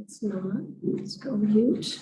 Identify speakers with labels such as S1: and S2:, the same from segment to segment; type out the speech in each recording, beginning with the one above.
S1: It's not. Let's go mute.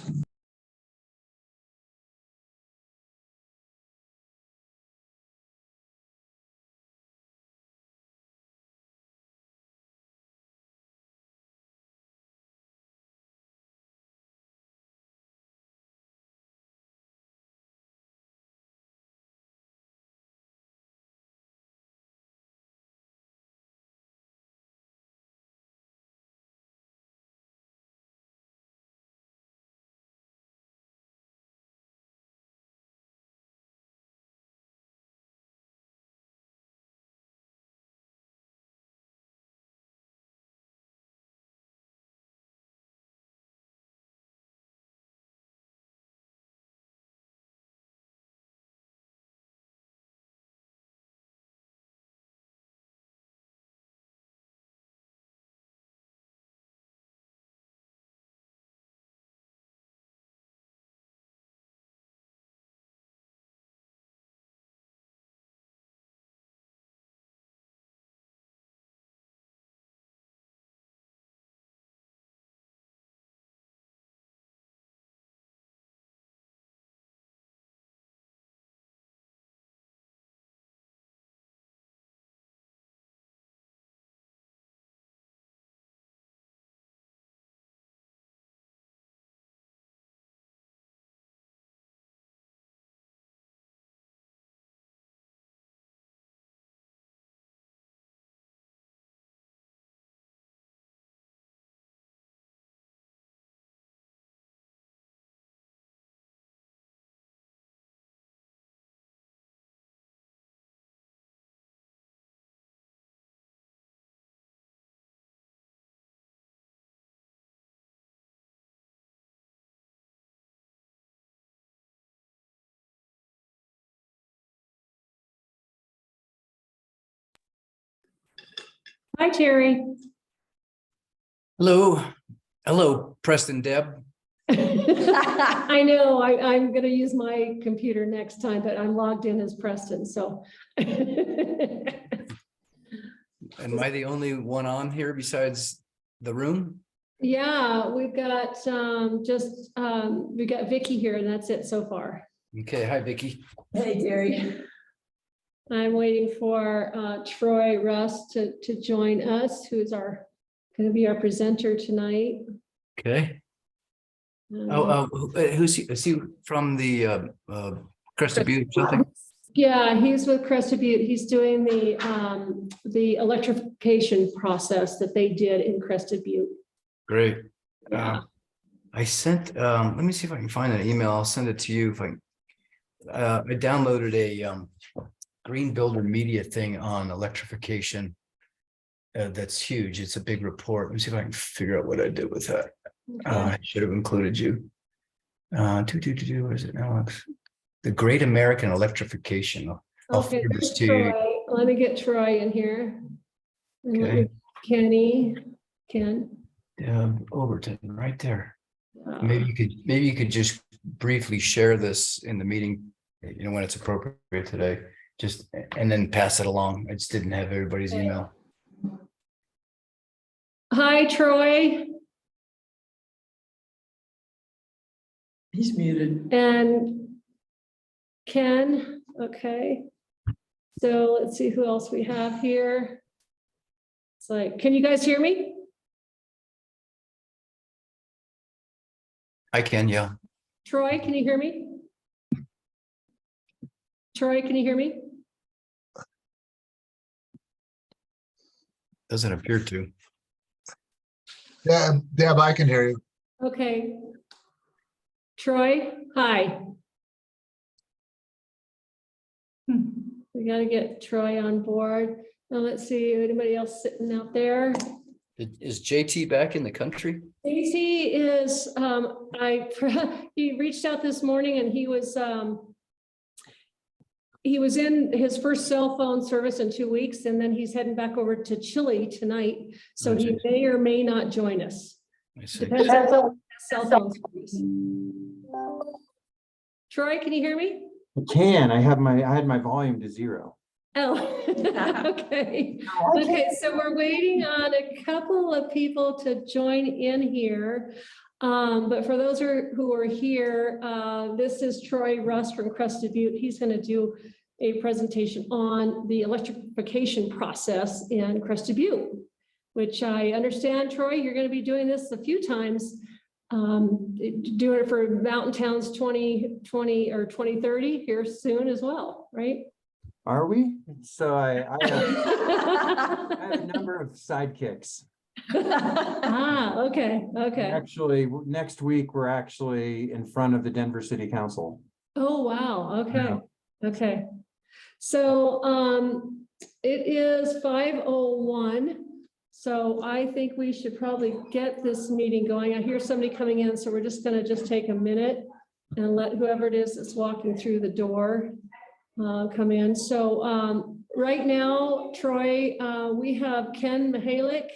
S1: Hi, Terry.
S2: Hello. Hello, Preston Deb.
S1: I know I'm going to use my computer next time, but I'm logged in as Preston, so.
S2: Am I the only one on here besides the room?
S1: Yeah, we've got we got Vicky here and that's it so far.
S2: Okay, hi, Vicky.
S3: Hey, Terry.
S1: I'm waiting for Troy Russ to join us, who's going to be our presenter tonight.
S2: Okay. Who's he? Is he from the Crested Butte or something?
S1: Yeah, he's with Crested Butte. He's doing the electrification process that they did in Crested Butte.
S2: Great.
S1: Yeah.
S2: I sent, let me see if I can find an email. I'll send it to you if I downloaded a Green Builder Media thing on electrification. That's huge. It's a big report. Let me see if I can figure out what I did with that.
S1: Okay.
S2: I should have included you. Where is it, Alex? The Great American Electrification. I'll
S1: Okay,
S2: forward this
S1: there's
S2: to you.
S1: Troy. Let me get Troy in here. And let
S2: Okay.
S1: me- Kenny, Ken.
S2: Overton, right there.
S1: Uh,
S2: Maybe you could just briefly share this in the meeting, you know, when it's appropriate today, just, and then pass it along. I just didn't have everybody's
S1: Okay.
S2: email.
S1: Hi, Troy.
S3: He's muted.
S1: And Ken, okay. So let's see who else we have here. It's like, can you guys hear me?
S2: I can, yeah.
S1: Troy, can you hear me? Troy, can you hear me?
S2: Doesn't appear to.
S4: Yeah, Deb, I can hear you.
S1: Okay. Troy, hi. We got to get Troy on board. Now let's see, anybody else sitting out there?
S2: Is JT back in the country?
S1: Casey is, he reached out this morning and he was in his first cell phone service in 2 weeks, and then he's heading back over to Chile tonight. So he may or may not join us.
S2: I see.
S1: Depends on cell phone service. Troy, can you hear me?
S5: I can. I had my volume to 0.
S1: Oh, okay. Okay, so we're waiting on a couple of people to join in here. But for those who are here, this is Troy Russ from Crested Butte. He's going to do a presentation on the electrification process in Crested Butte, which I understand, Troy, you're going to be doing this a few times, doing it for Mountain Towns 2020 or 2030 here soon as well, right?
S5: Are we? So I have a number of sidekicks.
S1: Okay.
S5: Actually, next week, we're actually in front of the Denver City Council.
S1: Oh, wow. Okay. So, it is 5:01. So I think we should probably get this meeting going. I hear somebody coming in, so we're just gonna take a minute and let whoever it is that's walking through the door come in. So, right now, Troy, we have Ken Mihalik.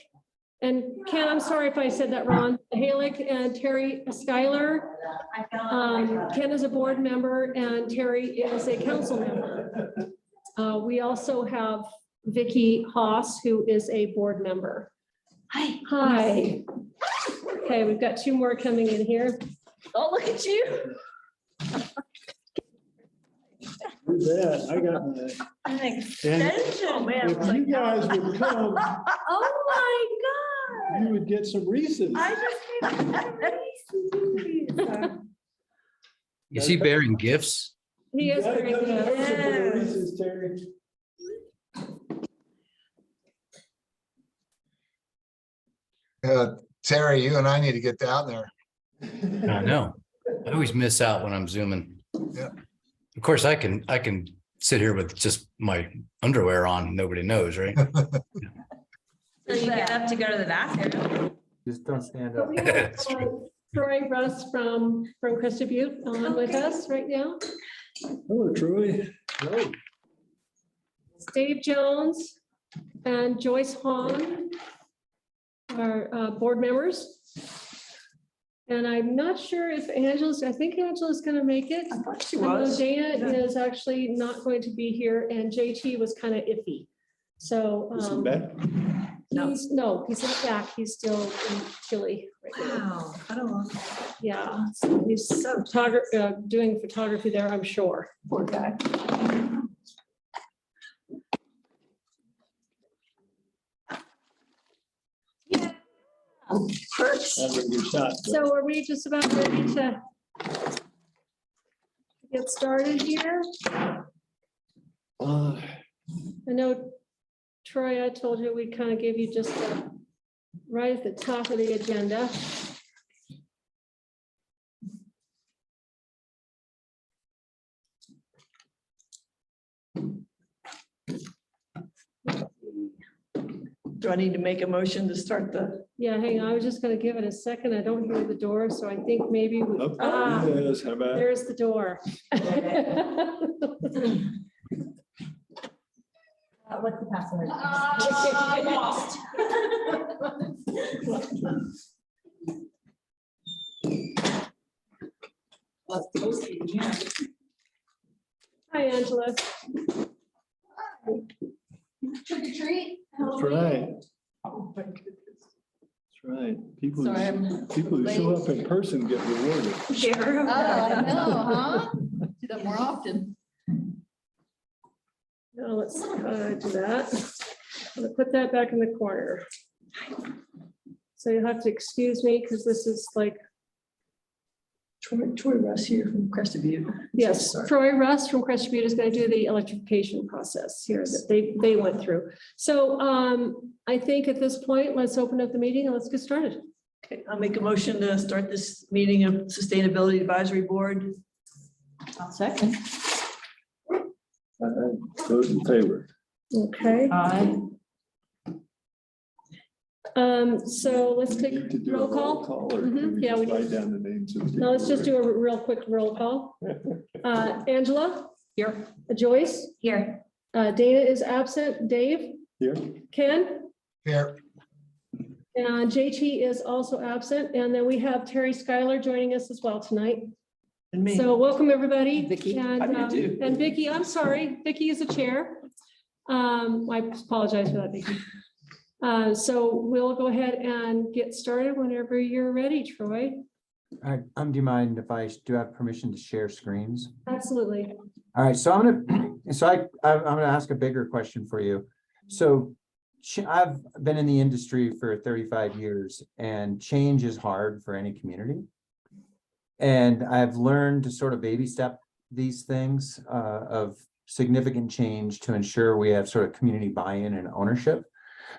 S1: And Ken, I'm sorry if I said that wrong, Mihalik and Terry Schuyler. Ken is a board member and Terry is a council member. We also have Vicky Haas, who is a board member. Hi. Okay, we've got two more coming in here.
S3: Oh, look at you.
S6: With that, I got my,
S3: An extension. Oh, man.
S6: if you guys would come,
S3: Oh, my God.
S6: you would get some Reese's.
S3: I just made a
S2: Is he bearing gifts?
S1: He is very
S6: Gotta come to
S1: good.
S6: Hershey for the
S3: Yes.
S6: Reese's, Terry.
S4: Terry, you and I need to get down there.
S2: I know. I always miss out when I'm zooming.
S4: Yeah.
S2: Of course, I can sit here with just my underwear on. Nobody knows, right?
S7: So you get up to go to the bathroom.
S5: Just don't stand
S1: So
S5: up.
S1: we have, Troy Russ from Crested Butte on with us right now.
S6: Hello, Troy.
S5: Hello.
S1: Dave Jones and Joyce Hahn are board members. And I'm not sure if I think Angela's going to make it.
S3: I thought she
S1: I know
S3: was.
S1: Dana is actually not going to be here and JT was kind of iffy. So
S6: Is he back?
S1: he's not back. He's still in Chile right now.
S3: Wow. I don't know.
S1: Yeah, so he's doing photography there, I'm sure.
S3: Poor guy. Perks.
S6: Have a good shot.
S1: So are we just about ready to get started here?
S6: Uh,
S1: I know, Troy, I told you we kind of gave you just right at the top of the agenda.
S3: Do I need to make a motion to start the?
S1: Yeah, hang on, I was just gonna give it a second. I don't hear the door, so I think maybe,
S6: oh, yes, how about?
S1: there's the door.
S7: What's the password?
S1: Hi, Angela.
S7: Trick or treat.
S6: That's right. That's right. People,
S3: Sorry, I'm
S6: people who show up in person get rewarded.
S3: here.
S7: Oh, I know, huh? Do that more often.
S1: Now let's do that. I'm gonna put that back in the corner. So you'll have to excuse me because this is like,
S3: Troy Russ here from Crested Butte.
S1: yes,
S3: Sorry.
S1: Troy Russ from Crested Butte is going to do the electrification process here that they went through. So I think at this point, let's open up the meeting and let's get started.
S3: Okay, I'll make a motion to start this meeting of Sustainability Advisory Board. I'll second.
S6: Vote in favor.
S1: Okay,
S3: Aye.
S1: so let's take
S6: Need to do a
S1: roll call.
S6: or can
S1: Mhm,
S6: we
S1: yeah,
S6: just
S1: we do.
S6: write down the names of the
S1: No, let's just
S6: people?
S1: do a real quick roll call. Angela? Here. Joyce?
S7: Here.
S1: Dana is absent. Dave?
S6: Here,
S1: Ken?
S4: Here,
S1: And JT is also absent. And then we have Terry Schuyler joining us as well tonight.
S3: And me.
S1: So welcome, everybody.
S3: Vicky.
S1: And,
S3: I'm here too.
S1: and Vicky, I'm sorry, Vicky is a chair. I apologize for that, Vicki. So we'll go ahead and get started whenever you're ready, Troy.
S5: Do you mind if I do have permission to share screens?
S1: Absolutely.
S5: All right, so I'm gonna ask a bigger question for you. So I've been in the industry for 35 years, and change is hard for any community. And I've learned to sort of baby step these things of significant change to ensure we have sort of community buy-in and ownership.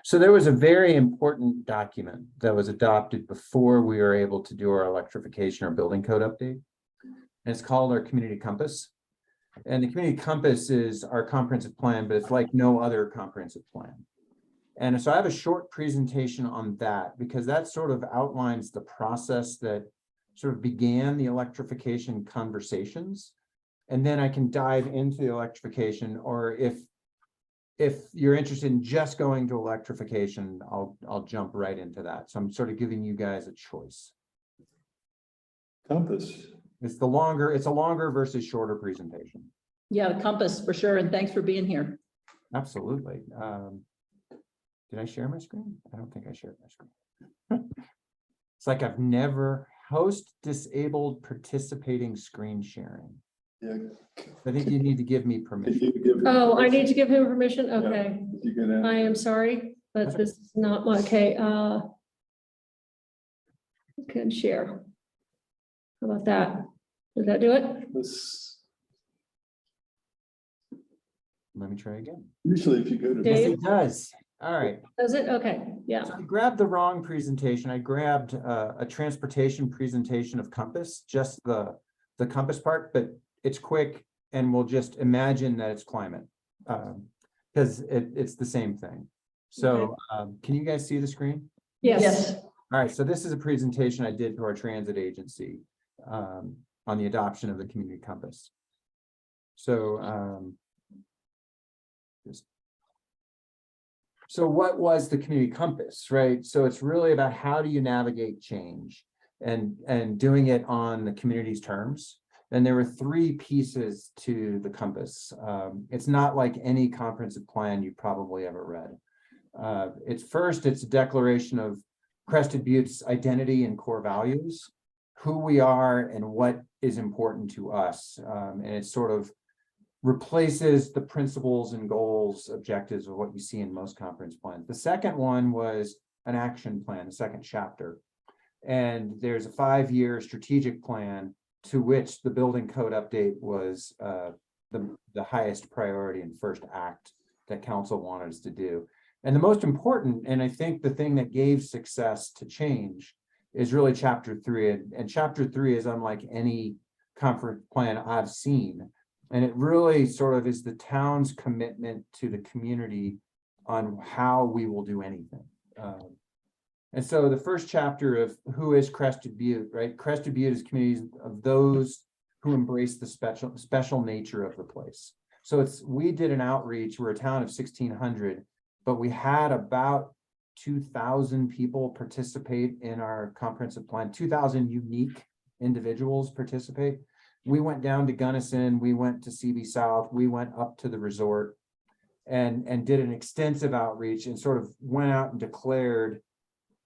S5: So there was a very important document that was adopted before we were able to do our electrification or building code update. And it's called our community compass. And the community compass is our comprehensive plan, but it's like no other comprehensive plan. And so I have a short presentation on that because that sort of outlines the process that sort of began the electrification conversations. And then I can dive into the electrification, or if you're interested in just going to electrification, I'll jump right into that. So I'm sort of giving you guys a choice.
S6: Compass.
S5: It's a longer versus shorter presentation.
S3: Yeah, the compass for sure. And thanks for being here.
S5: Absolutely. Did I share my screen? I don't think I shared my screen. It's like I've never host disabled participating screen sharing.
S6: Yeah.
S5: I think you need to give me
S6: If
S5: permission.
S6: you give.
S1: Oh, I need to give him permission? Okay.
S6: You can
S1: I am sorry, but this is not my, okay, can share. How about that? Does that do it?
S6: this,
S5: Let me try again.
S6: usually if you go to.
S1: Dave?
S5: Yes, it does. All right.
S1: Does it? Okay, yeah.
S5: So I grabbed the wrong presentation. I grabbed a transportation presentation of Compass, just the Compass part, but it's quick and we'll just imagine that it's climate because it's the same thing. So can you guys see the screen?
S1: Yes.
S5: All right, so this is a presentation I did to our transit agency on the adoption of the community compass. So so what was the community compass, right? So it's really about how do you navigate change and doing it on the community's terms. And there were three pieces to the compass. It's not like any comprehensive plan you probably ever read. It's a declaration of Crested Butte's identity and core values, who we are and what is important to us. And it sort of replaces the principles and goals, objectives of what you see in most comprehensive plans. The second one was an action plan, the second chapter. And there's a 5-year strategic plan to which the building code update was the highest priority and first act that council wanted us to do. And the most important, and I think the thing that gave success to change is really chapter 3. And chapter 3 is unlike any conference plan I've seen. And it really sort of is the town's commitment to the community on how we will do anything. And so the first chapter of who is Crested Butte, right? Crested Butte is communities of those who embrace the special nature of the place. So we did an outreach. We're a town of 1,600, but we had about 2,000 people participate in our comprehensive plan, 2,000 unique individuals participate. We went down to Gunnison, we went to CB South, we went up to the resort and did an extensive outreach and sort of went out and declared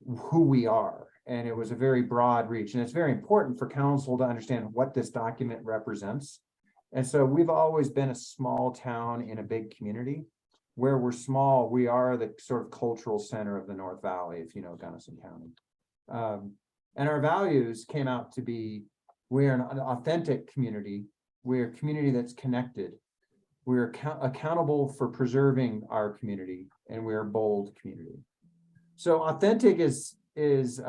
S5: who we are. And it was a very broad reach. And it's very important for council to understand what this document represents. And so we've always been a small town in a big community. Where we're small, we are the sort of cultural center of the North Valley, if you know Gunnison County. And our values came out to be, we're an authentic community. We're a community that's connected. We're accountable for preserving our community, and we're a bold community. So authentic is we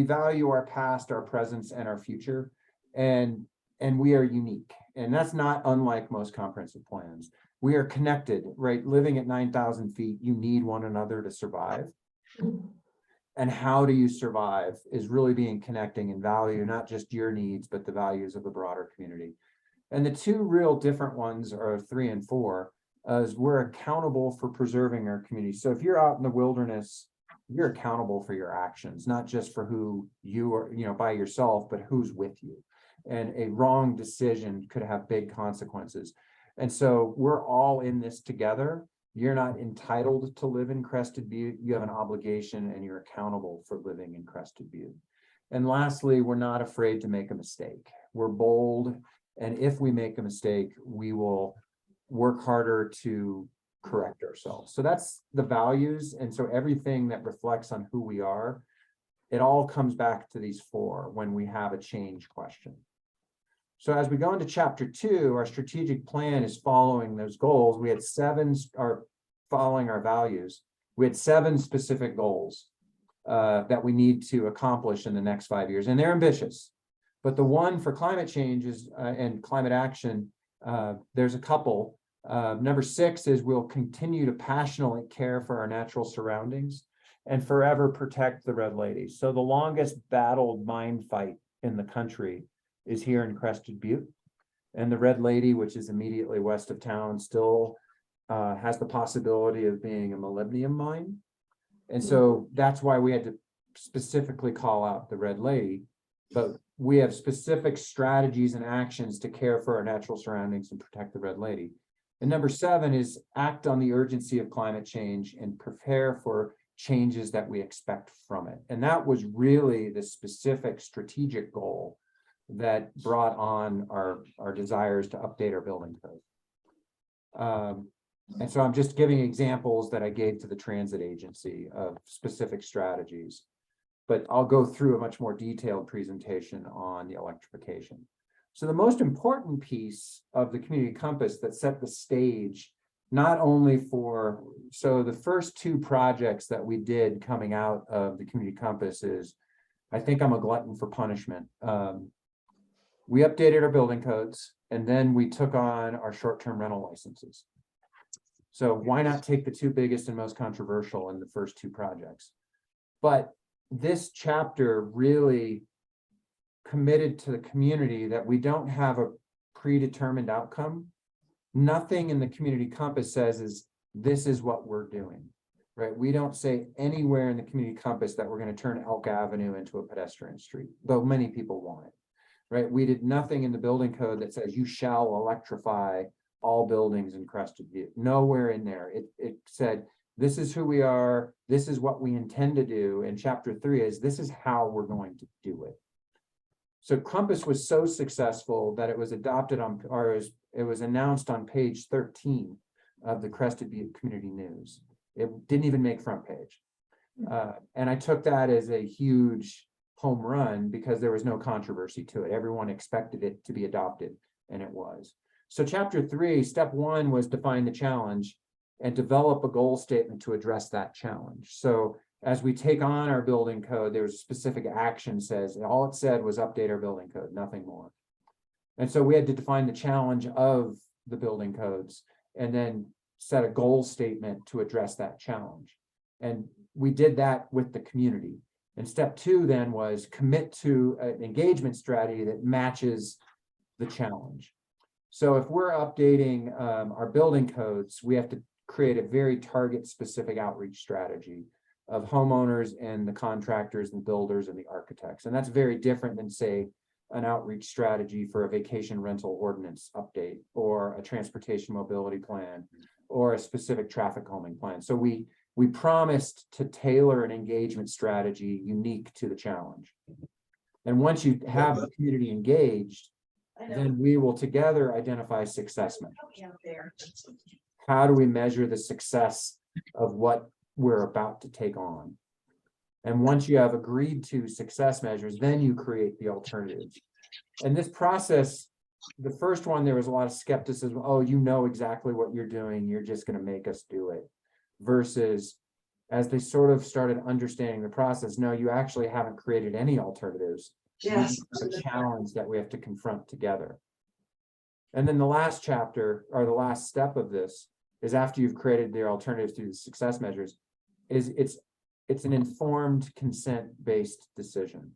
S5: value our past, our presence, and our future, and we are unique. And that's not unlike most comprehensive plans. We are connected, right? Living at 9,000 feet, you need one another to survive. And how do you survive is really being connecting and value, not just your needs, but the values of the broader community. And the two real different ones are 3 and 4, as we're accountable for preserving our community. So if you're out in the wilderness, you're accountable for your actions, not just for who you are, by yourself, but who's with you. And a wrong decision could have big consequences. And so we're all in this together. You're not entitled to live in Crested Butte. You have an obligation and you're accountable for living in Crested Butte. And lastly, we're not afraid to make a mistake. We're bold. And if we make a mistake, we will work harder to correct ourselves. So that's the values. And so everything that reflects on who we are, it all comes back to these four when we have a change question. So as we go into chapter 2, our strategic plan is following those goals. We had following our values. We had 7 specific goals that we need to accomplish in the next 5 years, and they're ambitious. But the one for climate change is and climate action, there's a couple. Number 6 is we'll continue to passionately care for our natural surroundings and forever protect the Red Lady. So the longest battled mine fight in the country is here in Crested Butte. And the Red Lady, which is immediately west of town, still has the possibility of being a molybdenum mine. And so that's why we had to specifically call out the Red Lady. But we have specific strategies and actions to care for our natural surroundings and protect the Red Lady. And number 7 is act on the urgency of climate change and prepare for changes that we expect from it. And that was really the specific strategic goal that brought on our desires to update our building code. And so I'm just giving examples that I gave to the transit agency of specific strategies, but I'll go through a much more detailed presentation on the electrification. So the most important piece of the community compass that set the stage, not only for, so the first 2 projects that we did coming out of the community compass is, I think I'm a glutton for punishment. We updated our building codes, and then we took on our short-term rental licenses. So why not take the 2 biggest and most controversial in the first 2 projects? But this chapter really committed to the community that we don't have a predetermined outcome. Nothing in the community compass says this is what we're doing, right? We don't say anywhere in the community compass that we're going to turn Elk Avenue into a pedestrian street, though many people want it. Right, we did nothing in the building code that says you shall electrify all buildings in Crested Butte. Nowhere in there. It said, this is who we are, this is what we intend to do. And chapter 3 is, this is how we're going to do it. So Compass was so successful that it was adopted on, or it was announced on page 13 of the Crested Butte Community News. It didn't even make front page. And I took that as a huge home run because there was no controversy to it. Everyone expected it to be adopted, and it was. So chapter 3, step 1 was define the challenge and develop a goal statement to address that challenge. So as we take on our building code, there's a specific action says, all it said was update our building code, nothing more. And so we had to define the challenge of the building codes and then set a goal statement to address that challenge. And we did that with the community. And step 2 then was commit to an engagement strategy that matches the challenge. So if we're updating our building codes, we have to create a very target specific outreach strategy of homeowners and the contractors and builders and the architects. And that's very different than, say, an outreach strategy for a vacation rental ordinance update or a transportation mobility plan or a specific traffic calming plan. So we promised to tailor an engagement strategy unique to the challenge. And once you have the community engaged, then we will together identify success measures. How do we measure the success of what we're about to take on? And once you have agreed to success measures, then you create the alternatives. And this process, the first one, there was a lot of skepticism. Oh, you know exactly what you're doing. You're just going to make us do it. Versus as they sort of started understanding the process, no, you actually haven't created any alternatives.
S3: Yes.
S5: A challenge that we have to confront together. And then the last chapter, or the last step of this, is after you've created the alternatives through the success measures, is it's an informed consent-based decision.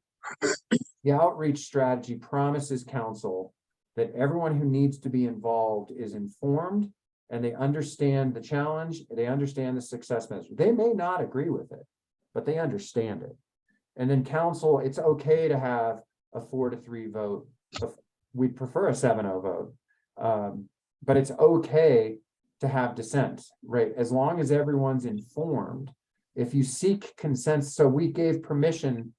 S5: The outreach strategy promises council that everyone who needs to be involved is informed and they understand the challenge, they understand the success measure. They may not agree with it, but they understand it. And then council, it's okay to have a 4-3 vote. We'd prefer a 7-0 vote. but it's okay to have dissent, right? As long as everyone's informed. If you seek consensus, so we gave permission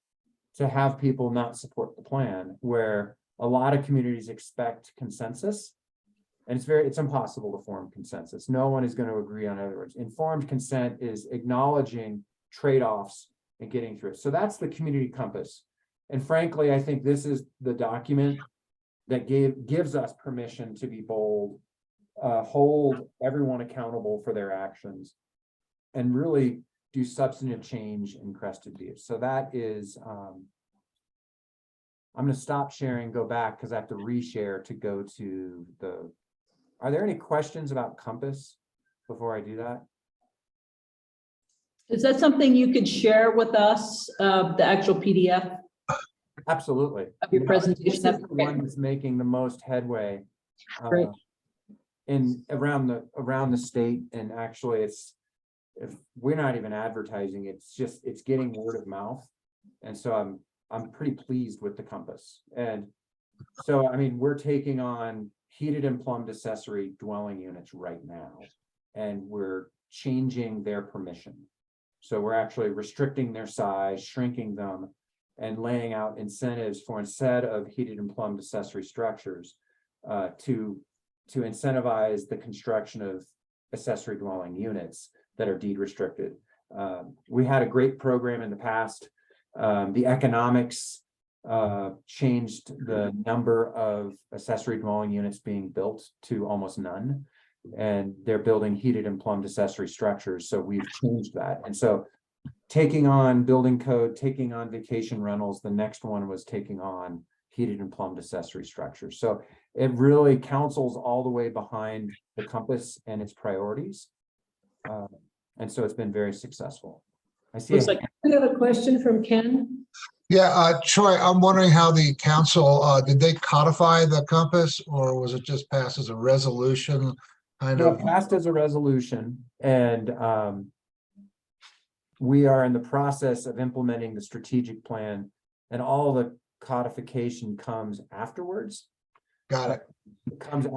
S5: to have people not support the plan, where a lot of communities expect consensus. And it's impossible to form consensus. No one is going to agree on other words. Informed consent is acknowledging trade-offs and getting through it. So that's the community compass. And frankly, I think this is the document that gives us permission to be bold, hold everyone accountable for their actions, and really do substantive change in Crested Butte. So that is, I'm going to stop sharing, go back because I have to reshare to go to the. Are there any questions about Compass before I do that?
S3: Is that something you could share with us, the actual PDF
S5: Absolutely.
S3: of your presentation?
S5: This is
S3: That's
S5: the
S3: great.
S5: one that's making the most headway
S3: Great.
S5: in around the state, and actually if we're not even advertising, it's getting word of mouth, and so I'm pretty pleased with the Compass. And so I mean, we're taking on heated and plumbed accessory dwelling units right now, and we're changing their permission. So we're actually restricting their size, shrinking them, and laying out incentives for, instead of heated and plumbed accessory structures, to incentivize the construction of accessory dwelling units that are deed restricted. We had a great program in the past. The economics changed the number of accessory dwelling units being built to almost none. And they're building heated and plumbed accessory structures. So we've changed that. And so taking on building code, taking on vacation rentals, the next one was taking on heated and plumbed accessory structures. So it really counsels all the way behind the Compass and its priorities. And so it's been very successful. I see.
S3: Looks like
S1: We have a question from Ken.
S4: Yeah, Troy, I'm wondering how the council, did they codify the compass or was it just passed as a resolution? Kind
S5: No,
S4: of,
S5: it passed as a resolution, and we are in the process of implementing the strategic plan, and all the codification comes afterwards.
S4: got it.
S5: It comes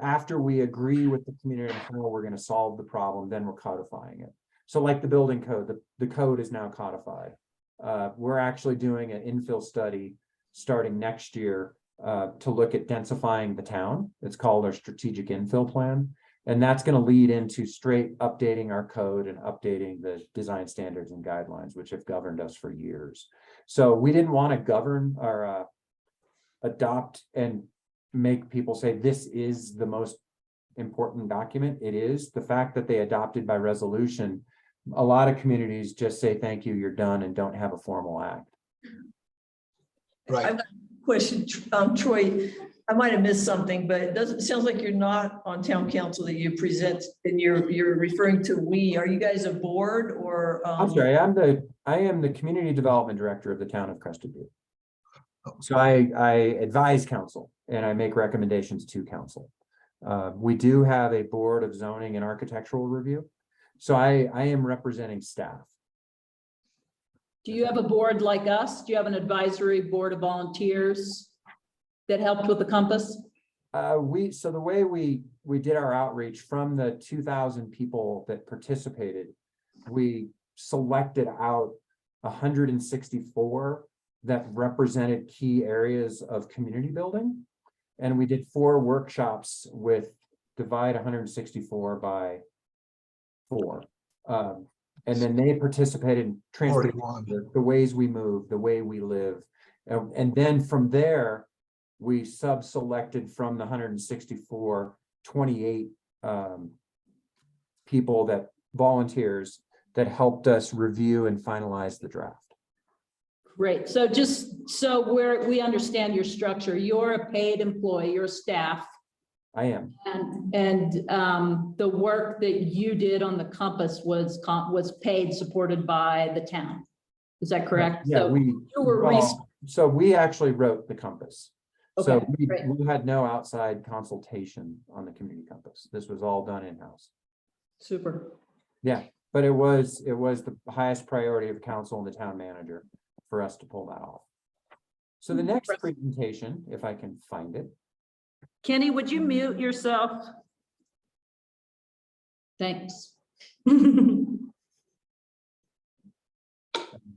S5: after we agree with the community on how we're going to solve the problem, then we're codifying it. So like the building code, the code is now codified. We're actually doing an infill study starting next year to look at densifying the town. It's called our strategic infill plan. And that's going to lead into straight updating our code and updating the design standards and guidelines, which have governed us for years. So we didn't want to govern or adopt and make people say this is the most important document. It is. The fact that they adopted by resolution, a lot of communities just say thank you, you're done, and don't have a formal act.
S4: Right.
S3: I've got a question, Troy. I might have missed something, but it sounds like you're not on town council, that you present, and you're referring to we. Are you guys a board or?
S5: I'm sorry, I am the community development director of the town of Crested Butte. So I advise council and I make recommendations to council. We do have a board of zoning and architectural review. So I am representing staff.
S3: Do you have a board like us? Do you have an advisory board of volunteers that helped with the compass?
S5: So the way we did our outreach, from the 2,000 people that participated, we selected out 164 that represented key areas of community building. And we did 4 workshops with divide 164 by 4. And then they participated in transportation, the ways we move, the way we live. And then from there, we sub-selected from the 164, 28 people, that volunteers that helped us review and finalize the draft.
S3: Great. So just so we understand your structure, you're a paid employee, you're staff.
S5: I am.
S3: And the work that you did on the compass was paid, supported by the town. Is that correct?
S5: Yeah,
S3: So
S5: so we actually wrote the compass. So
S3: Okay, great.
S5: we had no outside consultation on the community compass. This was all done in-house.
S3: Super.
S5: Yeah, but it was the highest priority of council and the town manager for us to pull that off. So the next presentation, if I can find it.
S7: Kenny, would you mute yourself? Thanks.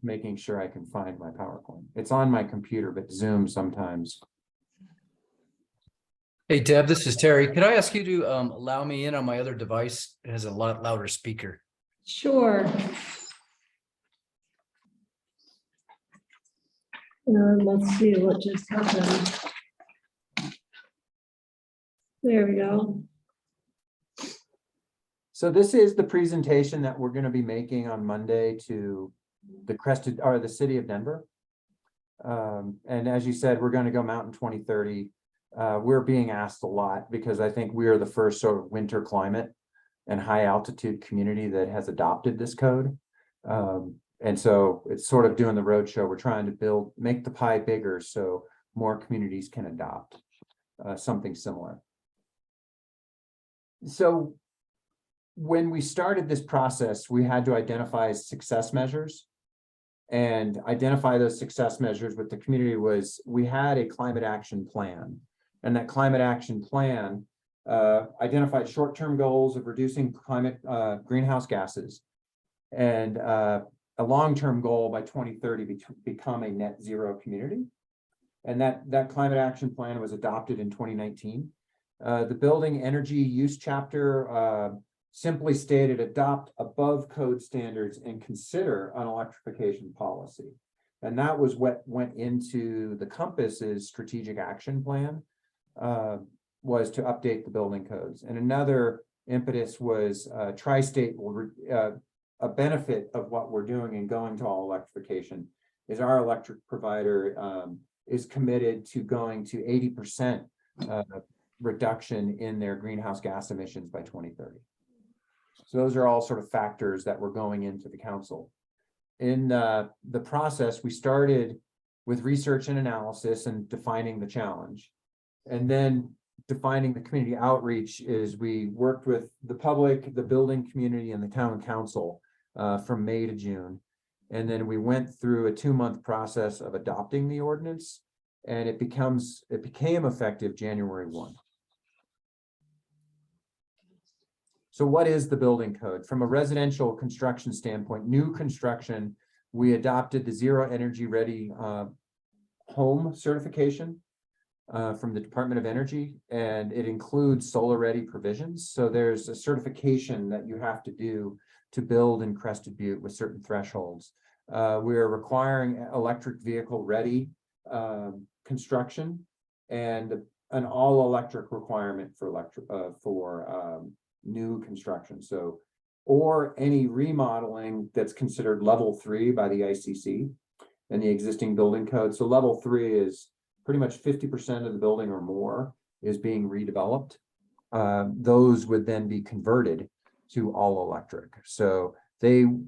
S5: Making sure I can find my PowerPoint. It's on my computer, but Zoom sometimes.
S2: Hey Deb, this is Terry. Could I ask you to allow me in on my other device? It has a lot louder speaker.
S1: Sure. Let's see what just happened. There we go.
S5: So this is the presentation that we're going to be making on Monday to the city of Denver. And as you said, we're going to go Mountain 2030. We're being asked a lot because I think we are the first sort of winter climate and high altitude community that has adopted this code. And so it's sort of doing the roadshow. We're trying to make the pie bigger so more communities can adopt something similar. So when we started this process, we had to identify success measures. And identify those success measures with the community was we had a climate action plan. And that climate action plan identified short-term goals of reducing climate greenhouse gases and a long-term goal by 2030 become a net zero community. And that climate action plan was adopted in 2019. The building energy use chapter simply stated adopt above code standards and consider an electrification policy. And that was what went into the Compass's strategic action plan, was to update the building codes. And another impetus was tri-state, a benefit of what we're doing and going to all electrification is our electric provider is committed to going to 80% reduction in their greenhouse gas emissions by 2030. So those are all sort of factors that were going into the council. In the process, we started with research and analysis and defining the challenge. And then defining the community outreach is we worked with the public, the building community, and the town council from May to June. And then we went through a 2-month process of adopting the ordinance, and it became effective January 1. So what is the building code? From a residential construction standpoint, new construction, we adopted the Zero Energy Ready home certification from the Department of Energy, and it includes solar ready provisions. So there's a certification that you have to do to build in Crested Butte with certain thresholds. We are requiring electric vehicle ready construction and an all electric requirement for new construction. So, or any remodeling that's considered level 3 by the ICC and the existing building code. So level 3 is pretty much 50% of the building or more is being redeveloped. Those would then be converted to all electric. So the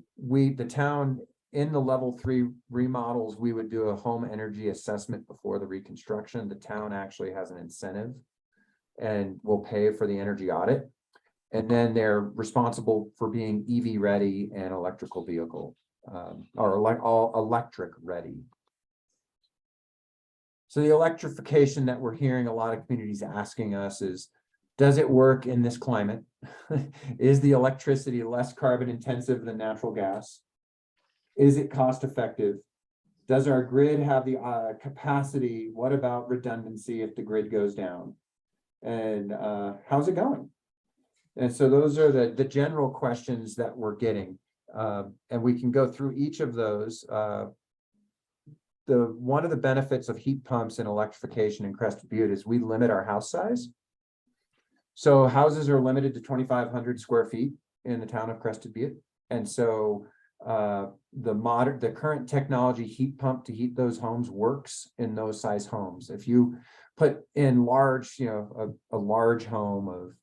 S5: town in the level 3 remodels, we would do a home energy assessment before the reconstruction. The town actually has an incentive and will pay for the energy audit. And then they're responsible for being EV ready and electrical vehicle all electric ready. So the electrification that we're hearing a lot of communities asking us is, does it work in this climate? Is the electricity less carbon intensive than natural gas? Is it cost effective? Does our grid have the capacity? What about redundancy if the grid goes down? And how's it going? And so those are the general questions that we're getting. And we can go through each of those. One of the benefits of heat pumps and electrification in Crested Butte is we limit our house size. So houses are limited to 2,500 square feet in the town of Crested Butte. And so the current technology heat pump to heat those homes works in those size homes. If you put in large, a large home of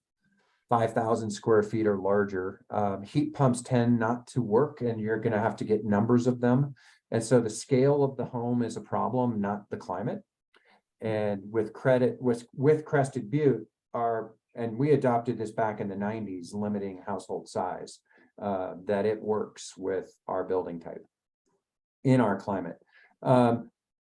S5: 5,000 square feet or larger, heat pumps tend not to work, and you're going to have to get numbers of them. And so the scale of the home is a problem, not the climate. And with Crested Butte, and we adopted this back in the 90s, limiting household size, that it works with our building type in our climate.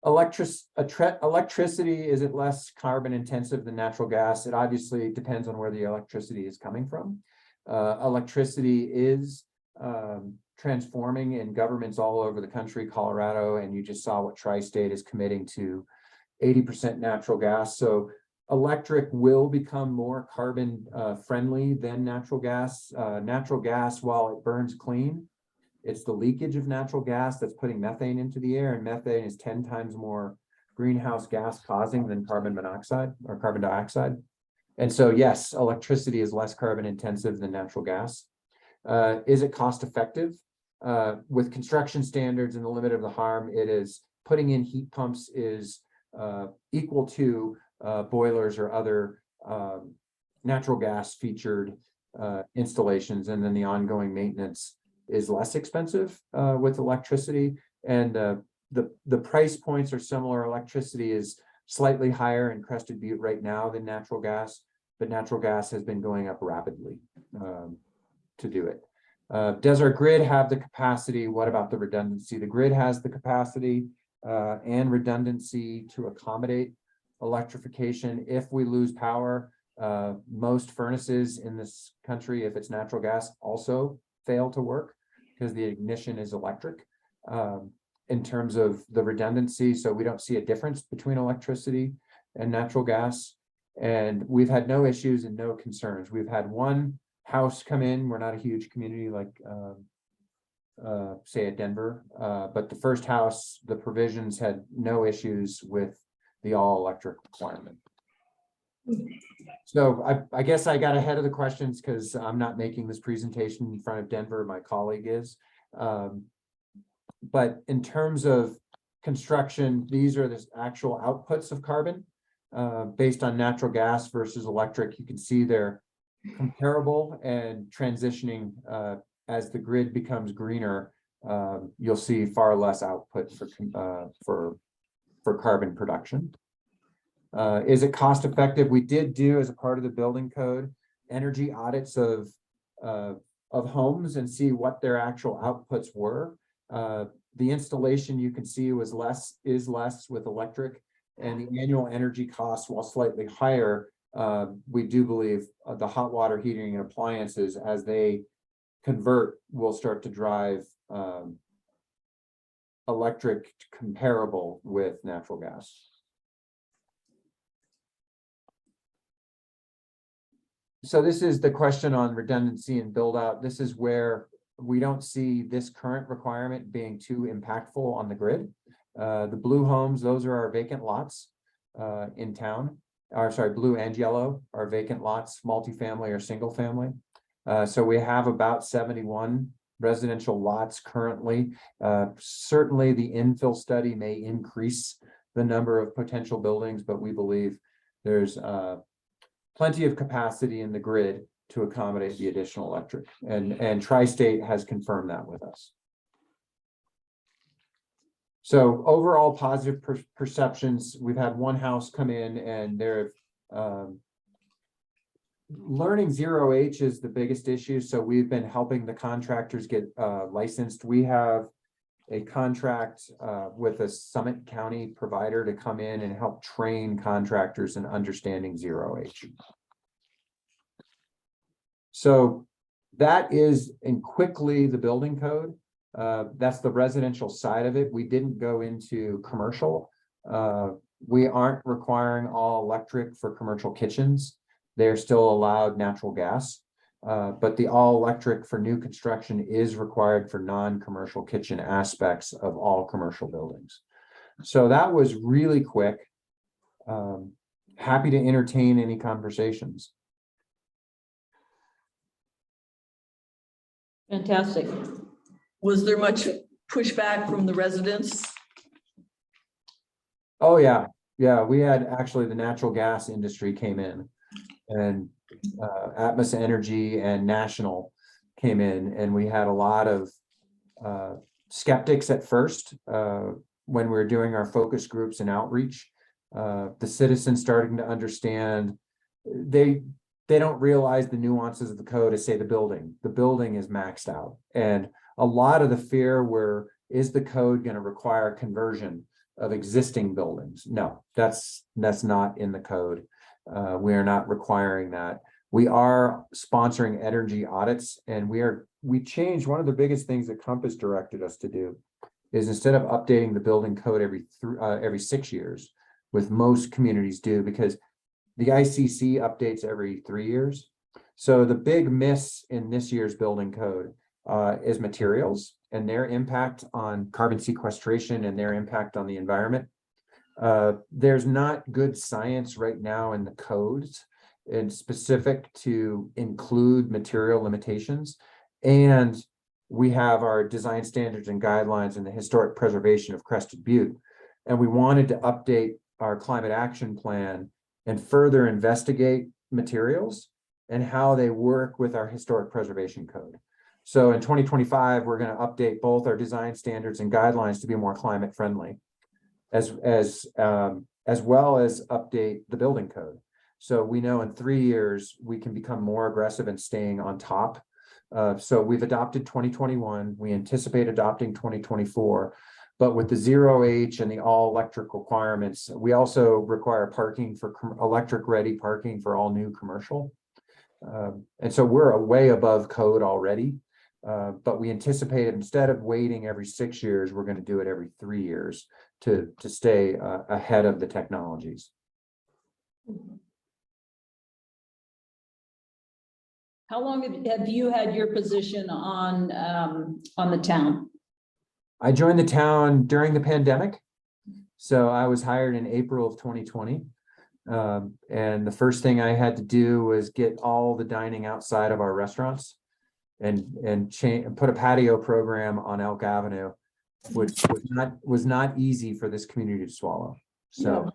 S5: Electricity, is it less carbon intensive than natural gas? It obviously depends on where the electricity is coming from. Electricity is transforming in governments all over the country, Colorado, and you just saw what Tri-State is committing to 80% natural gas. So electric will become more carbon friendly than natural gas. Natural gas, while it burns clean, it's the leakage of natural gas that's putting methane into the air, and methane is 10 times more greenhouse gas causing than carbon monoxide or carbon dioxide. And so, yes, electricity is less carbon intensive than natural gas. Is it cost effective? With construction standards and the limit of the harm, it is putting in heat pumps is equal to boilers or other natural gas featured installations, and then the ongoing maintenance is less expensive with electricity, and the price points are similar. Electricity is slightly higher in Crested Butte right now than natural gas, but natural gas has been going up rapidly to do it. Does our grid have the capacity? What about the redundancy? The grid has the capacity and redundancy to accommodate electrification. If we lose power, most furnaces in this country, if it's natural gas, also fail to work because the ignition is electric in terms of the redundancy. So we don't see a difference between electricity and natural gas. And we've had no issues and no concerns. We've had one house come in. We're not a huge community like say at Denver, but the first house, the provisions had no issues with the all electric requirement. So I guess I got ahead of the questions because I'm not making this presentation in front of Denver, my colleague is. But in terms of construction, these are the actual outputs of carbon based on natural gas versus electric. You can see they're comparable and transitioning as the grid becomes greener. You'll see far less output for carbon production. Is it cost effective? We did do, as a part of the building code, energy audits of homes and see what their actual outputs were. The installation you can see is less with electric, and the annual energy costs, while slightly higher, we do believe the hot water heating and appliances, as they convert, will start to drive electric comparable with natural gas. So this is the question on redundancy and build out. This is where we don't see this current requirement being too impactful on the grid. The blue homes, those are our vacant lots in town. Blue and yellow are vacant lots, multifamily or single family. So we have about 71 residential lots currently. Certainly the infill study may increase the number of potential buildings, but we believe there's plenty of capacity in the grid to accommodate the additional electric, and Tri-State has confirmed that with us. So overall positive perceptions. We've had one house come in and they're learning 0H is the biggest issue. So we've been helping the contractors get licensed. We have a contract with a Summit County provider to come in and help train contractors in understanding 0H. So that is in quickly the building code. That's the residential side of it. We didn't go into commercial. We aren't requiring all electric for commercial kitchens. They're still allowed natural gas. But the all electric for new construction is required for non-commercial kitchen aspects of all commercial buildings. So that was really quick. Happy to entertain any conversations.
S3: Fantastic. Was there much pushback from the residents?
S5: Oh yeah. Yeah, we had actually the natural gas industry came in, and Atmos Energy and National came in, and we had a lot of skeptics at first when we were doing our focus groups and outreach. The citizens starting to understand, they don't realize the nuances of the code. To say the building is maxed out, and a lot of the fear is the code going to require conversion of existing buildings? No, that's not in the code. We are not requiring that. We are sponsoring energy audits, and we changed one of the biggest things that Compass directed us to do is instead of updating the building code every 6 years, with most communities do, because the ICC updates every 3 years. So the big miss in this year's building code is materials and their impact on carbon sequestration and their impact on the environment. There's not good science right now in the codes and specific to include material limitations. And we have our design standards and guidelines and the historic preservation of Crested Butte. And we wanted to update our climate action plan and further investigate materials and how they work with our historic preservation code. So in 2025, we're going to update both our design standards and guidelines to be more climate friendly, as well as update the building code. So we know in 3 years, we can become more aggressive in staying on top. So we've adopted 2021, we anticipate adopting 2024, but with the 0H and the all electric requirements, we also require parking for electric ready parking for all new commercial. And so we're way above code already, but we anticipate instead of waiting every 6 years, we're going to do it every 3 years to stay ahead of the technologies.
S8: How long have you had your position on the town?
S5: I joined the town during the pandemic. So I was hired in April of 2020. And the first thing I had to do was get all the dining outside of our restaurants and put a patio program on Elk Avenue, which was not easy for this community to swallow. So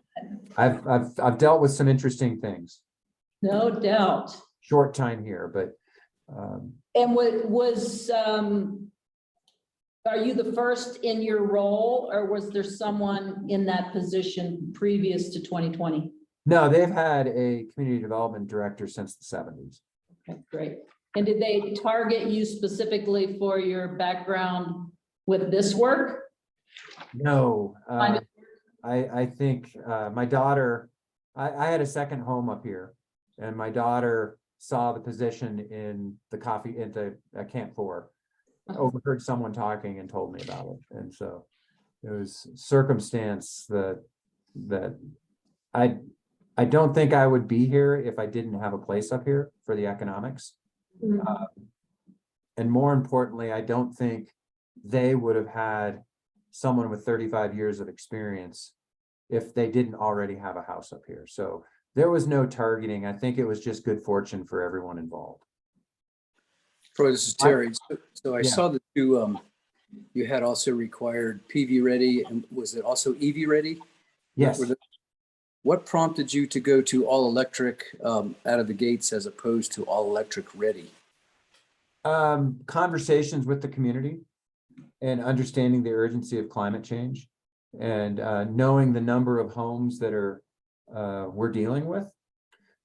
S5: I've dealt with some interesting things.
S8: No doubt.
S5: Short time here, but
S8: And are you the first in your role, or was there someone in that position previous to 2020?
S5: no, they've had a community development director since the 70s.
S8: Okay, great. And did they target you specifically for your background with this work?
S5: No, I think my daughter, I had a second home up here, and my daughter saw the position in the coffee at the Camp 4, overheard someone talking and told me about it. And so it was circumstance that I don't think I would be here if I didn't have a place up here for the economics. And more importantly, I don't think they would have had someone with 35 years of experience if they didn't already have a house up here. So there was no targeting. I think it was just good fortune for everyone involved.
S9: Troy, this is Terry. So I
S5: Yeah.
S9: saw that you had also required PV ready, and was it also EV ready?
S5: Yes.
S9: What prompted you to go to all electric out of the gates as opposed to all electric ready?
S5: Conversations with the community and understanding the urgency of climate change, and knowing the number of homes that we're dealing with,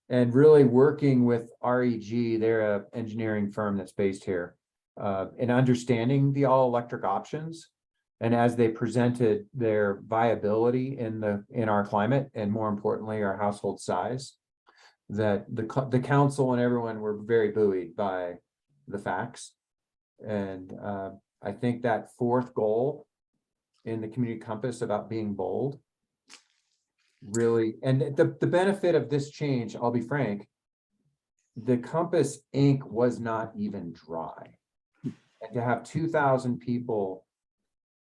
S5: and really working with REG, they're an engineering firm that's based here, and understanding the all electric options. And as they presented their viability in our climate, and more importantly, our household size, that the council and everyone were very buoyed by the facts. And I think that fourth goal in the community compass about being bold, really, and the benefit of this change, I'll be frank, the compass ink was not even dry. And to have 2,000 people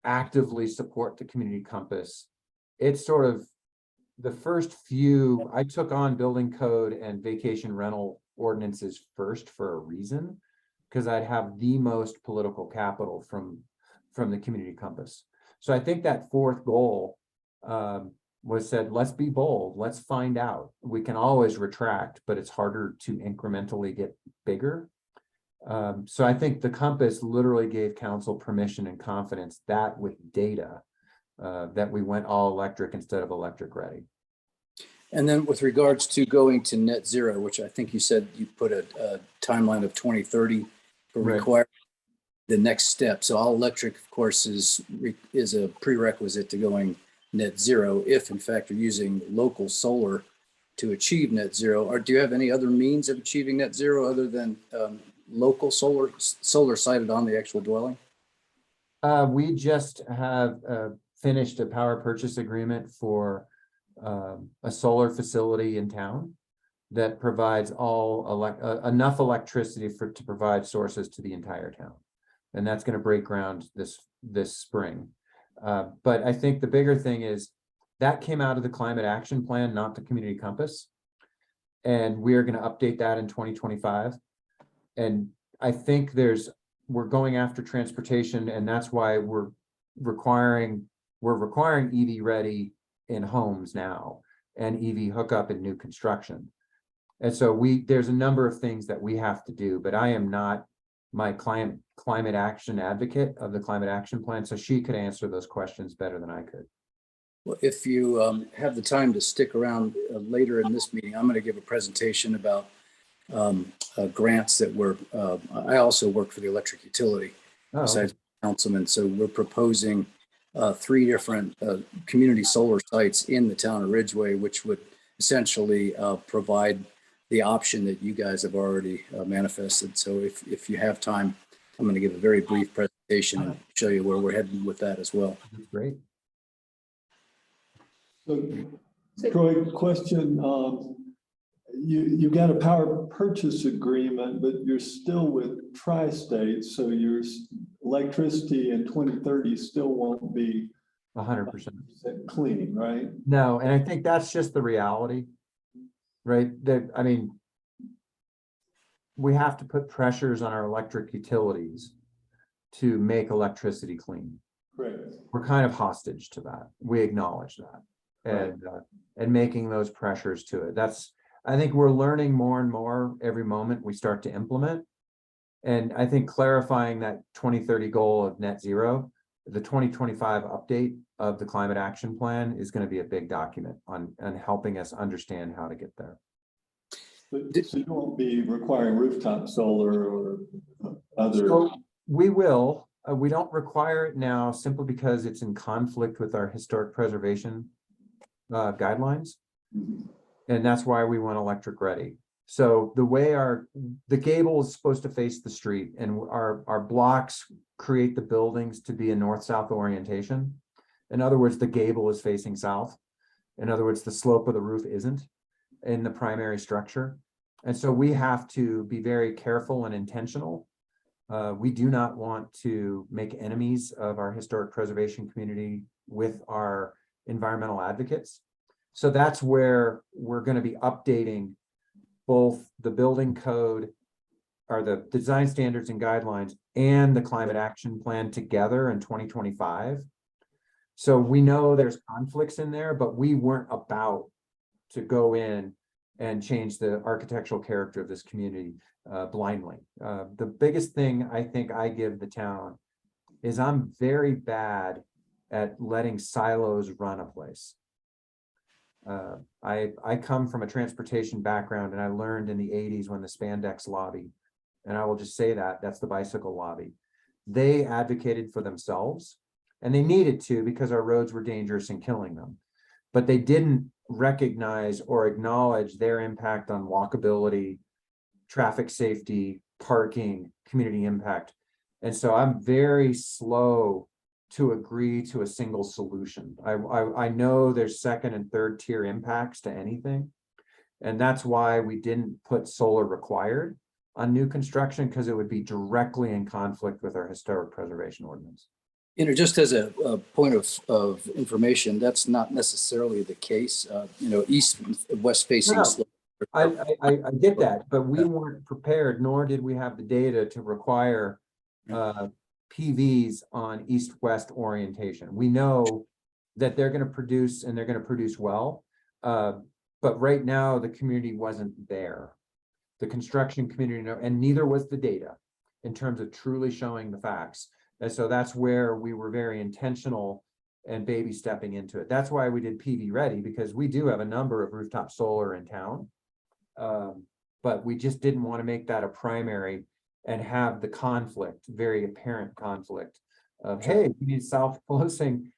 S5: actively support the community compass, it's sort of the first few. I took on building code and vacation rental ordinances first for a reason, because I'd have the most political capital from the community compass. So I think that fourth goal was said, let's be bold, let's find out. We can always retract, but it's harder to incrementally get bigger. So I think the compass literally gave council permission and confidence that with data that we went all electric instead of electric ready.
S9: And then with regards to going to net zero, which I think you said you put a timeline of 2030 for
S5: Right.
S9: requiring the next step. So all electric, of course, is a prerequisite to going net zero if in fact you're using local solar to achieve net zero, or do you have any other means of achieving net zero other than local solar sited on the actual dwelling?
S5: We just have finished a power purchase agreement for a solar facility in town that provides enough electricity to provide sources to the entire town. And that's going to break ground this spring. But I think the bigger thing is that came out of the climate action plan, not the community compass. And we are going to update that in 2025. And I think we're going after transportation, and that's why we're requiring EV ready in homes now and EV hookup in new construction. And so there's a number of things that we have to do, but I am not my climate action advocate of the climate action plan, so she could answer those questions better than I could.
S9: Well, if you have the time to stick around later in this meeting, I'm going to give a presentation about grants that I also work for the electric utility besides councilman. So we're proposing 3 different community solar sites in the town of Ridgway, which would essentially provide the option that you guys have already manifested. So if you have time, I'm going to give a very brief presentation and show you where we're heading with that as well.
S5: That's great.
S6: So, Troy, question, you got a power purchase agreement, but you're still with Tri-State, so your electricity in 2030 still won't be
S5: 100%
S6: clean, right?
S5: No, and I think that's just the reality, right? I mean, we have to put pressures on our electric utilities to make electricity clean.
S6: Correct.
S5: We're kind of hostage to that. We acknowledge that. And making those pressures to it. I think we're learning more and more every moment we start to implement. And I think clarifying that 2030 goal of net zero, the 2025 update of the climate action plan is going to be a big document on helping us understand how to get there.
S6: So you won't be requiring rooftop solar or other.
S5: So we will. We don't require it now simply because it's in conflict with our historic preservation guidelines. And that's why we want electric ready. So the way the gable is supposed to face the street, and our blocks create the buildings to be a north-south orientation. In other words, the gable is facing south. In other words, the slope of the roof isn't in the primary structure. And so we have to be very careful and intentional. We do not want to make enemies of our historic preservation community with our environmental advocates. So that's where we're going to be updating both the building code or the design standards and guidelines and the climate action plan together in 2025. So we know there's conflicts in there, but we weren't about to go in and change the architectural character of this community blindly. The biggest thing I think I give the town is I'm very bad at letting silos run a place. I come from a transportation background, and I learned in the 80s when the spandex lobby, and I will just say that's the bicycle lobby. They advocated for themselves, and they needed to because our roads were dangerous and killing them. But they didn't recognize or acknowledge their impact on walkability, traffic safety, parking, community impact. And so I'm very slow to agree to a single solution. I know there's second and third tier impacts to anything. And that's why we didn't put solar required on new construction, because it would be directly in conflict with our historic preservation ordinance.
S9: Just as a point of information, that's not necessarily the case. East and west facing.
S5: No. I get that, but we weren't prepared, nor did we have the data to require PVs on east-west orientation. We know that they're going to produce, and they're going to produce well, but right now the community wasn't there. The construction community, and neither was the data in terms of truly showing the facts. And so that's where we were very intentional and baby stepping into it. That's why we did PV ready, because we do have a number of rooftop solar in town. But we just didn't want to make that a primary and have the conflict, very apparent conflict of, hey, you need south-facing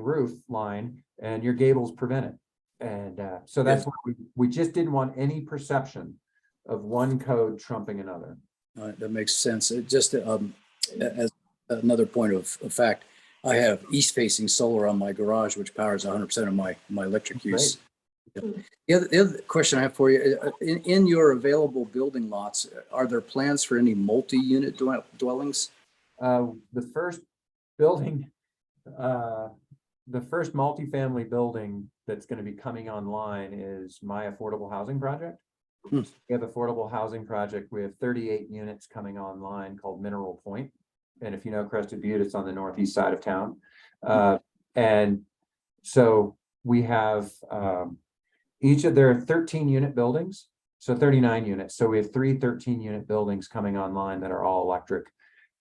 S5: roof line and your gables prevent it. And so that's why we just didn't want any perception of one code trumping another.
S9: All right, that makes sense. Just as another point of fact, I have east-facing solar on my garage, which powers 100% of my electric use. The other question I have for you, in your available building lots, are there plans for any multi-unit dwellings?
S5: The first building, the first multifamily building that's going to be coming online is my affordable housing project. We have affordable housing project. We have 38 units coming online called Mineral Point. And if you know Crested Butte, it's on the northeast side of town. And so we have there are 13 unit buildings, so 39 units. So we have 3 13-unit buildings coming online that are all electric.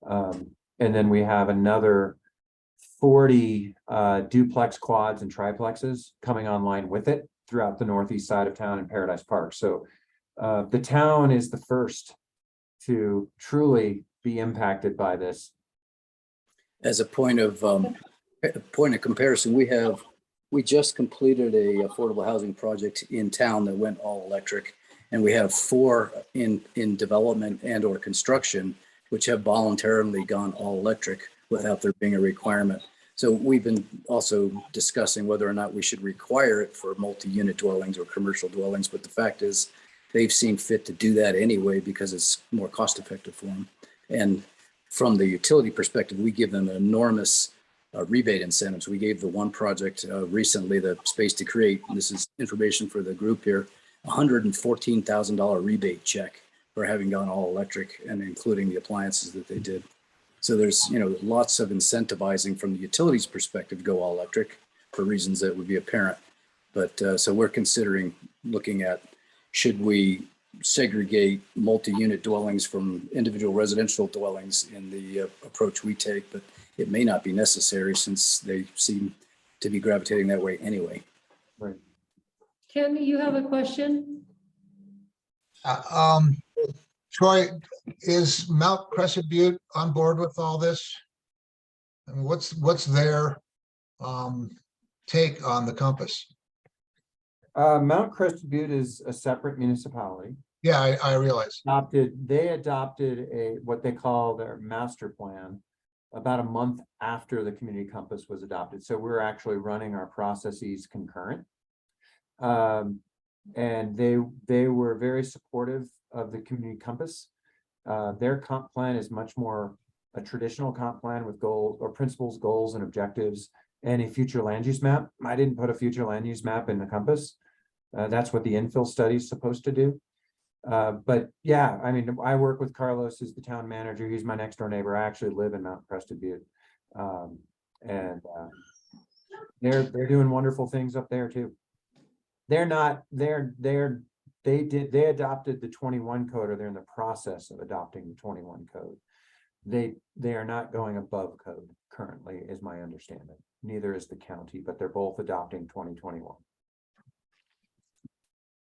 S5: And then we have another 40 duplex quads and triplexes coming online with it throughout the northeast side of town in Paradise Park. So the town is the first to truly be impacted by this.
S9: As a point of comparison, we just completed a affordable housing project in town that went all electric, and we have 4 in development and or construction, which have voluntarily gone all electric without there being a requirement. So we've been also discussing whether or not we should require it for multi-unit dwellings or commercial dwellings, but the fact is they've seen fit to do that anyway because it's more cost effective for them. And from the utility perspective, we give them enormous rebate incentives. We gave the one project recently, the Space to Create, and this is information for the group here, $114,000 rebate check for having gone all electric and including the appliances that they did. So there's, lots of incentivizing from the utilities perspective to go all electric for reasons that would be apparent. But so we're considering looking at, should we segregate multi-unit dwellings from individual residential dwellings in the approach we take, but it may not be necessary since they seem to be gravitating that way anyway.
S5: Right.
S1: Ken, you have a question?
S4: Troy, is Mount Crescent Butte on board with all this? I mean, what's their take on the compass?
S5: Mount Crested Butte is a separate municipality.
S4: Yeah, I realize.
S5: They adopted what they call their master plan about a month after the community compass was adopted. So we're actually running our processes concurrent. And they were very supportive of the community compass. Their comp plan is much more a traditional comp plan with goals or principles, goals, and objectives, and a future land use map. I didn't put a future land use map in the compass. That's what the infill study is supposed to do. But yeah, I mean, I work with Carlos as the town manager. He's my next door neighbor. I actually live in Mount Crested Butte. And they're doing wonderful things up there too. They adopted the 21 code, or they're in the process of adopting the 21 code. They are not going above code currently, is my understanding. Neither is the county, but they're both adopting 2021.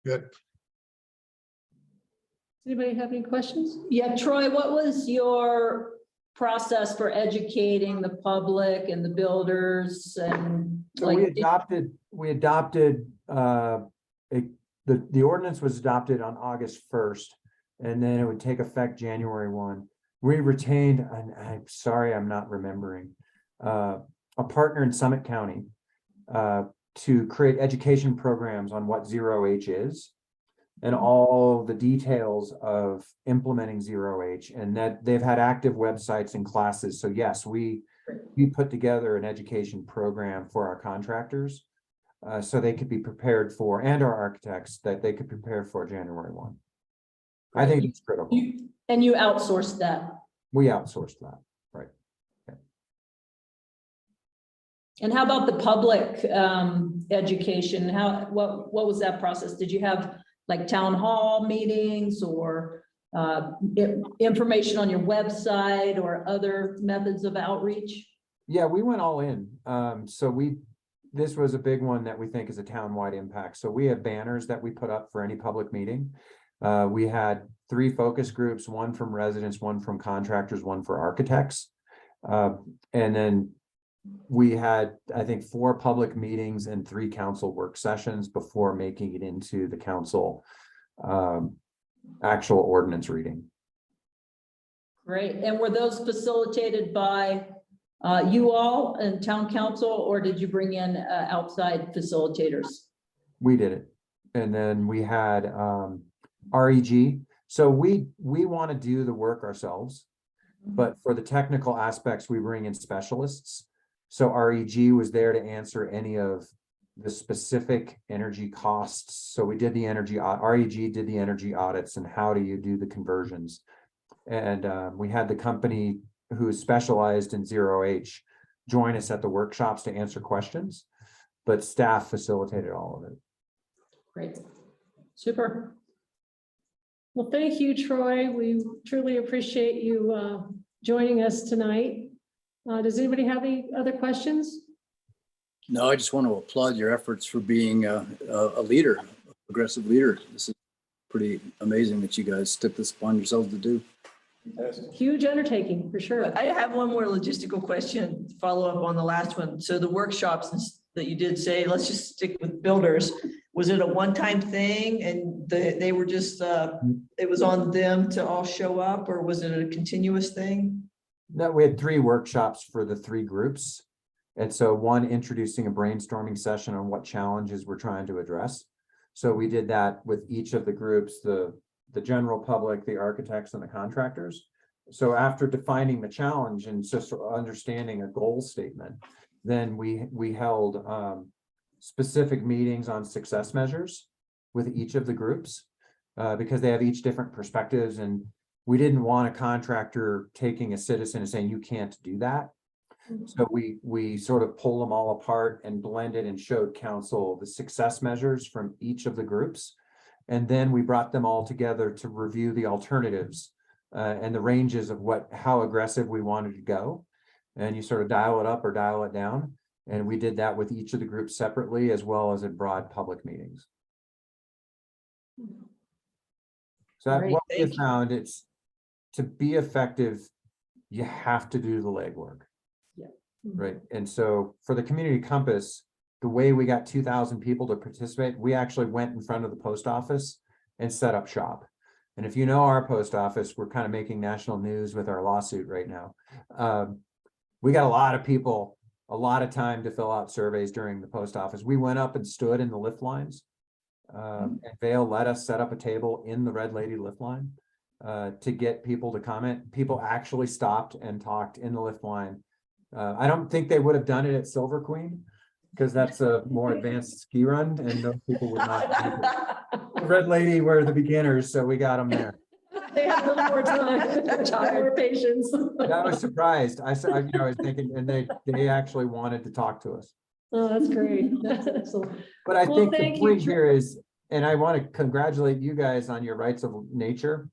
S4: Good.
S1: Does anybody have any questions?
S8: Yeah, Troy, what was your process for educating the public and the builders and
S5: So we adopted the ordinance was adopted on August 1st, and then it would take effect January 1. We retained, and I'm sorry, I'm not remembering, a partner in Summit County to create education programs on what 0H is and all the details of implementing 0H, and that they've had active websites and classes. So yes, we put together an education program for our contractors so they could be prepared for, and our architects, that they could prepare for January 1. I think it's critical.
S8: And you outsourced that.
S5: We outsourced that, right? Okay.
S8: And how about the public education? What was that process? Did you have like town hall meetings or information on your website or other methods of outreach?
S5: Yeah, we went all in. This was a big one that we think is a town-wide impact. So we have banners that we put up for any public meeting. We had 3 focus groups, one from residents, one from contractors, one for architects. And then we had, I think, 4 public meetings and 3 council work sessions before making it into the council actual ordinance reading.
S8: Great. And were those facilitated by you all and town council, or did you bring in outside facilitators?
S5: We did it. And then we had REG. So we want to do the work ourselves, but for the technical aspects, we bring in specialists. So REG was there to answer any of the specific energy costs. So we did the REG did the energy audits and how do you do the conversions. And we had the company who is specialized in 0H join us at the workshops to answer questions, but staff facilitated all of it.
S8: Great. Super.
S1: Well, thank you, Troy. We truly appreciate you joining us tonight. Does anybody have any other questions?
S9: No, I just want to applaud your efforts for being a leader, a progressive leader. This is pretty amazing that you guys took this upon yourselves to do.
S1: Huge undertaking, for sure.
S3: I have one more logistical question, follow up on the last one. So the workshops that you did say, let's just stick with builders. Was it a one-time thing and they were just, it was on them to all show up, or was it a continuous thing?
S5: No, we had 3 workshops for the 3 groups. And so one introducing a brainstorming session on what challenges we're trying to address. So we did that with each of the groups, the general public, the architects and the contractors. So after defining the challenge and just understanding a goal statement, then we held specific meetings on success measures with each of the groups because they have each different perspectives. And we didn't want a contractor taking a citizen and saying, you can't do that. So we sort of pulled them all apart and blended and showed council the success measures from each of the groups. And then we brought them all together to review the alternatives and the ranges of how aggressive we wanted to go. And you sort of dial it up or dial it down. And we did that with each of the groups separately, as well as in broad public meetings. So
S8: Great,
S5: what we
S3: thank you.
S5: found, it's to be effective, you have to do the legwork.
S8: Yeah.
S5: Right. And so for the community compass, the way we got 2,000 people to participate, we actually went in front of the post office and set up shop. And if you know our post office, we're kind of making national news with our lawsuit right now. We got a lot of people, a lot of time to fill out surveys during the post office. We went up and stood in the lift lines. And Vail let us set up a table in the Red Lady lift line to get people to comment. People actually stopped and talked in the lift line. I don't think they would have done it at Silver Queen because that's a more advanced ski run and those people would not. Red Lady were the beginners, so we got them there.
S1: They have a little more time, more patience.
S5: I was surprised. I was thinking, and they actually wanted to talk to us.
S1: Oh, that's great.
S8: That's excellent.
S5: But I
S1: Well,
S5: think the
S1: thank you,
S5: point
S1: Troy.
S5: here is, and I want to congratulate you guys on your rights of nature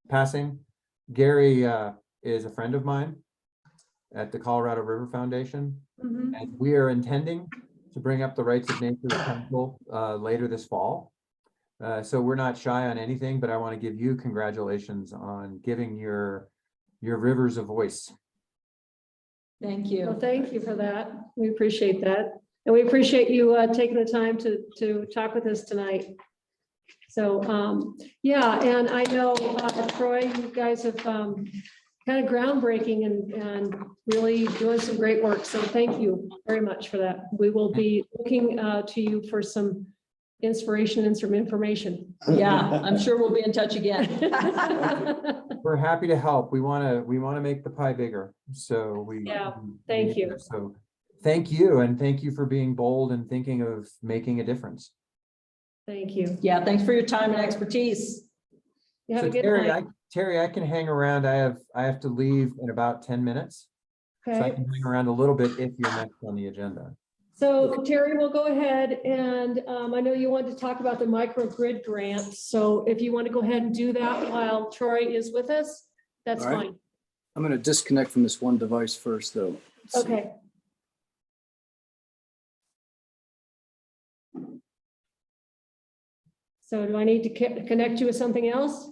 S5: passing. Gary is a friend of mine at the Colorado River Foundation,
S1: Mhm.
S5: and we are intending to bring up the rights of nature to council later this fall. So we're not shy on anything, but I want to give you congratulations on giving your rivers a voice.
S8: Thank
S1: Well,
S8: you.
S1: thank you for that. We appreciate that. And we appreciate you taking the time to talk with us tonight. So, yeah, and I know, Troy, you guys have kind of groundbreaking and really doing some great work. So thank you very much for that. We will be looking to you for some inspiration and some information.
S8: Yeah, I'm sure we'll be in touch again.
S5: We're happy to help. We want to make the pie bigger. So
S1: Thank you.
S5: So thank you. And thank you for being bold and thinking of making a difference.
S1: Thank you.
S8: Yeah, thanks for your time and expertise.
S1: You have
S5: So
S1: a good night.
S5: Terry, I can hang around. I have to leave in about 10 minutes. So I
S1: Okay.
S5: can hang around a little bit if you're next on the agenda.
S1: So Terry, we'll go ahead and I know you wanted to talk about the microgrid grant. So if you want to go ahead and do that while Troy is with us, that's
S9: All right.
S1: fine.
S9: I'm going to disconnect from this one device first, though. Let's see.
S1: Okay. So do I need to connect you with something else?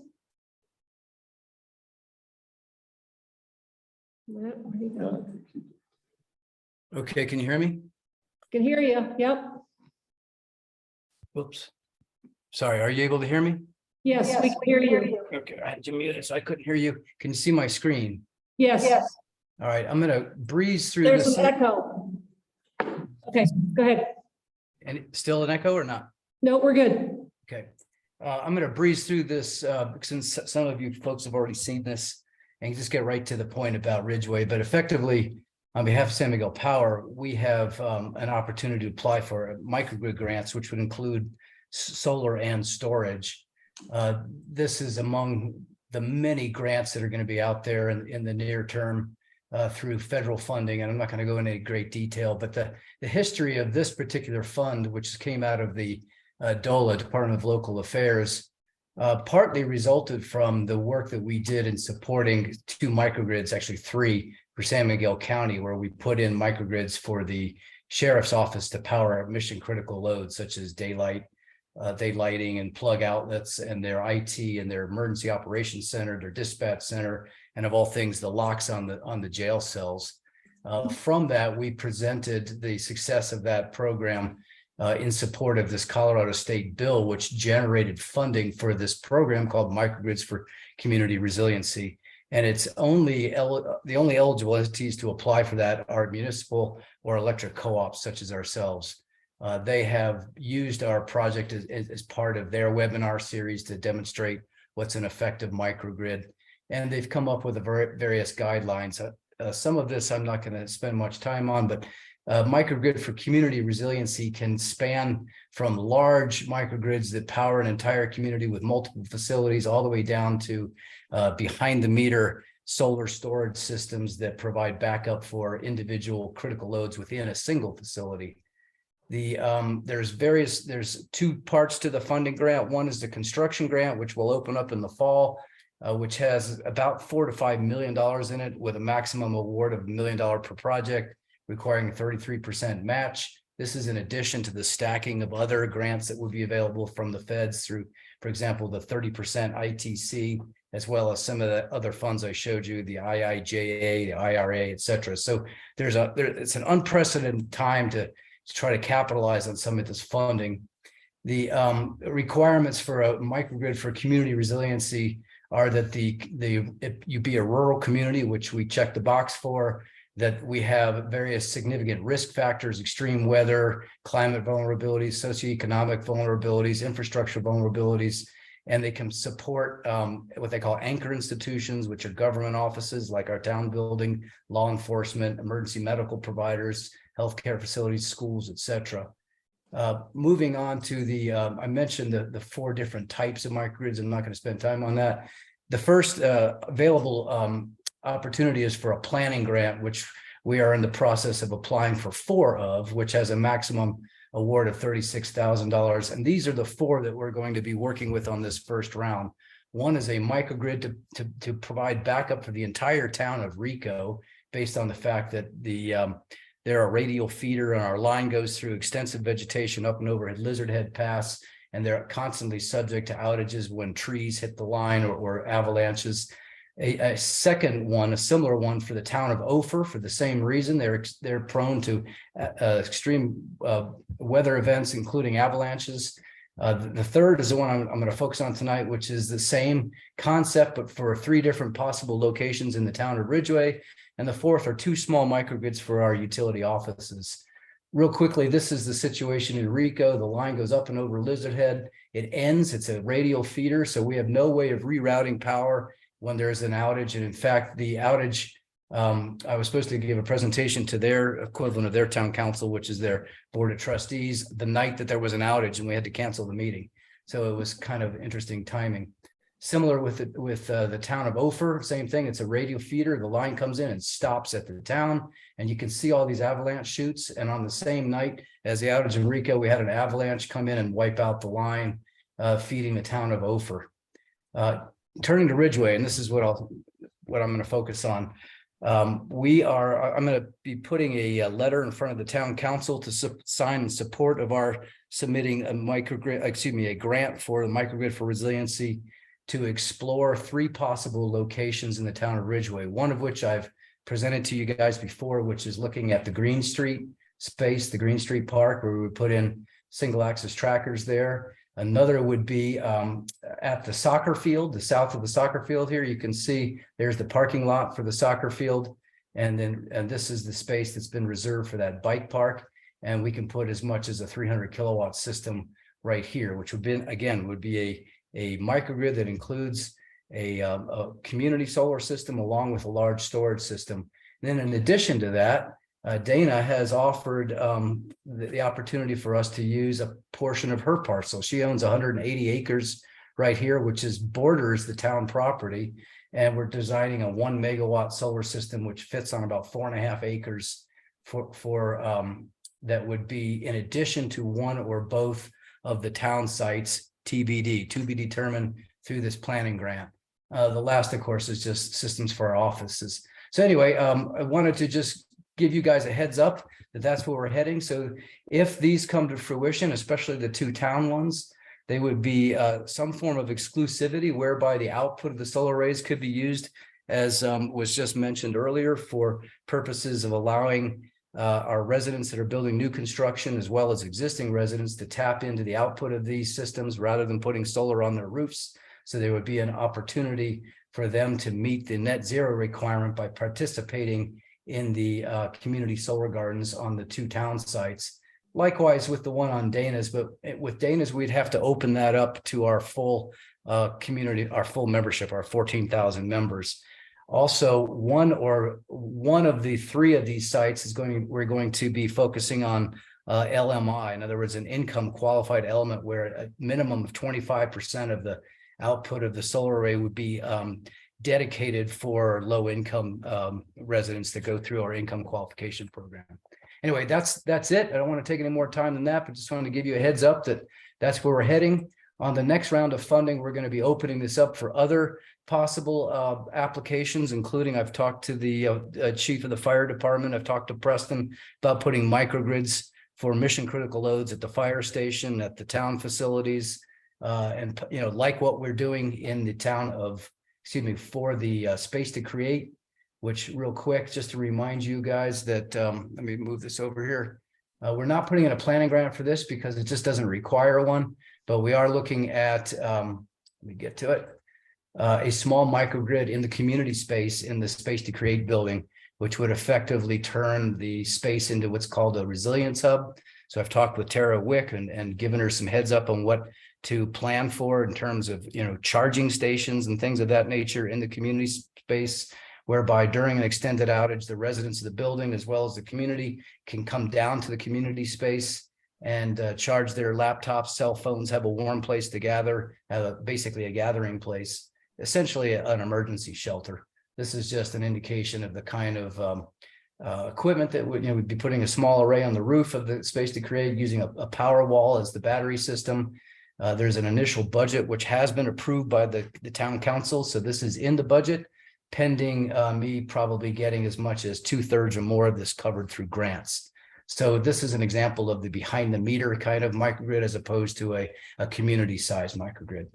S1: Where'd he go?
S2: Okay, can you hear me?
S1: Can hear you. Yep.
S2: Whoops. Sorry, are you able to hear me?
S1: Yes, we can hear you.
S2: Okay, I had to mute it, so I couldn't hear you. Can you see my screen?
S1: Yes,
S2: All right, I'm gonna breeze through
S1: there's
S2: this.
S1: an echo. Okay, go ahead.
S2: And still an echo or not?
S1: No, we're good.
S2: Okay. I'm gonna breeze through this, since some of you folks have already seen this and just get right to the point about Ridgway, but effectively, on behalf of San Miguel Power, we have an opportunity to apply for microgrid grants, which would include solar and storage. This is among the many grants that are going to be out there in the near term through federal funding. And I'm not going to go into great detail, but the history of this particular fund, which came out of the DOLA, Department of Local Affairs, partly resulted from the work that we did in supporting 2 microgrids, actually 3, for San Miguel County, where we put in microgrids for the sheriff's office to power mission critical loads such as daylighting and plug outlets, and their IT and their emergency operations center, their dispatch center, and of all things, the locks on the jail cells. From that, we presented the success of that program in support of this Colorado state bill, which generated funding for this program called Microgrids for Community Resiliency. And it's the only eligible entities to apply for that are municipal or electric co-ops such as ourselves. They have used our project as part of their webinar series to demonstrate what's an effective microgrid. And they've come up with various guidelines. Some of this I'm not going to spend much time on, but microgrid for community resiliency can span from large microgrids that power an entire community with multiple facilities all the way down to behind the meter solar storage systems that provide backup for individual critical loads within a single facility. There's 2 parts to the funding grant. One is the construction grant, which will open up in the fall, which has about $4 to $5 million in it, with a maximum award of $1 million per project, requiring a 33% match. This is in addition to the stacking of other grants that would be available from the feds through, for example, the 30% ITC, as well as some of the other funds I showed you, the IIJA, the IRA, et cetera. So it's an unprecedented time to try to capitalize on some of this funding. The requirements for a microgrid for community resiliency are that you be a rural community, which we check the box for, that we have various significant risk factors, extreme weather, climate vulnerabilities, socioeconomic vulnerabilities, infrastructure vulnerabilities, and they can support what they call anchor institutions, which are government offices like our town building, law enforcement, emergency medical providers, healthcare facilities, schools, et cetera. Moving on to I mentioned the 4 different types of microgrids. I'm not going to spend time on that. The first available opportunity is for a planning grant, which we are in the process of applying for 4 of, which has a maximum award of $36,000. And these are the 4 that we're going to be working with on this first round. One is a microgrid to provide backup for the entire town of Rico, based on the fact that they're a radial feeder and our line goes through extensive vegetation up and over at Lizard Head Pass, and they're constantly subject to outages when trees hit the line or avalanches. A second one, a similar one for the town of Ophir, for the same reason. They're prone to extreme weather events, including avalanches. The third is the one I'm going to focus on tonight, which is the same concept, but for 3 different possible locations in the town of Ridgway. And the 4th are 2 small microgrids for our utility offices. Real quickly, this is the situation in Rico. The line goes up and over Lizard Head. It ends, it's a radial feeder, so we have no way of rerouting power when there's an outage. And in fact, the outage, I was supposed to give a presentation to their equivalent of their town council, which is their board of trustees, the night that there was an outage and we had to cancel the meeting. So it was kind of interesting timing. Similar with the town of Ophir, same thing. It's a radial feeder. The line comes in and stops at the town, and you can see all these avalanche chutes. And on the same night as the outage in Rico, we had an avalanche come in and wipe out the line, feeding the town of Ophir. Turning to Ridgway, and this is what I'm going to focus on. I'm going to be putting a letter in front of the town council to sign in support of our submitting a grant for the microgrid for resiliency to explore 3 possible locations in the town of Ridgway, one of which I've presented to you guys before, which is looking at the Green Street space, the Green Street Park, where we would put in single axis trackers there. Another would be at the soccer field, the south of the soccer field here. You can see there's the parking lot for the soccer field. And this is the space that's been reserved for that bike park. And we can put as much as a 300 kilowatt system right here, which would be, again, would be a microgrid that includes a community solar system along with a large storage system. And then in addition to that, Dana has offered the opportunity for us to use a portion of her parcel. She owns 180 acres right here, which borders the town property. And we're designing a 1 megawatt solar system, which fits on about 4.5 acres for that would be in addition to one or both of the town sites, TBD, to be determined through this planning grant. The last, of course, is just systems for our offices. So anyway, I wanted to just give you guys a heads up that that's where we're heading. So if these come to fruition, especially the two town ones, they would be some form of exclusivity whereby the output of the solar arrays could be used, as was just mentioned earlier, for purposes of allowing our residents that are building new construction as well as existing residents to tap into the output of these systems rather than putting solar on their roofs. So there would be an opportunity for them to meet the net zero requirement by participating in the community solar gardens on the two town sites. Likewise with the one on Dana's, but with Dana's, we'd have to open that up to our full community, our full membership, our 14,000 members. Also, one of the three of these sites we're going to be focusing on LMI. In other words, an income qualified element where a minimum of 25% of the output of the solar array would be dedicated for low income residents that go through our income qualification program. Anyway, that's it. I don't want to take any more time than that, but just wanted to give you a heads up that that's where we're heading. On the next round of funding, we're going to be opening this up for other possible applications, including I've talked to the chief of the fire department. I've talked to Preston about putting microgrids for mission critical loads at the fire station, at the town facilities, and like what we're doing in the town of, for the Space to Create, which real quick, just to remind you guys that, let me move this over here. We're not putting in a planning grant for this because it just doesn't require one, but we are looking at, let me get to it, a small microgrid in the community space in the Space to Create building, which would effectively turn the space into what's called a resilience hub. So I've talked with Tara Wick and given her some heads up on what to plan for in terms of, charging stations and things of that nature in the community space, whereby during an extended outage, the residents of the building, as well as the community, can come down to the community space and charge their laptops, cell phones, have a warm place to gather, basically a gathering place, essentially an emergency shelter. This is just an indication of the kind of equipment that would be putting a small array on the roof of the Space to Create using a power wall as the battery system. There's an initial budget which has been approved by the town council. So this is in the budget, pending me probably getting as much as 2/3 or more of this covered through grants. So this is an example of the behind the meter kind of microgrid as opposed to a community sized microgrid.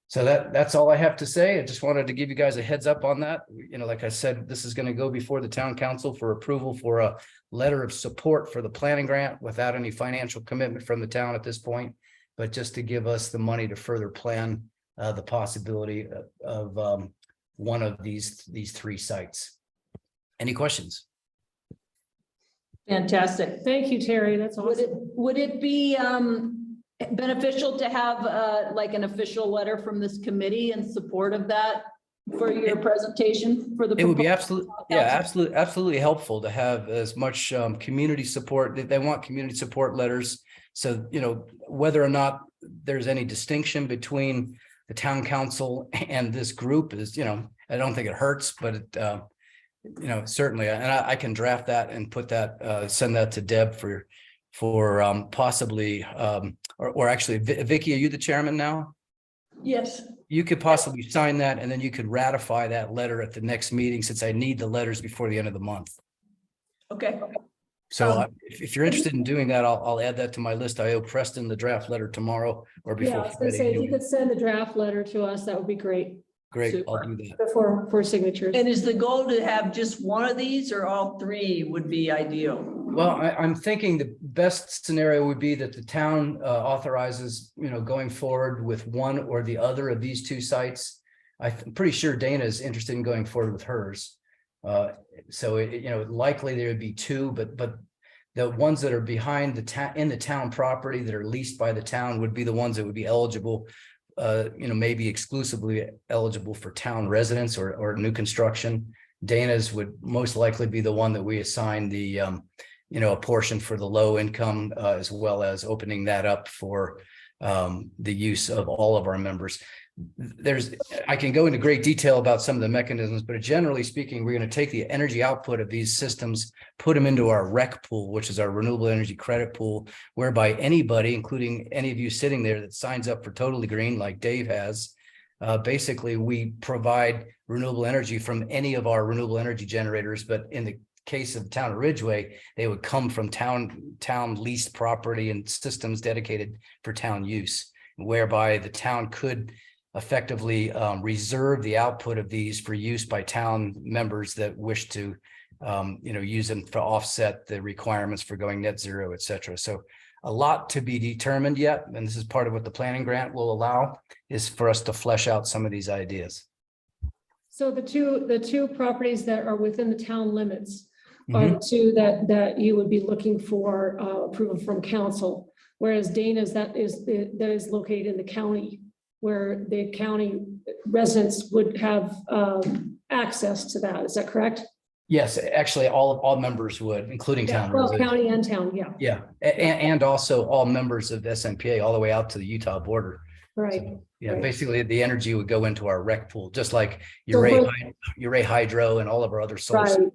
S2: So that's all I have to say. I just wanted to give you guys a heads up on that. Like I said, this is going to go before the town council for approval for a letter of support for the planning grant without any financial commitment from the town at this point, but just to give us the money to further plan the possibility of one of these three sites. Any questions?
S8: Fantastic.
S1: Thank you, Terry. That's awesome.
S8: Would it be beneficial to have like an official letter from this committee in support of that for your presentation for the?
S2: It would be absolutely helpful to have as much community support. They want community support letters. So, whether or not there's any distinction between the town council and this group is, I don't think it hurts, but it, certainly, and I can draft that and put that, send that to Deb for possibly, or actually, Vicky, are you the chairman now?
S3: Yes.
S2: You could possibly sign that and then you could ratify that letter at the next meeting, since I need the letters before the end of the month.
S3: Okay.
S2: So if you're interested in doing that, I'll add that to my list. I owe Preston the draft letter tomorrow or before.
S1: Yeah, I was gonna say, if you could send the draft letter to us, that would be great.
S2: Great, I'll
S3: Super.
S2: do that.
S1: for signatures.
S3: And is the goal to have just one of these or all three would be ideal?
S2: Well, I'm thinking the best scenario would be that the town authorizes, going forward with one or the other of these two sites. I'm pretty sure Dana is interested in going forward with hers. So likely there would be two, but the ones that are behind in the town property that are leased by the town would be the ones that would be eligible, maybe exclusively eligible for town residents or new construction. Dana's would most likely be the one that we assign the, a portion for the low income, as well as opening that up for the use of all of our members. I can go into great detail about some of the mechanisms, but generally speaking, we're going to take the energy output of these systems, put them into our REC pool, which is our renewable energy credit pool, whereby anybody, including any of you sitting there that signs up for Totally Green, like Dave has, basically we provide renewable energy from any of our renewable energy generators. But in the case of the town of Ridgway, they would come from town leased property and systems dedicated for town use, whereby the town could effectively reserve the output of these for use by town members that wish to use them to offset the requirements for going net zero, et cetera. So a lot to be determined yet, and this is part of what the planning grant will allow, is for us to flesh out some of these ideas.
S1: So the two properties that are within the town limits are the two that you would be looking for approval from council, whereas Dana's that is located in the county, where the county residents would have access to that. Is that correct?
S2: Yes, actually, all members would, including town
S1: Well,
S2: residents.
S1: county and town, yeah.
S2: Yeah, and also all members of SMPA all the way out to the Utah border.
S1: Right.
S2: So, yeah,
S1: Right.
S2: basically the energy would go into our REC pool, just like Uray Hydro and all of our other sources.
S1: Right.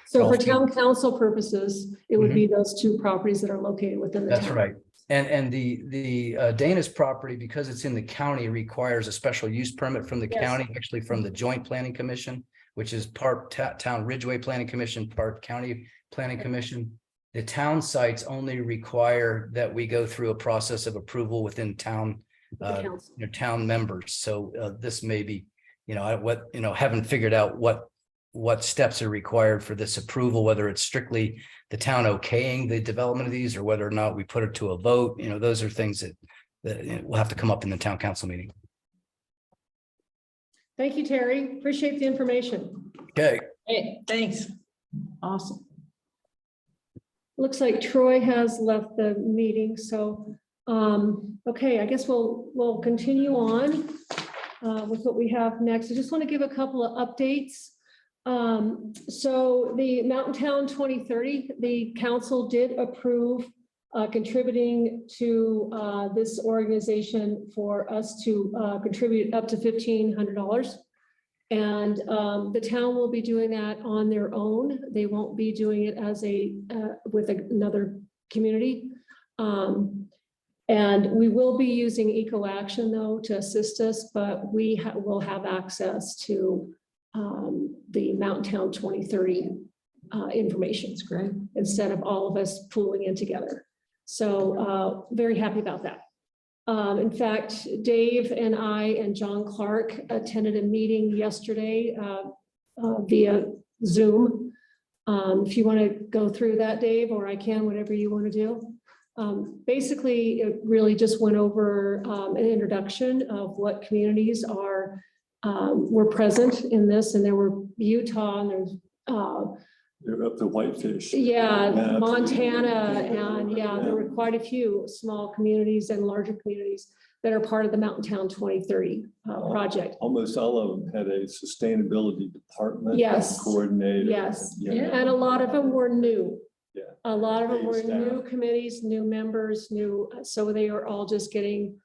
S1: So for
S2: All
S1: town council purposes, it would be those two properties that are located within the town.
S2: That's right. And the Dana's property, because it's in the county, requires a special use permit from the
S1: Yes.
S2: county, actually from the Joint Planning Commission, which is part town Ridgway Planning Commission, part county planning commission. The town sites only require that we go through a process of approval within town,
S1: council.
S2: town members. So this may be, haven't figured out what steps are required for this approval, whether it's strictly the town okaying the development of these or whether or not we put it to a vote. Those are things that will have to come up in the town council meeting.
S1: Thank you, Terry. Appreciate the information.
S2: Okay.
S8: Hey,
S3: Thanks.
S8: awesome.
S1: Looks like Troy has left the meeting, so, okay, I guess we'll continue on with what we have next. I just want to give a couple of updates. So the Mountain Town 2030, the council did approve contributing to this organization for us to contribute up to $1,500. And the town will be doing that on their own. They won't be doing it as with another community. And we will be using Eco Action though to assist us, but we will have access to the Mountain Town 2030 information.
S8: That's great.
S1: Instead of all of us pooling in together. So very happy about that. In fact, Dave and I and John Clark attended a meeting yesterday via Zoom. If you want to go through that, Dave, or I can, whatever you want to do. Basically, it really just went over an introduction of what communities were present in this, and there were Utah and there's
S6: They're up to Whitefish.
S1: yeah,
S6: Yeah.
S1: Montana, and yeah, there were quite a few small communities and larger communities that are part of the Mountain Town 2030 project.
S6: Almost all of them had a sustainability department.
S1: Yes.
S6: Coordinator.
S1: Yes.
S6: you know.
S1: And a lot of them were new.
S6: Yeah.
S1: A lot of them were
S6: Phased out.
S1: new committees, new members, so they are all just getting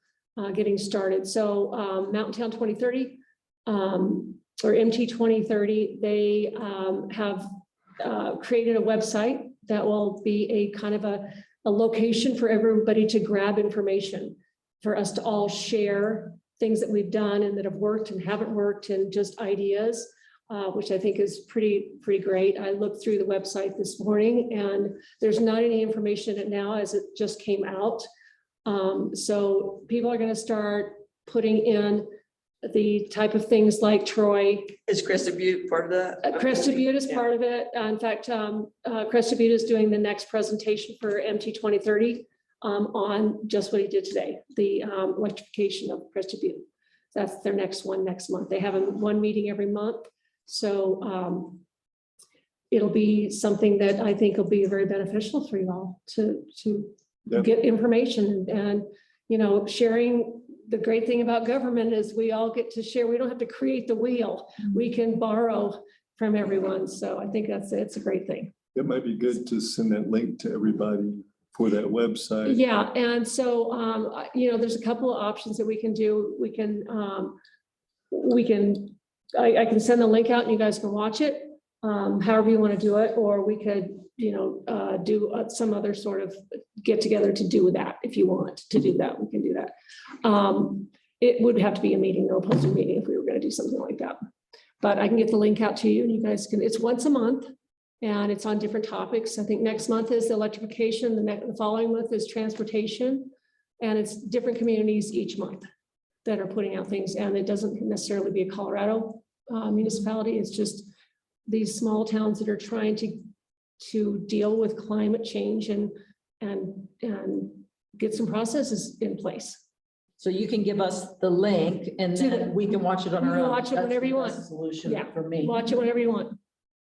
S1: started. So Mountain Town 2030 or MT 2030, they have created a website that will be a kind of a location for everybody to grab information, for us to all share things that we've done and that have worked and haven't worked, and just ideas, which I think is pretty great. I looked through the website this morning and there's not any information in it now as it just came out. So people are going to start putting in the type of things like Troy.
S3: Is Crested Butte part of that?
S1: Crested Butte is
S3: Yeah.
S1: part of it. In fact, Crested Butte is doing the next presentation for MT 2030 on just what he did today, the electrification of Crested Butte. That's their next one next month. They have one meeting every month. So it'll be something that I think will be very beneficial for you all to
S6: Yep.
S1: get information and, you know, sharing. The great thing about government is we all get to share. We don't have to create the wheel. We can borrow from everyone. So I think it's a great thing.
S6: It might be good to send that link to everybody for that website.
S1: Yeah, and so, you know, there's a couple of options that we can do. I can send the link out and you guys can watch it, however you want to do it, or we could, you know, do some other sort of get together to do that. If you want to do that, we can do that. It would have to be a meeting or a posted meeting if we were going to do something like that. But I can get the link out to you and you guys can, it's once a month and it's on different topics. I think next month is electrification, the following month is transportation, and it's different communities each month that are putting out things. And it doesn't necessarily be a Colorado municipality. It's just these small towns that are trying to deal with climate change and get some processes in place.
S8: So you can give us the link and then we can watch it on
S1: You
S8: our
S1: can
S8: own.
S1: watch it whenever you
S8: That's
S1: want.
S8: the Solution
S1: Yeah.
S8: for me.
S1: Watch it whenever you want.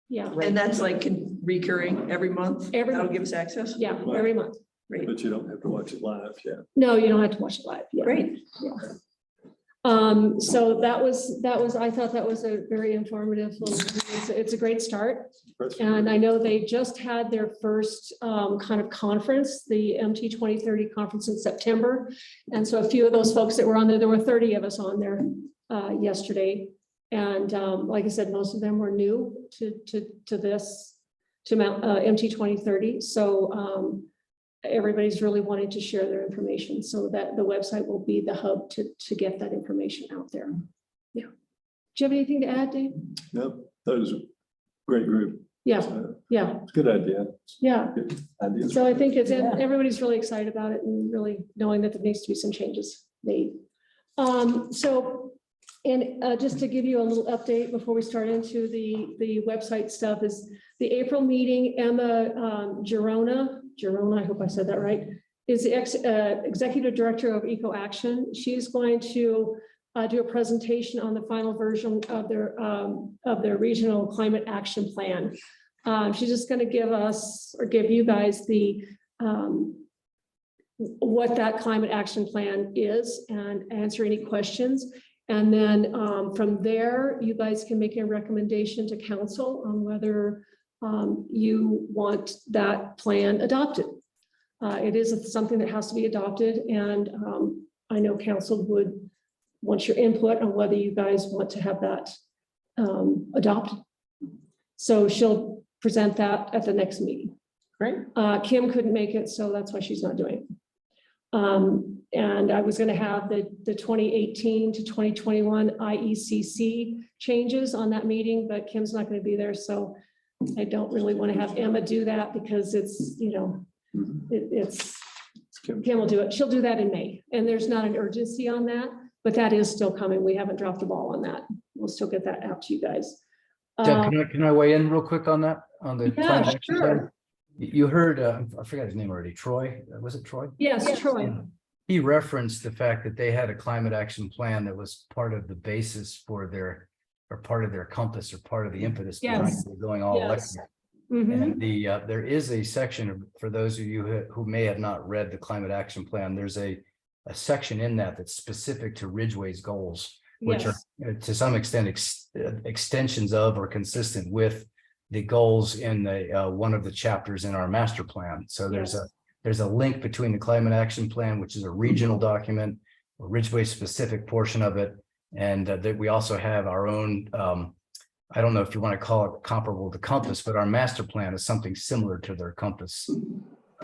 S1: Yeah,
S3: And that's like recurring every month?
S1: Every
S3: That'll
S1: month.
S3: give us access?
S1: yeah, every month.
S3: Great.
S6: But you don't have to watch it live, yeah.
S1: No, you don't have to watch it live. Yeah.
S3: Great.
S1: So that was, I thought that was a very informative little, it's a great start. And I know they just had their first kind of conference, the MT 2030 conference in September. And so a few of those folks that were on there were 30 of us on there yesterday. And like I said, most of them were new to this, to MT 2030. So everybody's really wanting to share their information so that the website will be the hub to get that information out there. Yeah. Do you have anything to add, Dave?
S6: Yep, that was a great group.
S1: Yeah,
S6: So,
S1: yeah,
S6: it's a good idea.
S1: yeah.
S6: Good ideas.
S1: So I think it's,
S8: Yeah.
S1: everybody's really excited about it and really knowing that there needs to be some changes made. And just to give you a little update before we start into the website stuff is the April meeting, Emma Girona, I hope I said that right, is the executive director of Eco Action. She's going to do a presentation on the final version of their regional climate action plan. She's just going to give us or give you guys the what that climate action plan is and answer any questions. And then from there, you guys can make a recommendation to council on whether you want that plan adopted. It is something that has to be adopted, and I know council would want your input on whether you guys want to have that adopted. So she'll present that at the next meeting.
S8: Great.
S1: Kim couldn't make it, so that's why she's not doing it. And I was going to have the 2018 to 2021 IECC changes on that meeting, but Kim's not going to be there. So I don't really want to have Emma do that because it's, you know, it's Kim will do it. She'll do that in May. And there's not an urgency on that, but that is still coming. We haven't dropped the ball on that. We'll still get that out to you guys.
S2: Deb, can I weigh in real quick on that? On the
S1: Yeah,
S2: climate action
S1: sure.
S2: plan? You heard, I forgot his name already, Troy, was it Troy?
S1: Yes, Troy.
S2: He referenced the fact that they had a climate action plan that was part of the basis for their, or part of their compass or part of the impetus behind
S1: Yes.
S2: going all
S1: Yes.
S2: electric.
S1: Mhm.
S2: And there is a section for those of you who may have not read the climate action plan, there's a section in that that's specific to Ridgway's goals, which
S1: Yes.
S2: are to some extent extensions of or consistent with the goals in the one of the chapters in our master plan. So there's a link between the climate action plan, which is a regional document, a Ridgway specific portion of it, and that we also have our own. I don't know if you want to call it comparable to Compass, but our master plan is something similar to their Compass.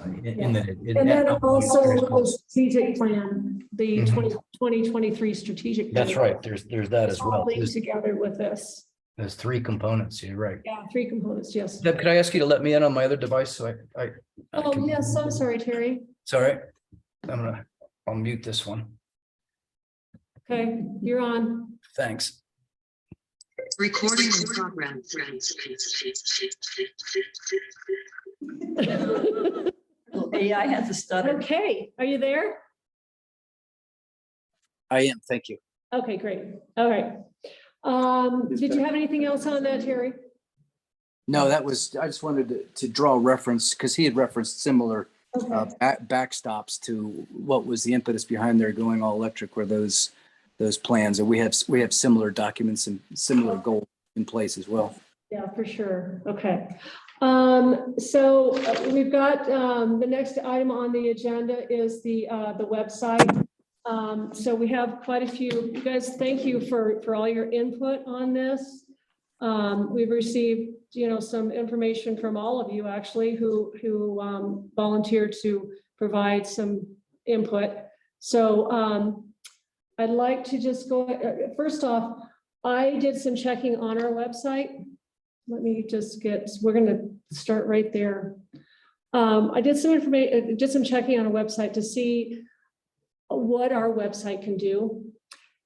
S2: In that it
S1: And then also the
S2: goals.
S1: strategic plan, the
S2: Mhm.
S1: 2023 strategic.
S2: That's
S1: plan.
S2: right. There's that as
S1: It's all
S2: well.
S1: linked together with this.
S2: There's three components. You're right.
S1: Yeah, three components, yes.
S2: Deb, could I ask you to let me in on my other device so I
S1: Oh,
S2: can-
S1: yes, I'm sorry, Terry.
S2: Sorry, I'll mute this one.
S1: Okay, you're on.
S2: Thanks.
S10: Recording in progress.
S3: AI has a stutter.
S1: Okay, are you there?
S9: I am, thank you.
S1: Okay, great. All right. Did you have anything else on that, Terry?
S9: No, that was, I just wanted to draw a reference because he had referenced similar
S1: Okay.
S9: backstops to what was the impetus behind their going all electric were those plans. And we have similar documents and similar goals in place as well.
S1: Yeah, for sure. Okay. So we've got, the next item on the agenda is the website. So we have quite a few, you guys, thank you for all your input on this. We've received, some information from all of you actually who volunteered to provide some input. So I'd like to just go, first off, I did some checking on our website. Let me just we're gonna start right there. I did some information, did some checking on a website to see what our website can do.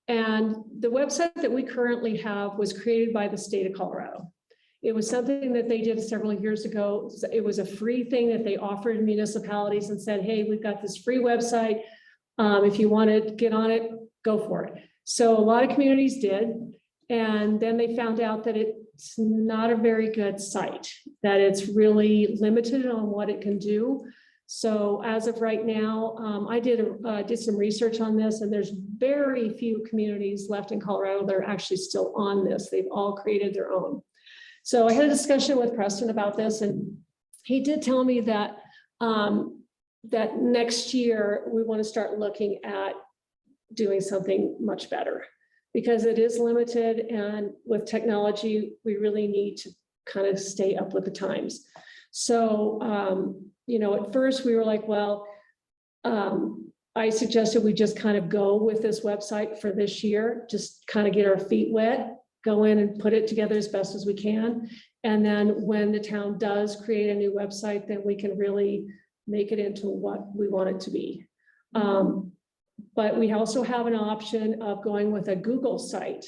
S1: And the website that we currently have was created by the state of Colorado. It was something that they did several years ago. It was a free thing that they offered municipalities and said, hey, we've got this free website. If you want to get on it, go for it. So a lot of communities did. And then they found out that it's not a very good site, that it's really limited on what it can do. So as of right now, I did some research on this, and there's very few communities left in Colorado that are actually still on this. They've all created their own. So I had a discussion with Preston about this, and he did tell me that that next year we want to start looking at doing something much better, because it is limited, and with technology, we really need to kind of stay up with the times. So, at first we were like, well, I suggested we just kind of go with this website for this year, just kind of get our feet wet, go in and put it together as best as we can. And then when the town does create a new website, then we can really make it into what we want it to be. But we also have an option of going with a Google site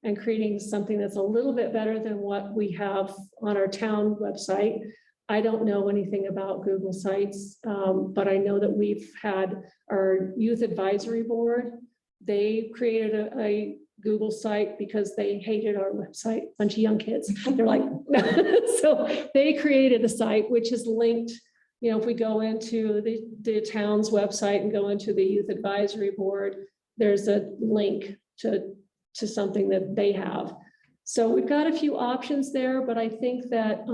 S1: and creating something that's a little bit better than what we have on our town website. I don't know anything about Google sites, but I know that we've had our youth advisory board. They created a Google site because they hated our website, bunch of young kids. They're like, so they created a site which is linked. If we go into the town's website and go into the youth advisory board, there's a link to something that they have. So we've got a few options there, but I think that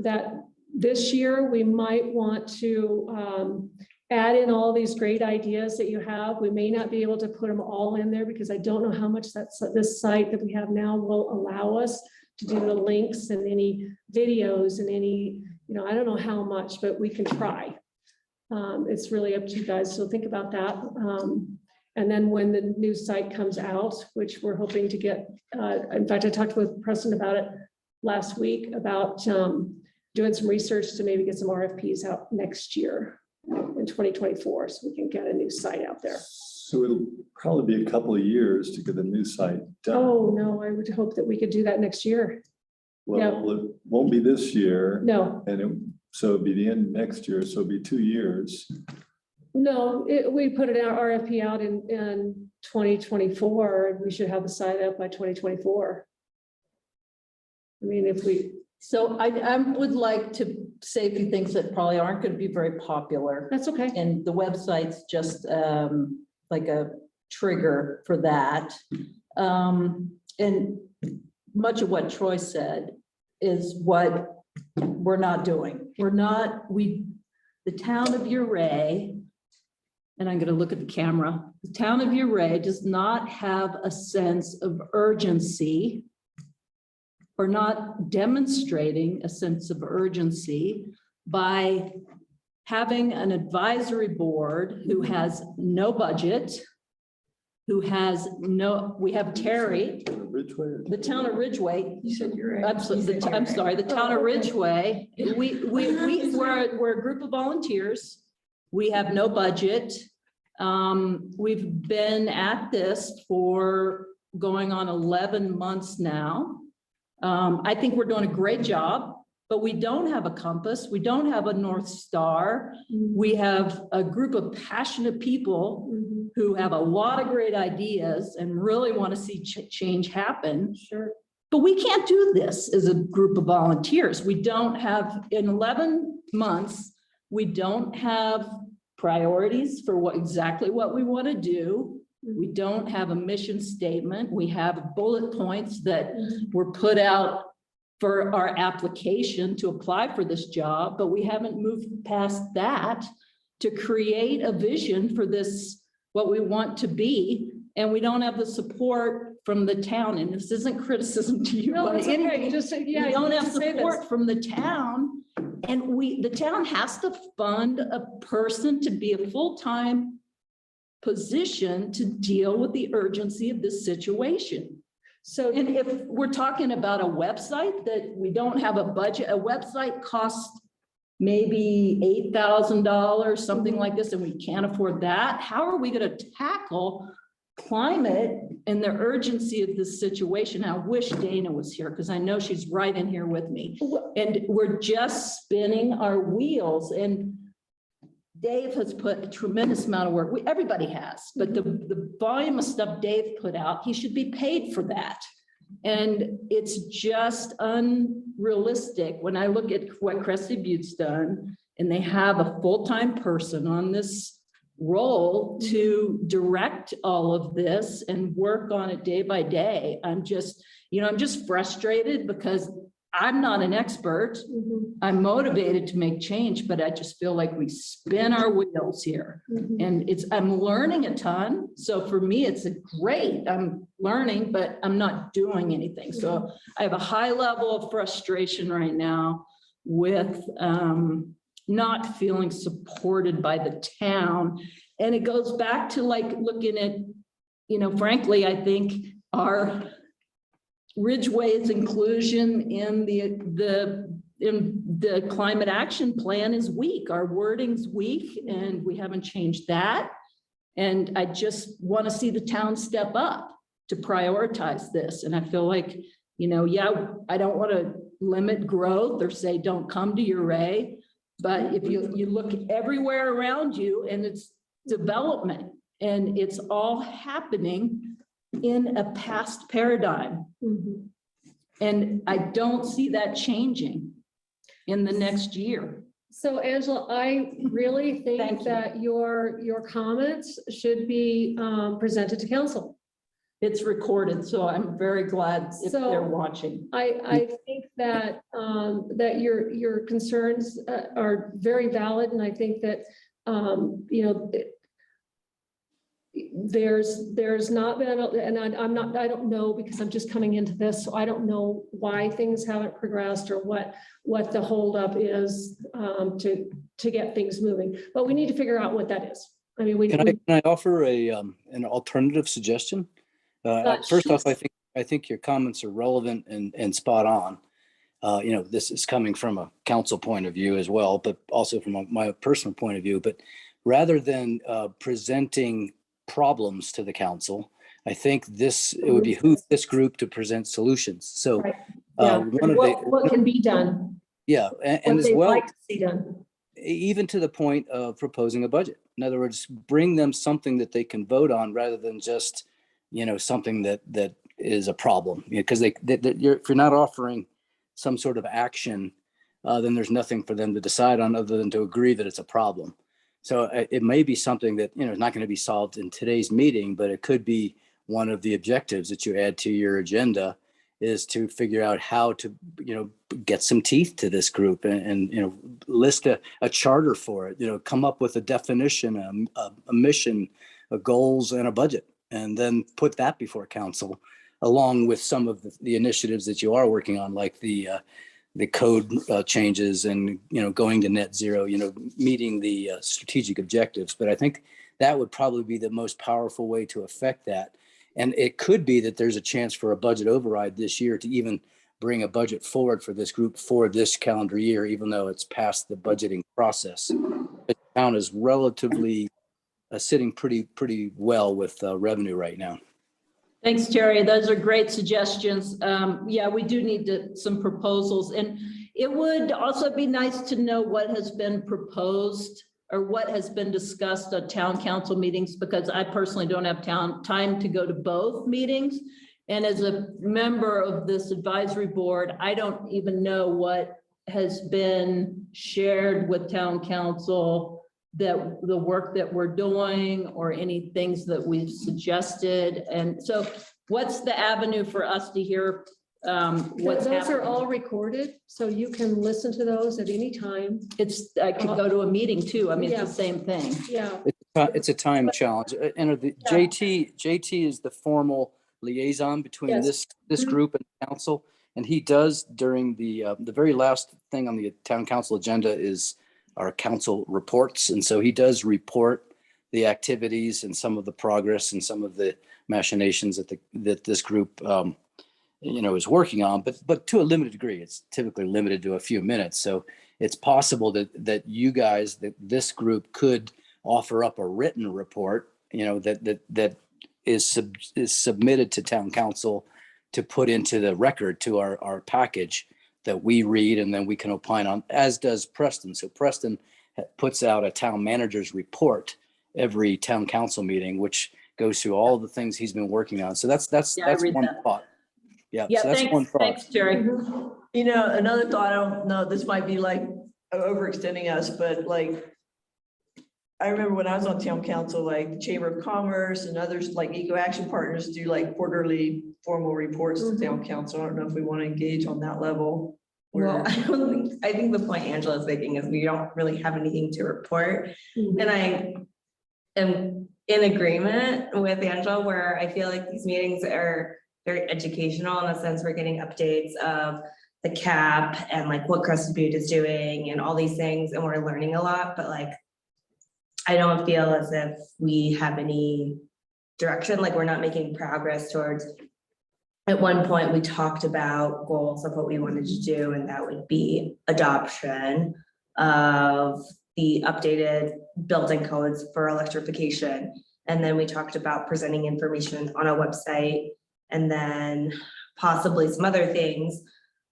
S1: that this year we might want to add in all these great ideas that you have. We may not be able to put them all in there because I don't know how much this site that we have now will allow us to do the links and any videos and any, I don't know how much, but we can try. It's really up to you guys. So think about that. And then when the new site comes out, which we're hoping to get, in fact, I talked with Preston about it last week about doing some research to maybe get some RFPs out next year in 2024, so we can get a new site out there.
S6: So it'll probably be a couple of years to get the new site done.
S1: Oh, no, I would hope that we could do that next year.
S6: Well, it won't be this year.
S1: No,
S6: So it'll be the end of next year, so it'll be 2 years.
S1: no, we put an RFP out in 2024, and we should have the site up by 2024. I mean, if we,
S8: So I would like to say a few things that probably aren't going to be very popular.
S1: that's okay.
S8: And the website's just like a trigger for that. And much of what Troy said is what we're not doing. The town of Uray, and I'm going to look at the camera, the town of Uray does not have a sense of urgency, or not demonstrating a sense of urgency by having an advisory board who has no budget, we have Terry,
S6: Ridgway.
S8: the town of Ridgway.
S3: You said you're right.
S8: Absolutely, I'm sorry, the town of Ridgway. We're a group of volunteers. We have no budget. We've been at this for going on 11 months now. I think we're doing a great job, but we don't have a compass. We don't have a North Star. We have a group of passionate people who have a lot of great ideas and really want to see change happen.
S1: Sure.
S8: But we can't do this as a group of volunteers. We don't have, in 11 months, we don't have priorities for exactly what we want to do. We don't have a mission statement. We have bullet points that were put out for our application to apply for this job, but we haven't moved past that to create a vision for this, what we want to be. And we don't have the support from the town. And this isn't criticism to you.
S1: No,
S8: by
S1: it's
S8: any
S1: okay.
S8: means.
S1: Just, yeah.
S8: We don't
S1: you
S8: have
S1: can say this.
S8: support from the town. And the town has to fund a person to be a full-time position to deal with the urgency of this situation.
S1: So,
S8: And if we're talking about a website that we don't have a budget, a website costs maybe $8,000, something like this, and we can't afford that, how are we going to tackle climate and the urgency of this situation? I wish Dana was here because I know she's right in here with me. And we're just spinning our wheels. And Dave has put a tremendous amount of work. Everybody has, but the volume of stuff Dave put out, he should be paid for that. And it's just unrealistic when I look at what Crested Butte's done, and they have a full-time person on this role to direct all of this and work on it day by day. I'm just frustrated because I'm not an expert. I'm motivated to make change, but I just feel like we spin our wheels here. And I'm learning a ton. So for me, it's great. I'm learning, but I'm not doing anything. So I have a high level of frustration right now with not feeling supported by the town. And it goes back to like looking at, frankly, I think our Ridgway's inclusion in the climate action plan is weak. Our wording's weak and we haven't changed that. And I just want to see the town step up to prioritize this. And I feel like, I don't want to limit growth or say, don't come to Uray. But if you look everywhere around you and it's development and it's all happening in a past paradigm. And I don't see that changing in the next year.
S1: So Angela, I really
S8: Thank
S1: think
S8: you.
S1: that your comments should be presented to council.
S8: It's recorded, so I'm very glad if
S1: So-
S8: they're watching.
S1: I think that that your concerns are very valid, and I think that there's not been, and I don't know because I'm just coming into this, so I don't know why things haven't progressed or what the holdup is to get things moving. But we need to figure out what that is. I mean,
S9: Can I offer an alternative suggestion? First off, I think your comments are relevant and spot on. This is coming from a council point of view as well, but also from my personal point of view. But rather than presenting problems to the council, I think it would behoove this group to present solutions. So
S1: Right. Yeah. What can be done?
S9: Yeah, and
S1: What
S9: as
S1: they'd
S9: well,
S1: like to see done.
S9: even to the point of proposing a budget. In other words, bring them something that they can vote on rather than just, something that is a problem. Because if you're not offering some sort of action, then there's nothing for them to decide on other than to agree that it's a problem. So it may be something that, is not going to be solved in today's meeting, but it could be one of the objectives that you add to your agenda is to figure out how to, get some teeth to this group and list a charter for it, come up with a definition, a mission, a goals and a budget, and then put that before council along with some of the initiatives that you are working on, like the code changes and, going to net zero, meeting the strategic objectives. But I think that would probably be the most powerful way to affect that. And it could be that there's a chance for a budget override this year to even bring a budget forward for this group for this calendar year, even though it's past the budgeting process. The town is relatively sitting pretty well with revenue right now.
S8: Thanks, Terry. Those are great suggestions. Yeah, we do need some proposals, and it would also be nice to know what has been proposed or what has been discussed at town council meetings, because I personally don't have time to go to both meetings. And as a member of this advisory board, I don't even know what has been shared with town council, that the work that we're doing or any things that we've suggested. And so what's the avenue for us to hear what's
S1: Those are
S8: happening?
S1: all recorded, so you can listen to those at any time.
S8: I could go to a meeting too. I mean, it's
S1: Yeah.
S8: the same thing.
S1: Yeah,
S9: It's a time challenge. And JT is the formal liaison between
S1: Yes.
S9: this
S1: Mhm.
S9: group and council. And he does during the very last thing on the town council agenda is our council reports. And so he does report the activities and some of the progress and some of the machinations that this group, is working on, but to a limited degree. It's typically limited to a few minutes. So it's possible that you guys, that this group could offer up a written report, that is submitted to town council to put into the record to our package that we read, and then we can opine on, as does Preston. So Preston puts out a town manager's report every town council meeting, which goes through all the things he's been working on. So that's
S8: Yeah, I read
S9: one
S8: that.
S9: thought. Yeah,
S8: Yeah,
S9: so that's one thought.
S8: thanks, Terry.
S3: You know, another thought, I don't know, this might be like overextending us, but like, I remember when I was on town council, like the Chamber of Commerce and others like Eco Action Partners do like quarterly formal reports to town council. I don't know if we want to engage on that level.
S7: Well, I think the point Angela's making is we don't really have anything to report.
S1: Mhm.
S7: And I am in agreement with Angela, where I feel like these meetings are very educational in the sense we're getting updates of the CAP and like what Crested Butte is doing and all these things, and we're learning a lot, but like, I don't feel as if we have any direction, like we're not making progress towards. At one point, we talked about goals of what we wanted to do, and that would be adoption of the updated building codes for electrification. And then we talked about presenting information on a website, and then possibly some other things.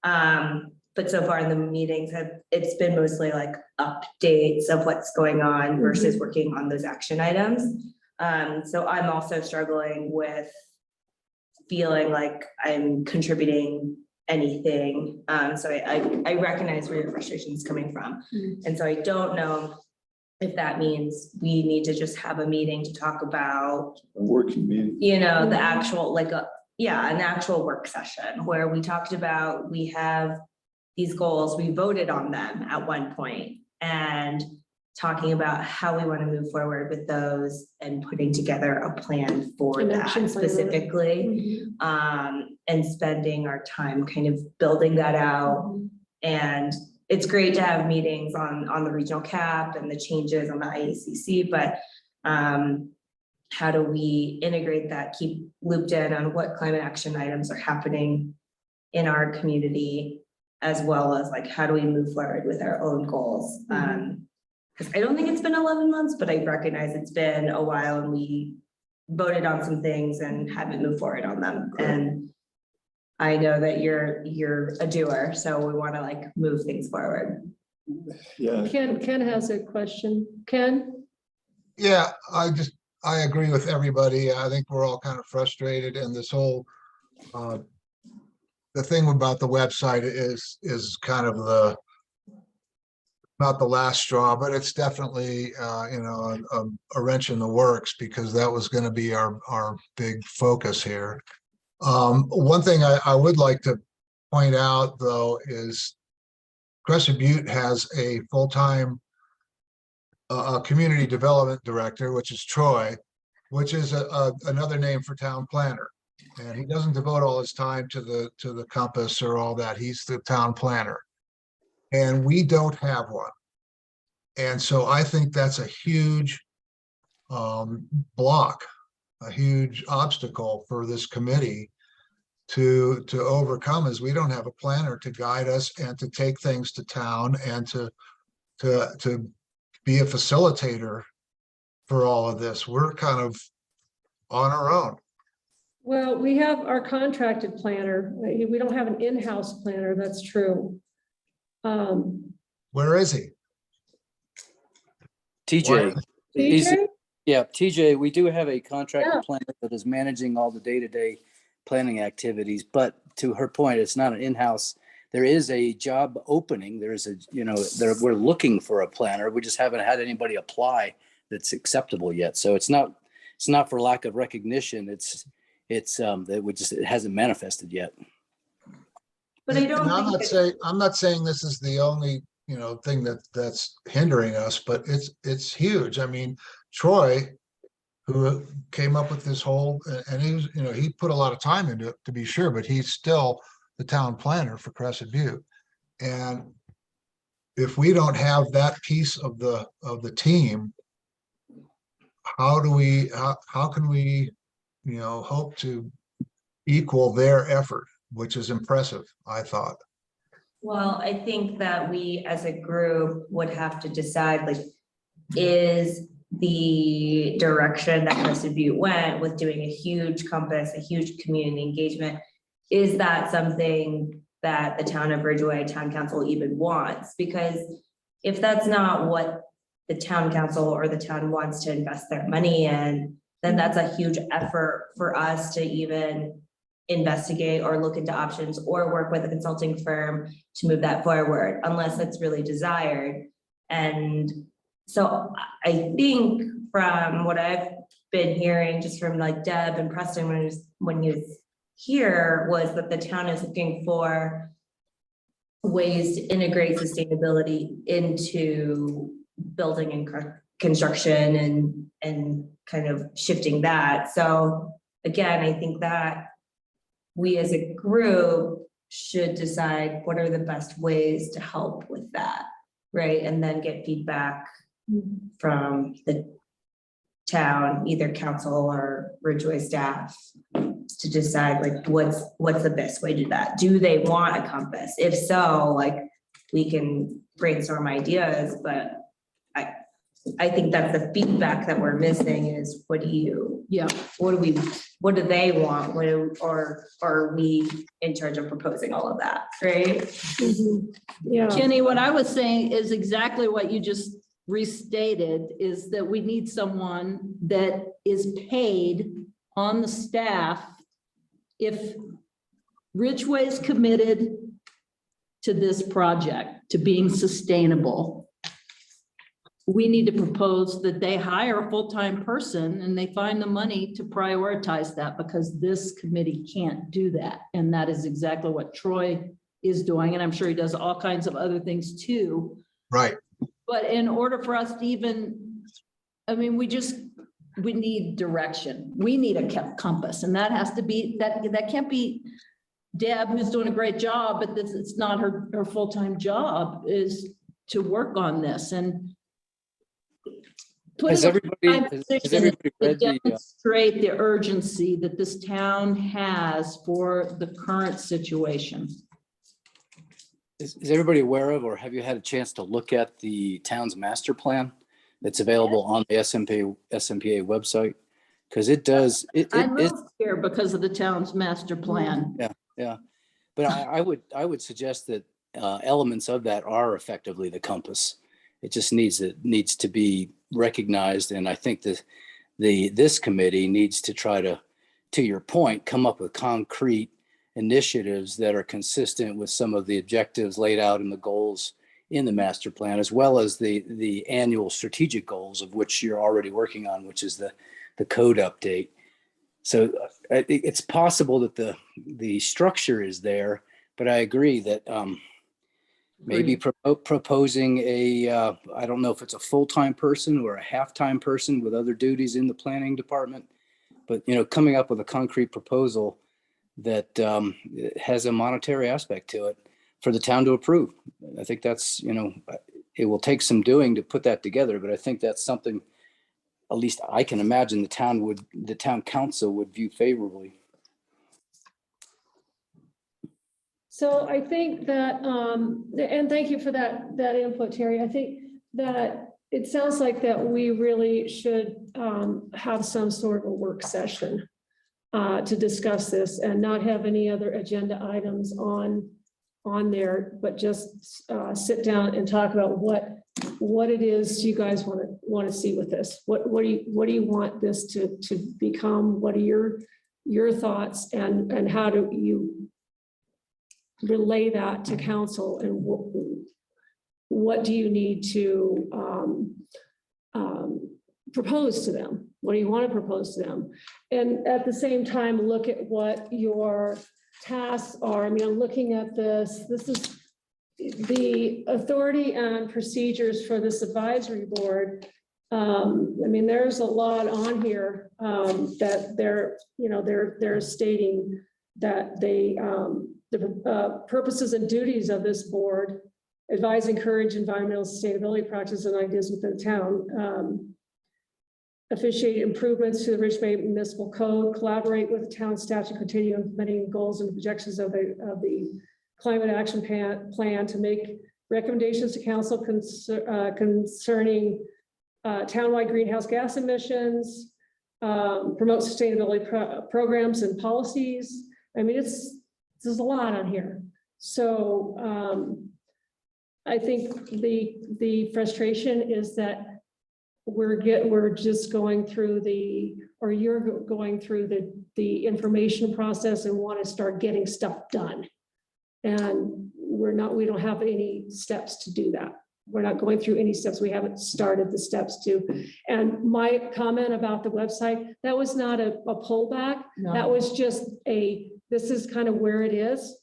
S7: But so far in the meetings, it's been mostly like updates of what's going on versus working on those action items. So I'm also struggling with feeling like I'm contributing anything. So I recognize where your frustration is coming from. And so I don't know if that means we need to just have a meeting to talk about,
S6: A working meeting.
S7: the actual, an actual work session where we talked about, we have these goals, we voted on them at one point, and talking about how we want to move forward with those and putting together a plan for
S1: An
S7: that
S1: action plan.
S7: specifically, and spending our time kind of building that out. And it's great to have meetings on the regional CAP and the changes on the IACC, but how do we integrate that, keep looped in on what climate action items are happening in our community, as well as like, how do we move forward with our own goals? Because I don't think it's been 11 months, but I recognize it's been a while, and we voted on some things and haven't moved forward on them.
S6: Correct.
S7: And I know that you're a doer, so we want to like move things forward.
S6: Yeah,
S1: Ken has a question. Ken?
S4: Yeah, I agree with everybody. I think we're all kind of frustrated, and this whole the thing about the website is kind of not the last straw, but it's definitely a wrench in the works, because that was going to be our big focus here. One thing I would like to point out, though, is Crested Butte has a full-time community development director, which is Troy, which is another name for town planner. And he doesn't devote all his time to the compass or all that. He's the town planner. And we don't have one. And so I think that's a huge block, a huge obstacle for this committee to overcome, is we don't have a planner to guide us and to take things to town and to be a facilitator for all of this. We're kind of on our own.
S1: Well, we have our contracted planner. We don't have an in-house planner, that's true.
S4: Where is he?
S9: TJ, he's-
S1: TJ?
S9: yeah, TJ, we do have a
S1: Yeah.
S9: contracted planner that is managing all the day-to-day planning activities, but to her point, it's not an in-house. There is a job opening. There's a, we're looking for a planner. We just haven't had anybody apply that's acceptable yet. So it's not for lack of recognition. It's that it hasn't manifested yet.
S7: But I
S4: And
S7: don't
S4: I'm
S7: think
S4: not saying, I'm not saying this is the only, thing that's hindering us, but it's huge. I mean, Troy, who came up with this whole, and he was, he put a lot of time into it, to be sure, but he's still the town planner for Crescent View. And if we don't have that piece of the team, how can we, hope to equal their effort, which is impressive, I thought.
S7: Well, I think that we as a group would have to decide, like, is the direction that Crescent View went with doing a huge compass, a huge community engagement, is that something that the town of Ridgway Town Council even wants? Because if that's not what the town council or the town wants to invest their money in, then that's a huge effort for us to even investigate or look into options or work with a consulting firm to move that forward, unless it's really desired. And so I think from what I've been hearing just from like Deb and Preston when he was here, was that the town is looking for ways to integrate sustainability into building and construction and kind of shifting that. So again, I think that we as a group should decide what are the best ways to help with that, right? And then get feedback from the town, either council or Ridgway staff, to decide like what's the best way to do that. Do they want a compass? If so, like, we can brainstorm ideas, but I think that's the feedback that we're missing is what do they want? Or are we in charge of proposing all of that, right?
S1: Yeah.
S8: Jenny, what I was saying is exactly what you just restated, is that we need someone that is paid on the staff. If Ridgway's committed to this project, to being sustainable, we need to propose that they hire a full-time person and they find the money to prioritize that, because this committee can't do that. And that is exactly what Troy is doing. And I'm sure he does all kinds of other things too.
S4: Right.
S8: But in order for us to even, I mean, we need direction. We need a compass, and that has to be, that can't be Deb, who's doing a great job, but it's not her full-time job, is to work on this. And
S9: Has everybody read the,
S8: demonstrate the urgency that this town has for the current situation.
S9: is everybody aware of, or have you had a chance to look at the town's master plan that's available on the SMPA website? Because it does,
S8: I moved here because of the town's master plan.
S9: Yeah. But I would suggest that elements of that are effectively the compass. It just needs to be recognized. And I think that this committee needs to try to your point, come up with concrete initiatives that are consistent with some of the objectives laid out in the goals in the master plan, as well as the annual strategic goals, of which you're already working on, which is the code update. So it's possible that the structure is there, but I agree that maybe proposing I don't know if it's a full-time person or a half-time person with other duties in the planning department, but coming up with a concrete proposal that has a monetary aspect to it for the town to approve. I think that's, it will take some doing to put that together, but I think that's something, at least I can imagine the town council would view favorably.
S1: So I think that, and thank you for that input, Terry. I think that it sounds like that we really should have some sort of a work session to discuss this and not have any other agenda items on there, but just sit down and talk about what it is you guys want to see with this. What do you want this to become? What are your thoughts, and how do you relay that to council, and what do you need to propose to them? What do you want to propose to them? And at the same time, look at what your tasks are. I mean, I'm looking at this. This is the authority and procedures for this advisory board. I mean, there's a lot on here that they're stating that the purposes and duties of this board: advise, encourage environmental sustainability practices and ideas within the town, officiate improvements to the Ridgway Municipal Code, collaborate with the town staff to continue implementing goals and projections of the climate action plan, to make recommendations to council concerning townwide greenhouse gas emissions, promote sustainability programs and policies. I mean, there's a lot on here. So I think the frustration is that we're just going through you're going through the information process and want to start getting stuff done. And we don't have any steps to do that. We're not going through any steps. We haven't started the steps to. And my comment about the website, that was not a pullback.
S8: No.
S1: That was just this is kind of where it is.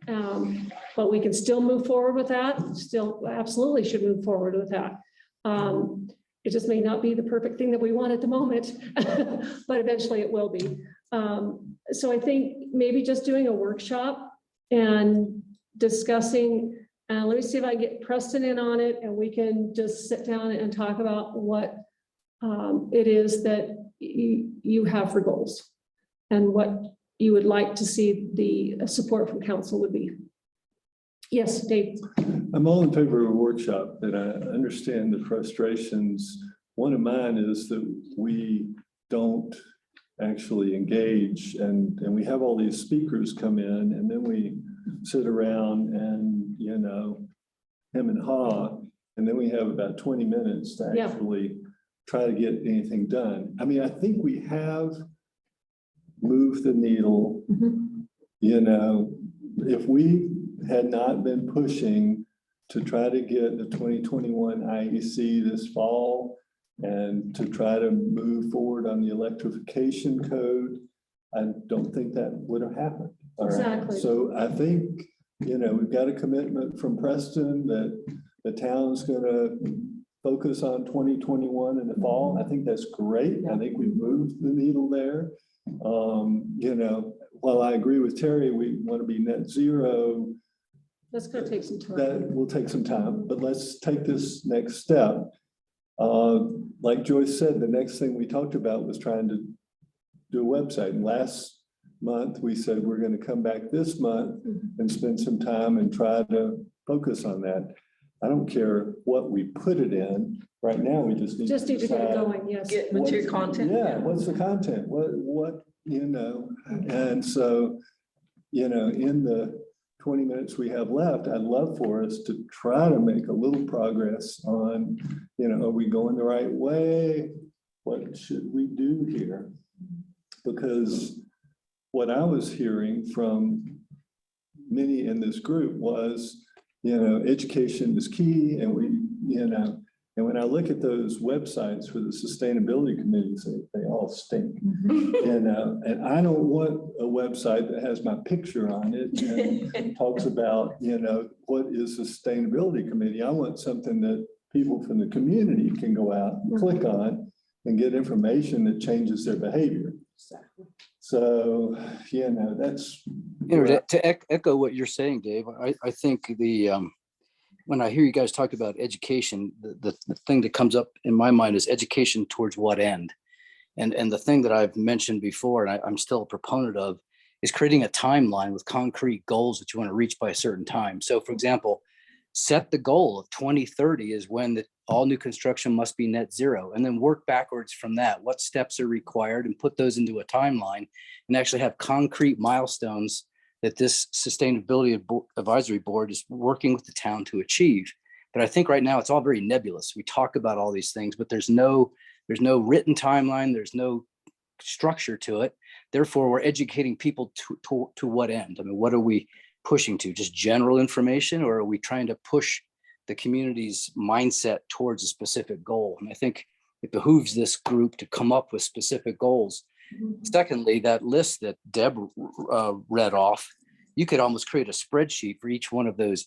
S1: But we can still move forward with that. Still absolutely should move forward with that. It just may not be the perfect thing that we want at the moment, but eventually it will be. So I think maybe just doing a workshop and discussing, let me see if I get Preston in on it, and we can just sit down and talk about what it is that you have for goals and what you would like to see the support from council would be. Yes, Dave.
S6: I'm all in favor of a workshop, and I understand the frustrations. One of mine is that we don't actually engage, and we have all these speakers come in, and then we sit around and, hem and haw, and then we have about 20 minutes to actually try to get anything done. I mean, I think we have moved the needle. If we had not been pushing to try to get the 2021 IEC this fall and to try to move forward on the electrification code, I don't think that would have happened. All right.
S1: Exactly.
S6: So I think, we've got a commitment from Preston that the town's going to focus on 2021 in the fall. I think that's great. I think we've moved the needle there. While I agree with Terry, we want to be net zero.
S1: That's going to take some time.
S6: That will take some time, but let's take this next step. Like Joyce said, the next thing we talked about was trying to do a website. And last month, we said we're going to come back this month and spend some time and try to focus on that. I don't care what we put it in. Right now, we just need to
S1: get it
S6: decide
S1: going. Yes.
S3: Get material content.
S6: Yeah, what's the content? What and so, in the 20 minutes we have left, I'd love for us to try to make a little progress on, are we going the right way? What should we do here? Because what I was hearing from many in this group was, education is key, and and when I look at those websites for the sustainability committees, they all stink. And I don't want a website that has my picture on it and talks about, what is the sustainability committee. I want something that people from the community can go out and click on and get information that changes their behavior. So, that's.
S9: To echo what you're saying, Dave, I think when I hear you guys talk about education, the thing that comes up in my mind is education towards what end? And the thing that I've mentioned before, and I'm still a proponent of, is creating a timeline with concrete goals that you want to reach by a certain time. So for example, set the goal of 2030 is when all new construction must be net zero, and then work backwards from that. What steps are required, and put those into a timeline, and actually have concrete milestones that this sustainability advisory board is working with the town to achieve. But I think right now it's all very nebulous. We talk about all these things, but there's no written timeline. There's no structure to it. Therefore, we're educating people to what end? I mean, what are we pushing to? Just general information, or are we trying to push the community's mindset towards a specific goal? And I think it behooves this group to come up with specific goals. Secondly, that list that Deb read off, you could almost create a spreadsheet for each one of those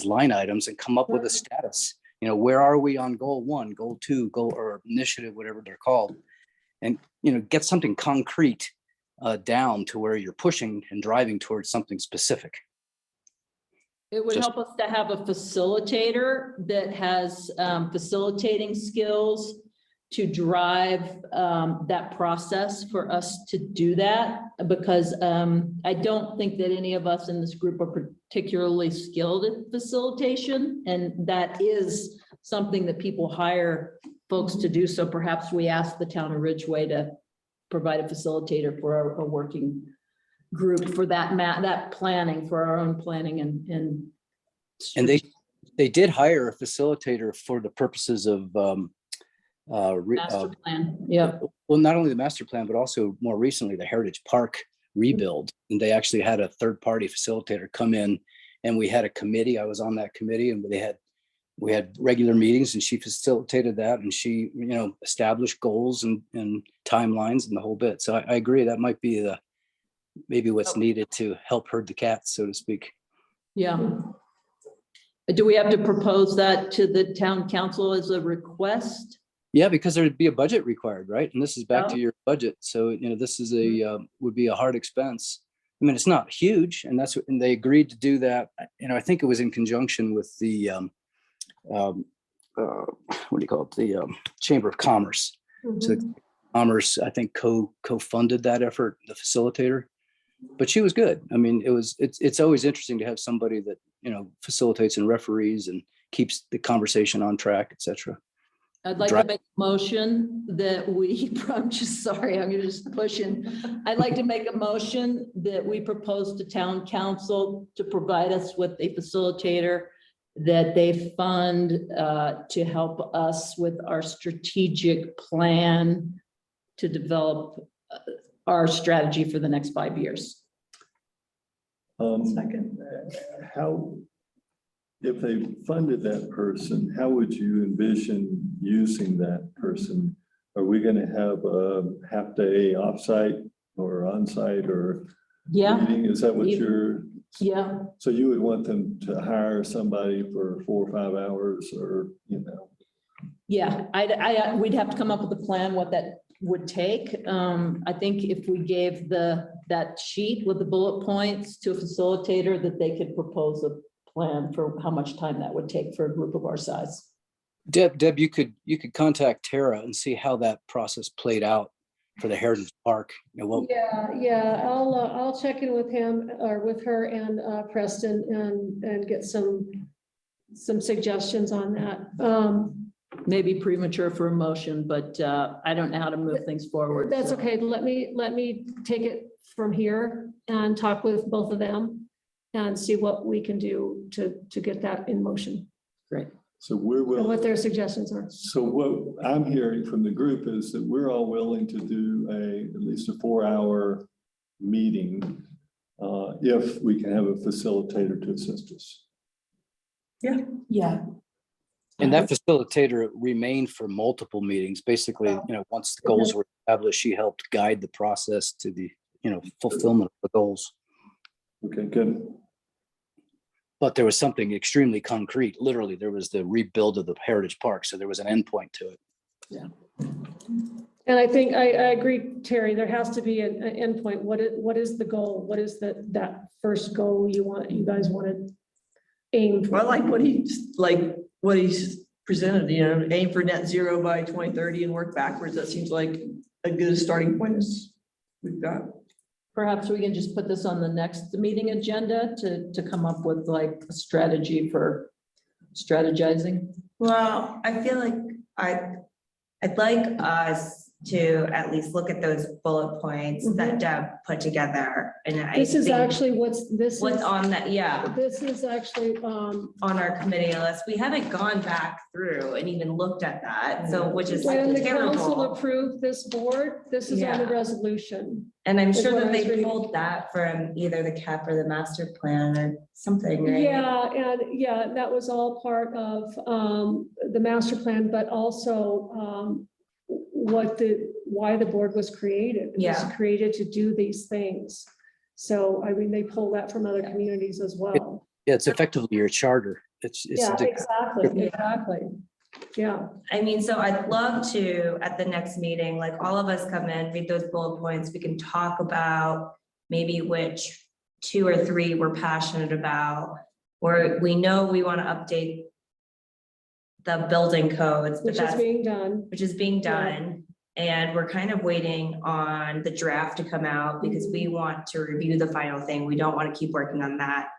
S9: line items and come up with a status. You know, where are we on goal 1, goal 2, goal or initiative, whatever they're called, and get something concrete down to where you're pushing and driving towards something specific.
S8: It would help us to have a facilitator that has facilitating skills to drive that process for us to do that, because I don't think that any of us in this group are particularly skilled at facilitation, and that is something that people hire folks to do. So perhaps we ask the town of Ridgway to provide a facilitator for a working group for that planning, for our own planning and
S9: they did hire a facilitator for the purposes of
S8: master plan. Yeah.
S9: well, not only the master plan, but also more recently the Heritage Park rebuild. And they actually had a third-party facilitator come in, and we had a committee. I was on that committee, and we had regular meetings, and she facilitated that, and she, established goals and timelines and the whole bit. So I agree that might be maybe what's needed to help herd the cats, so to speak.
S8: Yeah. Do we have to propose that to the town council as a request?
S9: Yeah, because there'd be a budget required, right? And this is back to your budget. So, this is would be a hard expense. I mean, it's not huge, and and they agreed to do that. I think it was in conjunction with the, what do you call it? The Chamber of Commerce. So Commerce, I think, co-funded that effort, the facilitator. But she was good. I mean, it's always interesting to have somebody that, facilitates and referees and keeps the conversation on track, et cetera.
S8: I'd like to make a motion that I'm just sorry, I'm just pushing. I'd like to make a motion that we propose to town council to provide us with a facilitator that they fund to help us with our strategic plan to develop our strategy for the next 5 years.
S3: Second.
S6: How, if they funded that person, how would you envision using that person? Are we going to have a half-day offsite or onsite or meeting? Is that what you're?
S8: Yeah.
S6: So you would want them to hire somebody for 4 or 5 hours, or
S8: Yeah, we'd have to come up with a plan what that would take. I think if we gave that sheet with the bullet points to a facilitator, that they could propose a plan for how much time that would take for a group of our size.
S9: Deb, you could contact Tara and see how that process played out for the Heritage Park.
S1: Yeah, I'll check in with him or with her and Preston and get some suggestions on that.
S8: Maybe premature for a motion, but I don't know how to move things forward.
S1: That's okay. Let me take it from here and talk with both of them and see what we can do to get that in motion.
S8: Great.
S6: So we're willing.
S1: And what their suggestions are.
S6: So what I'm hearing from the group is that we're all willing to do at least a 4-hour meeting if we can have a facilitator to assist us.
S8: Yeah.
S9: And that facilitator remained for multiple meetings. Basically, once the goals were established, she helped guide the process to the, fulfillment of the goals.
S6: Okay, good.
S9: But there was something extremely concrete. Literally, there was the rebuild of the Heritage Park. So there was an endpoint to it.
S8: Yeah.
S1: And I think I agree, Terry, there has to be an endpoint. What is the goal? What is that first goal you guys want to aim for?
S3: Well, I like what he's presented, aim for net zero by 2030 and work backwards. That seems like a good starting point as we've got.
S8: Perhaps we can just put this on the next meeting agenda to come up with like a strategy for strategizing?
S7: Well, I feel like I'd like us to at least look at those bullet points that Deb put together. And I
S1: This is
S7: think
S1: actually what's
S7: on that, yeah,
S1: this is actually,
S7: on our committee list. We haven't gone back through and even looked at that, so, which is
S1: when the council
S7: terrible.
S1: approved this board, this is on the
S7: Yeah.
S1: resolution.
S7: And I'm
S1: is
S7: sure
S1: what
S7: that
S1: I was
S7: they
S1: reading.
S7: pulled that from either the CAP or the master plan or something, right?
S1: Yeah, and yeah, that was all part of the master plan, but also why the board was created. It was
S7: Yeah.
S1: created to do these things. So, I mean, they pull that from other communities as well.
S9: Yeah, it's effectively your charter. It's
S1: Yeah,
S9: the-
S1: exactly. Yeah,
S7: I mean, so I'd love to, at the next meeting, like all of us come in, read those bullet points, we can talk about maybe which 2 or 3 we're passionate about, or we know we want to update the building codes, but
S1: which is
S7: that's,
S1: being done.
S7: which is being done. And we're kind of waiting on the draft to come out because we want to review the final thing. We don't want to keep working on that.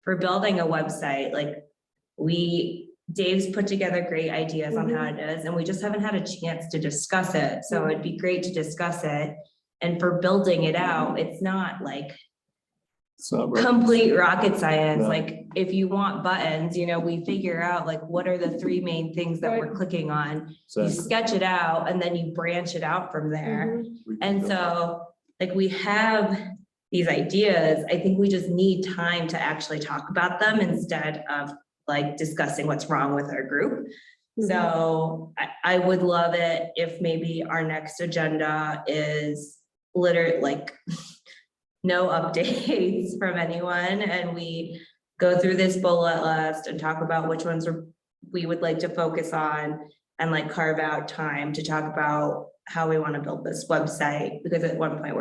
S7: For building a website, like Dave's put together great ideas on how it is, and we just haven't had a chance to discuss it. So it'd be great to discuss it. And for building it out, it's not like
S6: So, right.
S7: complete rocket science.
S6: No.
S7: Like if you want buttons, we figure out like what are the 3 main things that we're clicking on. You
S6: Exactly.
S7: sketch it out and then you branch it out from there.
S6: We can
S7: And
S6: build-
S7: so like we have these ideas, I think we just need time to actually talk about them instead of like discussing what's wrong with our group. So I would love it if maybe our next agenda is literally like no updates from anyone, and we go through this bullet list and talk about which ones we would like to focus on, and like carve out time to talk about how we want to build this website, because at one point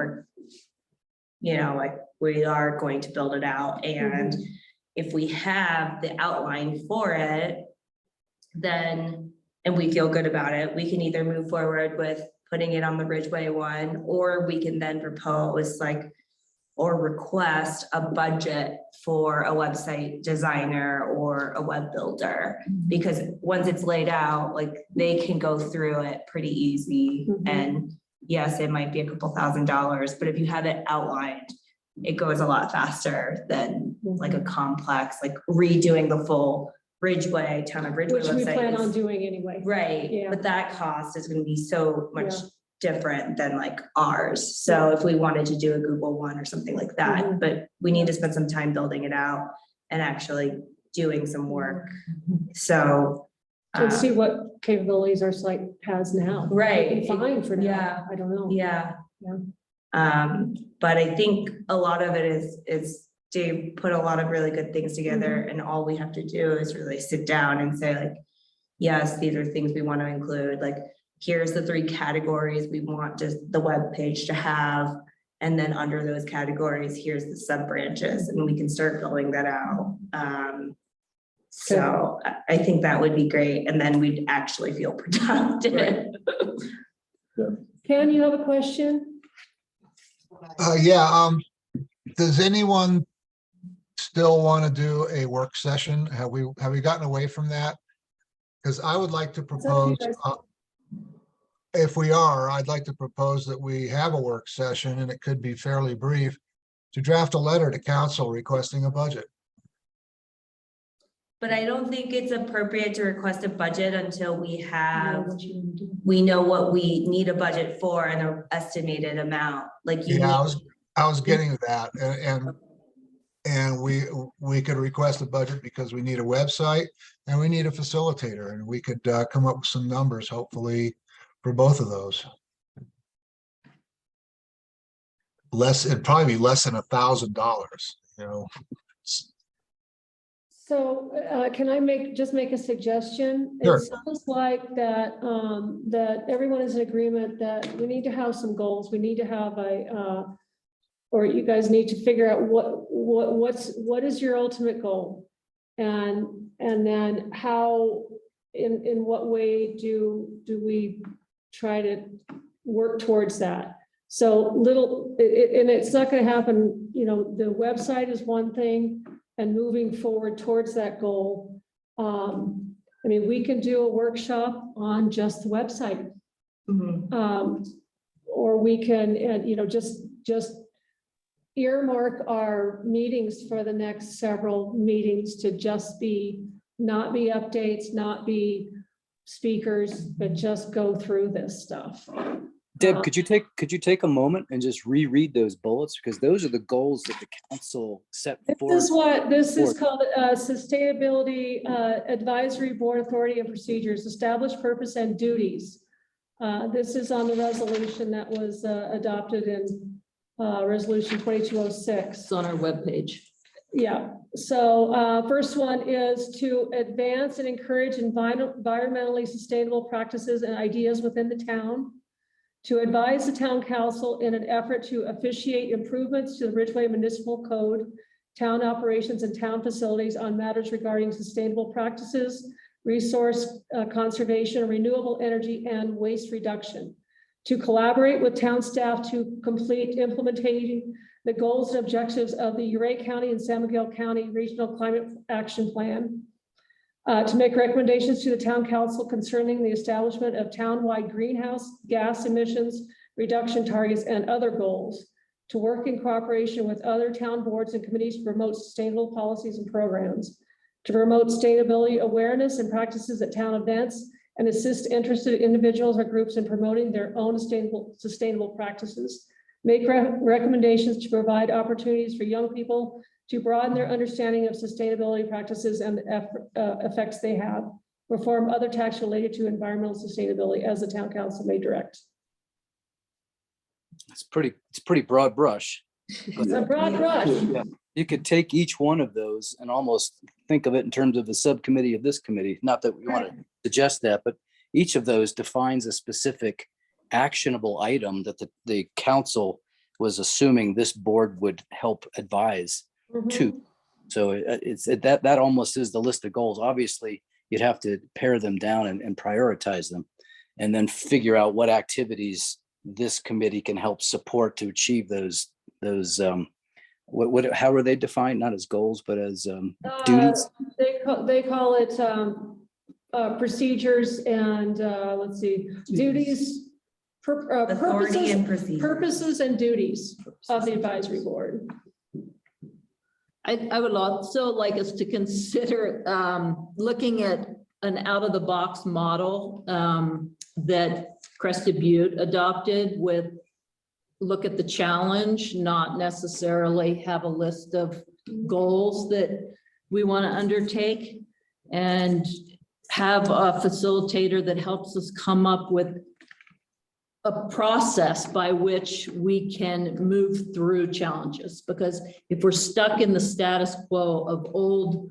S7: like we are going to build it out. And if we have the outline for it, then, and we feel good about it, we can either move forward with putting it on the Ridgway one, or we can then propose or request a budget for a website designer or a web builder. Because once it's laid out, like they can go through it pretty easy. And yes, it might be a couple $1,000s, but if you have it outlined, it goes a lot faster than like a complex, like redoing the full Ridgway, town of Ridgway
S1: Which we
S7: website.
S1: plan on doing anyway.
S7: Right,
S1: Yeah.
S7: but that cost is gonna be so much
S1: Yeah.
S7: different than like ours. So if we wanted to do a Google one or something like that, but we need to spend some time building it out and actually doing some work. So.
S1: And see what capabilities our site has now.
S7: Right.
S1: It'd be fine for now.
S7: Yeah.
S1: I don't know.
S7: Yeah.
S1: Yeah.
S7: But I think a lot of it is Dave put a lot of really good things together, and all we have to do is really sit down and say like, yes, these are things we want to include. Like, here's the 3 categories we want just the web page to have. And then under those categories, here's the sub branches, and we can start building that out. So I think that would be great. And then we'd actually feel productive.
S1: Ken, you have a question?
S4: Does anyone still want to do a work session? Have we gotten away from that? Because I would like to
S1: up to you
S4: propose,
S1: guys.
S4: if we are, I'd like to propose that we have a work session, and it could be fairly brief, to draft a letter to council requesting a budget.
S7: But I don't think it's appropriate to request a budget until we
S1: You know
S7: have,
S1: what you wanna do.
S7: we know what we need a budget for and an estimated amount, like you.
S4: Yeah, I was getting to that, and we could request a budget because we need a website and we need a facilitator, and we could come up with some numbers, hopefully, for both of those. It'd probably be less than $1,000,
S1: So can I just make a suggestion?
S4: Sure.
S1: It sounds like that, that everyone is in agreement that we need to have some goals. We need to have or you guys need to figure out what is your ultimate goal? And then how, in what way do we try to work towards that? So and it's not going to happen, the website is one thing, and moving forward towards that goal I mean, we can do a workshop on just the website. Or we can, and, you know, just earmark our meetings for the next several meetings to just be, not be updates, not be speakers, but just go through this stuff.
S9: Deb, could you take a moment and just reread those bullets? Because those are the goals that the council set forth.
S1: This is called Sustainability Advisory Board Authority and Procedures, Establish Purpose and Duties. This is on the resolution that was adopted in Resolution 2206.
S8: It's on our webpage.
S1: Yeah, so first one is to advance and encourage environmentally sustainable practices and ideas within the town. To advise the town council in an effort to officiate improvements to the Ridgway Municipal Code, town operations and town facilities on matters regarding sustainable practices, resource conservation, renewable energy, and waste reduction. To collaborate with town staff to complete implementing the goals and objectives of the Ridgway County and San Miguel County Regional Climate Action Plan. To make recommendations to the town council concerning the establishment of town-wide greenhouse gas emissions reduction targets and other goals. To work in cooperation with other town boards and committees to promote sustainable policies and programs. To promote sustainability awareness and practices at town events and assist interested individuals or groups in promoting their own sustainable practices. Make recommendations to provide opportunities for young people to broaden their understanding of sustainability practices and the effects they have. Perform other tasks related to environmental sustainability as the town council may direct.
S9: It's pretty broad brush.
S1: It's a broad brush.
S9: Yeah, you could take each one of those and almost think of it in terms of the subcommittee of this committee. Not that we want to suggest that, but each of those defines a specific actionable item that the council was assuming this board would help advise to. So that almost is the list of goals. Obviously, you'd have to pare them down and prioritize them, and then figure out what activities this committee can help support to achieve those. How are they defined? Not as goals, but as duties.
S1: They call it procedures and let's see, duties.
S7: Authority and procedure.
S1: Purposes and duties of the advisory board.
S8: I would also like us to consider looking at an out-of-the-box model that Crested Butte adopted with look at the challenge, not necessarily have a list of goals that we want to undertake, and have a facilitator that helps us come up with a process by which we can move through challenges. Because if we're stuck in the status quo of old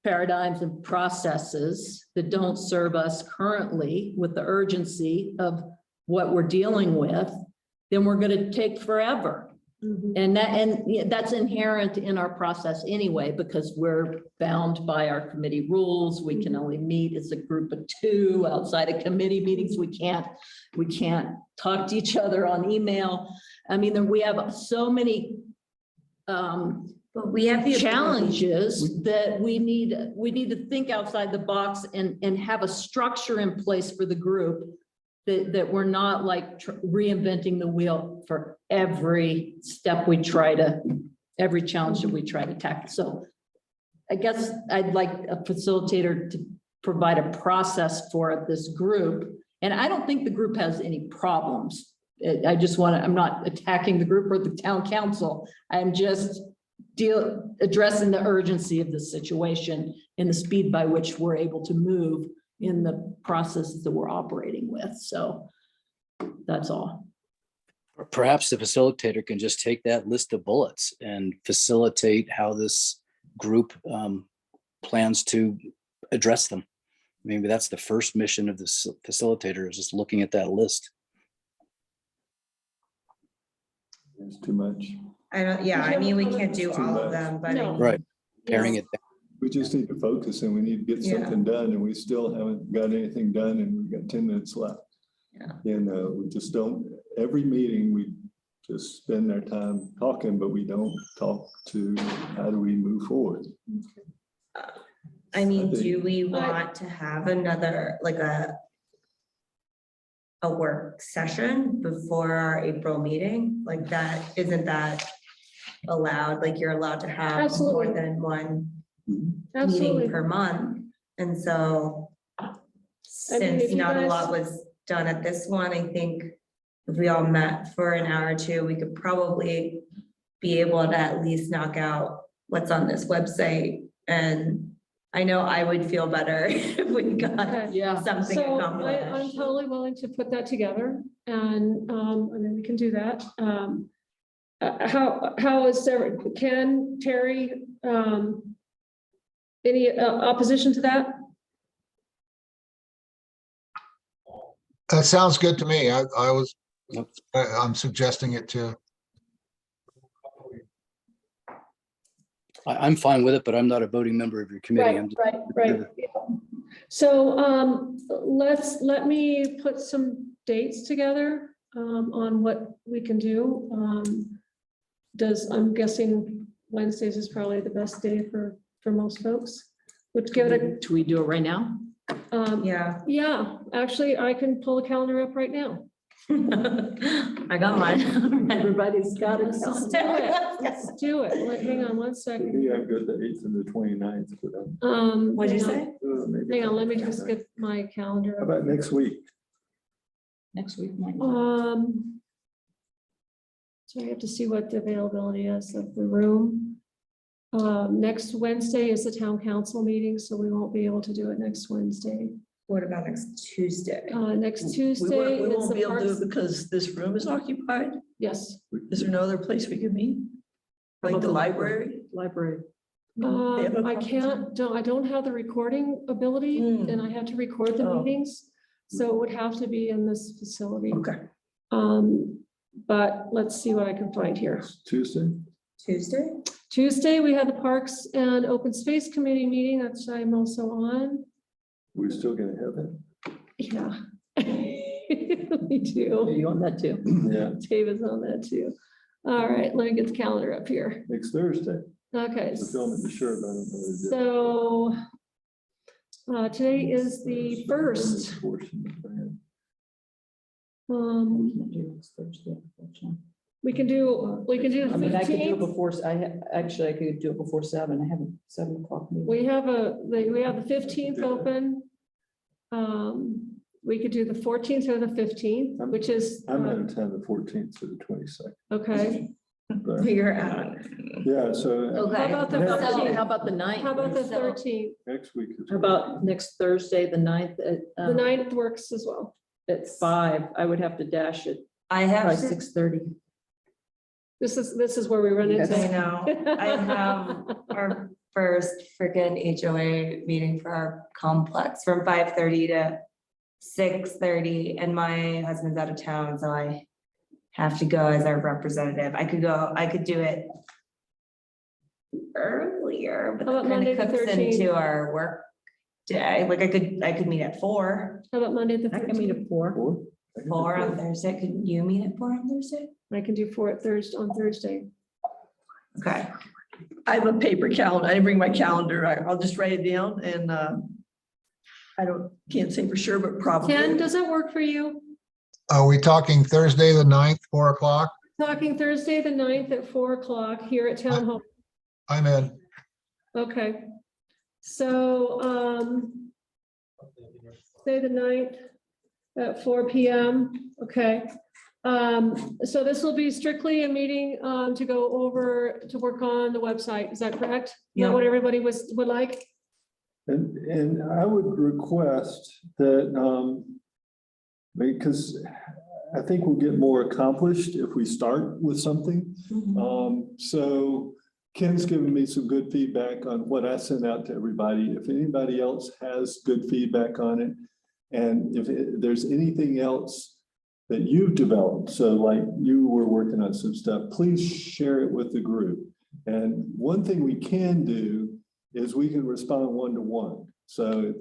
S8: paradigms and processes that don't serve us currently with the urgency of what we're dealing with, then we're going to take forever. And that's inherent in our process anyway, because we're bound by our committee rules. We can only meet as a group of 2 outside of committee meetings. We can't talk to each other on email. I mean, we have so many
S7: but we have the
S8: challenges that we need to think outside the box and have a structure in place for the group that we're not like reinventing the wheel for every step we try to, every challenge that we try to tackle. So I guess I'd like a facilitator to provide a process for this group. And I don't think the group has any problems. I just want to, I'm not attacking the group or the town council. I'm just addressing the urgency of the situation and the speed by which we're able to move in the processes that we're operating with. So that's all.
S9: Perhaps the facilitator can just take that list of bullets and facilitate how this group plans to address them. Maybe that's the first mission of this facilitator, is just looking at that list.
S6: It's too much.
S7: I mean, we can't do all of them, but
S1: No.
S9: Right. Paring it down.
S6: We just need to focus and we need to get something done, and we still haven't got anything done, and we've got 10 minutes left.
S7: Yeah.
S6: And we just don't, every meeting, we just spend our time talking, but we don't talk to how do we move forward.
S7: I mean,
S6: I think-
S7: do we want to have another, like a work session before our April meeting? Like that, isn't that allowed? Like you're allowed to have more
S1: Absolutely.
S7: than one
S1: Absolutely.
S7: meeting per month. And so
S1: mean,
S7: since
S1: if you
S7: not a
S1: guys-
S7: lot was done at this one, I think if we all met for an hour or two, we could probably be able to at least knock out what's on this website. And I know I would feel better if we got
S1: Okay.
S8: Yeah.
S7: something
S1: So I'm
S7: accomplished.
S1: totally willing to put that together and then we can do that. How is there, Ken, Terry, any opposition to that?
S4: That sounds good to me.
S9: Yep.
S4: I'm suggesting it too.
S9: I'm fine with it, but I'm not a voting member of your committee. I'm just-
S1: Right. So let me put some dates together on what we can do. I'm guessing Wednesdays is probably the best day for most folks. Would give it
S8: Do we do it right now?
S7: Yeah,
S1: yeah, actually, I can pull the calendar up right now.
S7: I got mine.
S8: Everybody's got it.
S1: Let's do it. Let's do it. Hang on one second.
S6: Maybe I've got the 8th and the 29th, but
S7: What'd you
S1: hang on.
S7: say?
S6: maybe
S1: Hang on, let me
S6: not.
S1: just get my calendar.
S6: How about next week?
S8: Next week. might-
S1: So I have to see what the availability is of the room. Next Wednesday is the town council meeting, so we won't be able to do it next Wednesday.
S7: What about next Tuesday?
S1: Next
S3: We
S1: Tuesday is
S3: won't
S1: the
S3: be able to do
S1: parks.
S3: it because this room is occupied.
S1: Yes.
S3: Is there no other place we could meet? Like the library?
S8: Library.
S3: They have a
S1: I
S3: conference room?
S1: I don't have the recording ability
S3: Hmm.
S1: and I have to record the
S3: Oh.
S1: meetings. So it would have to be in this facility.
S3: Okay.
S1: But let's see what I can find here.
S6: Tuesday?
S7: Tuesday?
S1: Tuesday, we have the Parks and Open Space Committee meeting, that's I'm also on.
S6: We're still gonna have it?
S1: Yeah. We do.
S8: Are you on that too?
S6: Yeah,
S1: Dave is on that too. All right, let me get the calendar up here.
S6: next Thursday.
S1: Okay.
S6: The film in the shirt, I don't know. what it is.
S1: So today is the first. We can do
S8: I mean,
S1: the
S8: I could do it
S1: 15th.
S8: before, actually, I could do it before 7. I have a 7 o'clock meeting.
S1: We have the 15th open. We could do the 14th or the 15th, which is,
S6: I'm out of town the 14th to the 22nd.
S1: okay.
S6: but-
S7: Figure out.
S6: Yeah, so
S1: How about the
S6: Next-
S1: 13th?
S8: How about the 9th?
S1: How about the 13th?
S6: next week is.
S8: How about next Thursday, the 9th
S1: The 9th works as well.
S8: at 5? I would have to dash it
S7: I
S8: by
S7: have,
S8: 6:30.
S1: This is where we run into.
S7: I know, I have our first freaking HOA meeting for our complex from 5:30 to 6:30, and my husband's out of town, so I have to go as our representative. I could do it earlier, but
S1: How about
S7: that kind
S1: Monday
S7: of
S1: the
S7: cooks
S1: 13th?
S7: into our work day. Like I could meet at 4
S1: How about Monday, the
S8: I can meet
S1: 13th?
S8: at 4.
S6: Four? I can do
S7: 4 on
S6: four.
S7: Thursday. Could you meet at 4 on Thursday?
S1: I can do 4 at Thursday, on Thursday.
S7: Okay.
S3: I have a paper calendar. I didn't bring my calendar. I'll just write it down and can't say for sure, but probably.
S1: Ken, does that work for you?
S4: Are we talking Thursday, the 9th, 4 o'clock?
S1: Talking Thursday, the 9th at 4 o'clock here at Town Hall.
S4: I'm in.
S1: Okay. So, say the 9th at 4 PM. Okay. So this will be strictly a meeting, to go over, to work on the website. Is that correct? Is that
S7: Yeah.
S1: what everybody would like?
S6: And I would request that, because I think we'll get more accomplished if we start with something. So Ken's given me some good feedback on what I sent out to everybody. If anybody else has good feedback on it, and if there's anything else that you've developed, so like you were working on some stuff, please share it with the group. And one thing we can do is we can respond one-to-one. So,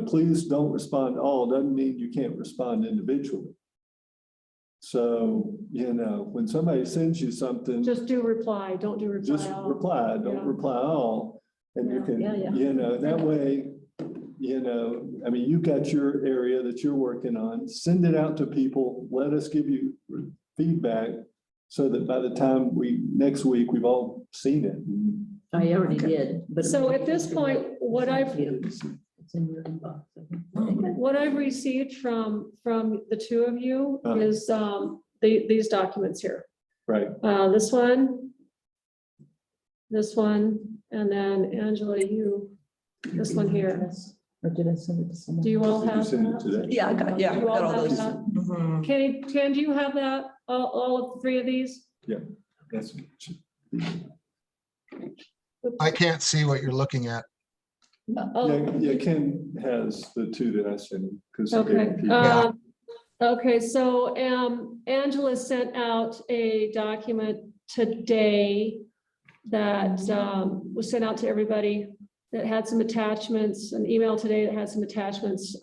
S6: please don't respond all, doesn't mean you can't respond individually. So, when somebody sends you something,
S1: Just do reply, don't do reply
S6: just
S1: all.
S6: reply,
S1: Yeah.
S6: don't reply all. And you can,
S8: Yeah, yeah.
S6: you know, that way, you know, I mean, you've got your area that you're working on, send it out to people, let us give you feedback so that by the time next week, we've all seen it.
S8: I already did, but.
S1: So at this point, what I've
S8: It's in your inbox. I think.
S1: What I've received from the two of you
S6: Uh.
S1: is these documents here.
S6: Right.
S1: This one, and then Angela, this one here.
S8: Or did I send it to someone?
S1: Do you all
S6: Did you
S1: have
S6: send it
S1: that?
S6: today?
S3: Yeah, I got
S1: You
S3: all
S1: all have
S3: those.
S1: that?
S3: Mhm.
S1: Kenny, do you have that? All of three of these?
S6: That's.
S4: I can't see what you're looking at.
S1: Oh,
S6: Yeah, Ken has the two that I sent him. 'Cause I gave
S1: okay.
S6: him feedback.
S1: Okay, so Angela sent out a document today that was sent out to everybody that had some attachments, an email today that had some attachments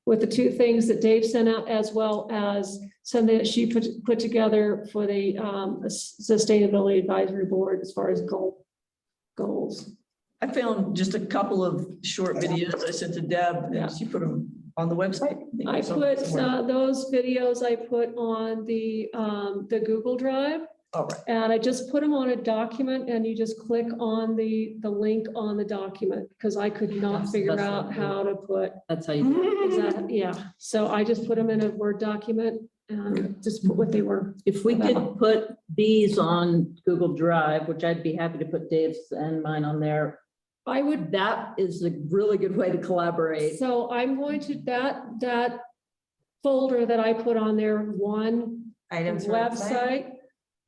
S1: with the two things that Dave sent out, as well as something that she put together for the Sustainability Advisory Board as far as goals.
S3: I found just a couple of short videos I sent to Deb
S1: Yeah.
S3: and she put them on the website.
S1: I put those videos I put on the Google Drive.
S3: All right.
S1: And I just put them on a document and you just click on the link on the document because I could not
S8: That's the
S1: figure
S8: best way
S1: out
S8: to do
S1: how to put.
S8: That's how you.
S1: Is that, yeah, so I just put them in a Word document and just put what they were.
S8: If we could put these on Google Drive, which I'd be happy to put Dave's and mine on there,
S1: I would,
S8: that is a really good way to collaborate.
S1: so I'm going to, that folder that I put on there, one
S7: Items for website.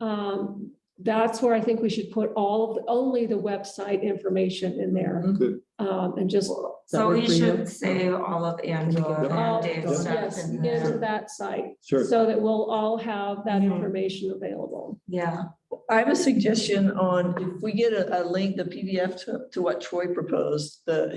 S1: website. That's where I think we should put only the website information in there.
S6: Good.
S1: And just.
S7: So we
S8: work for you?
S7: should save all of Angela
S1: all-
S7: and Dave's stuff
S1: Yes,
S7: in
S1: into
S7: there.
S1: that site,
S6: Sure.
S1: so that we'll all have that
S7: Mhm.
S1: information available.
S7: Yeah.
S3: I have a suggestion on if we get a link, the PDF to what Troy proposed, the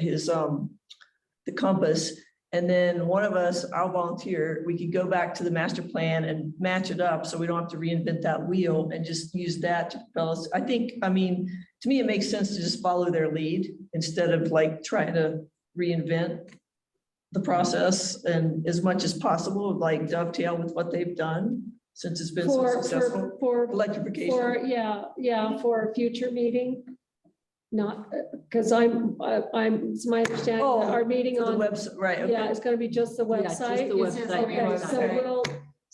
S3: compass. And then one of us, I'll volunteer, we could go back to the master plan and match it up so we don't have to reinvent that wheel and just use that to propel us. I mean, to me, it makes sense to just follow their lead instead of like trying to reinvent the process and as much as possible, like dovetail with what they've done since it's been so successful.
S1: For
S3: Electrification.
S1: for a future meeting. Not, because it's my understanding that our meeting
S3: For the
S1: on,
S3: website, right, okay.
S1: yeah, it's gonna be just the
S8: Yeah, just the
S1: website.
S8: website.
S1: Okay, so
S7: website.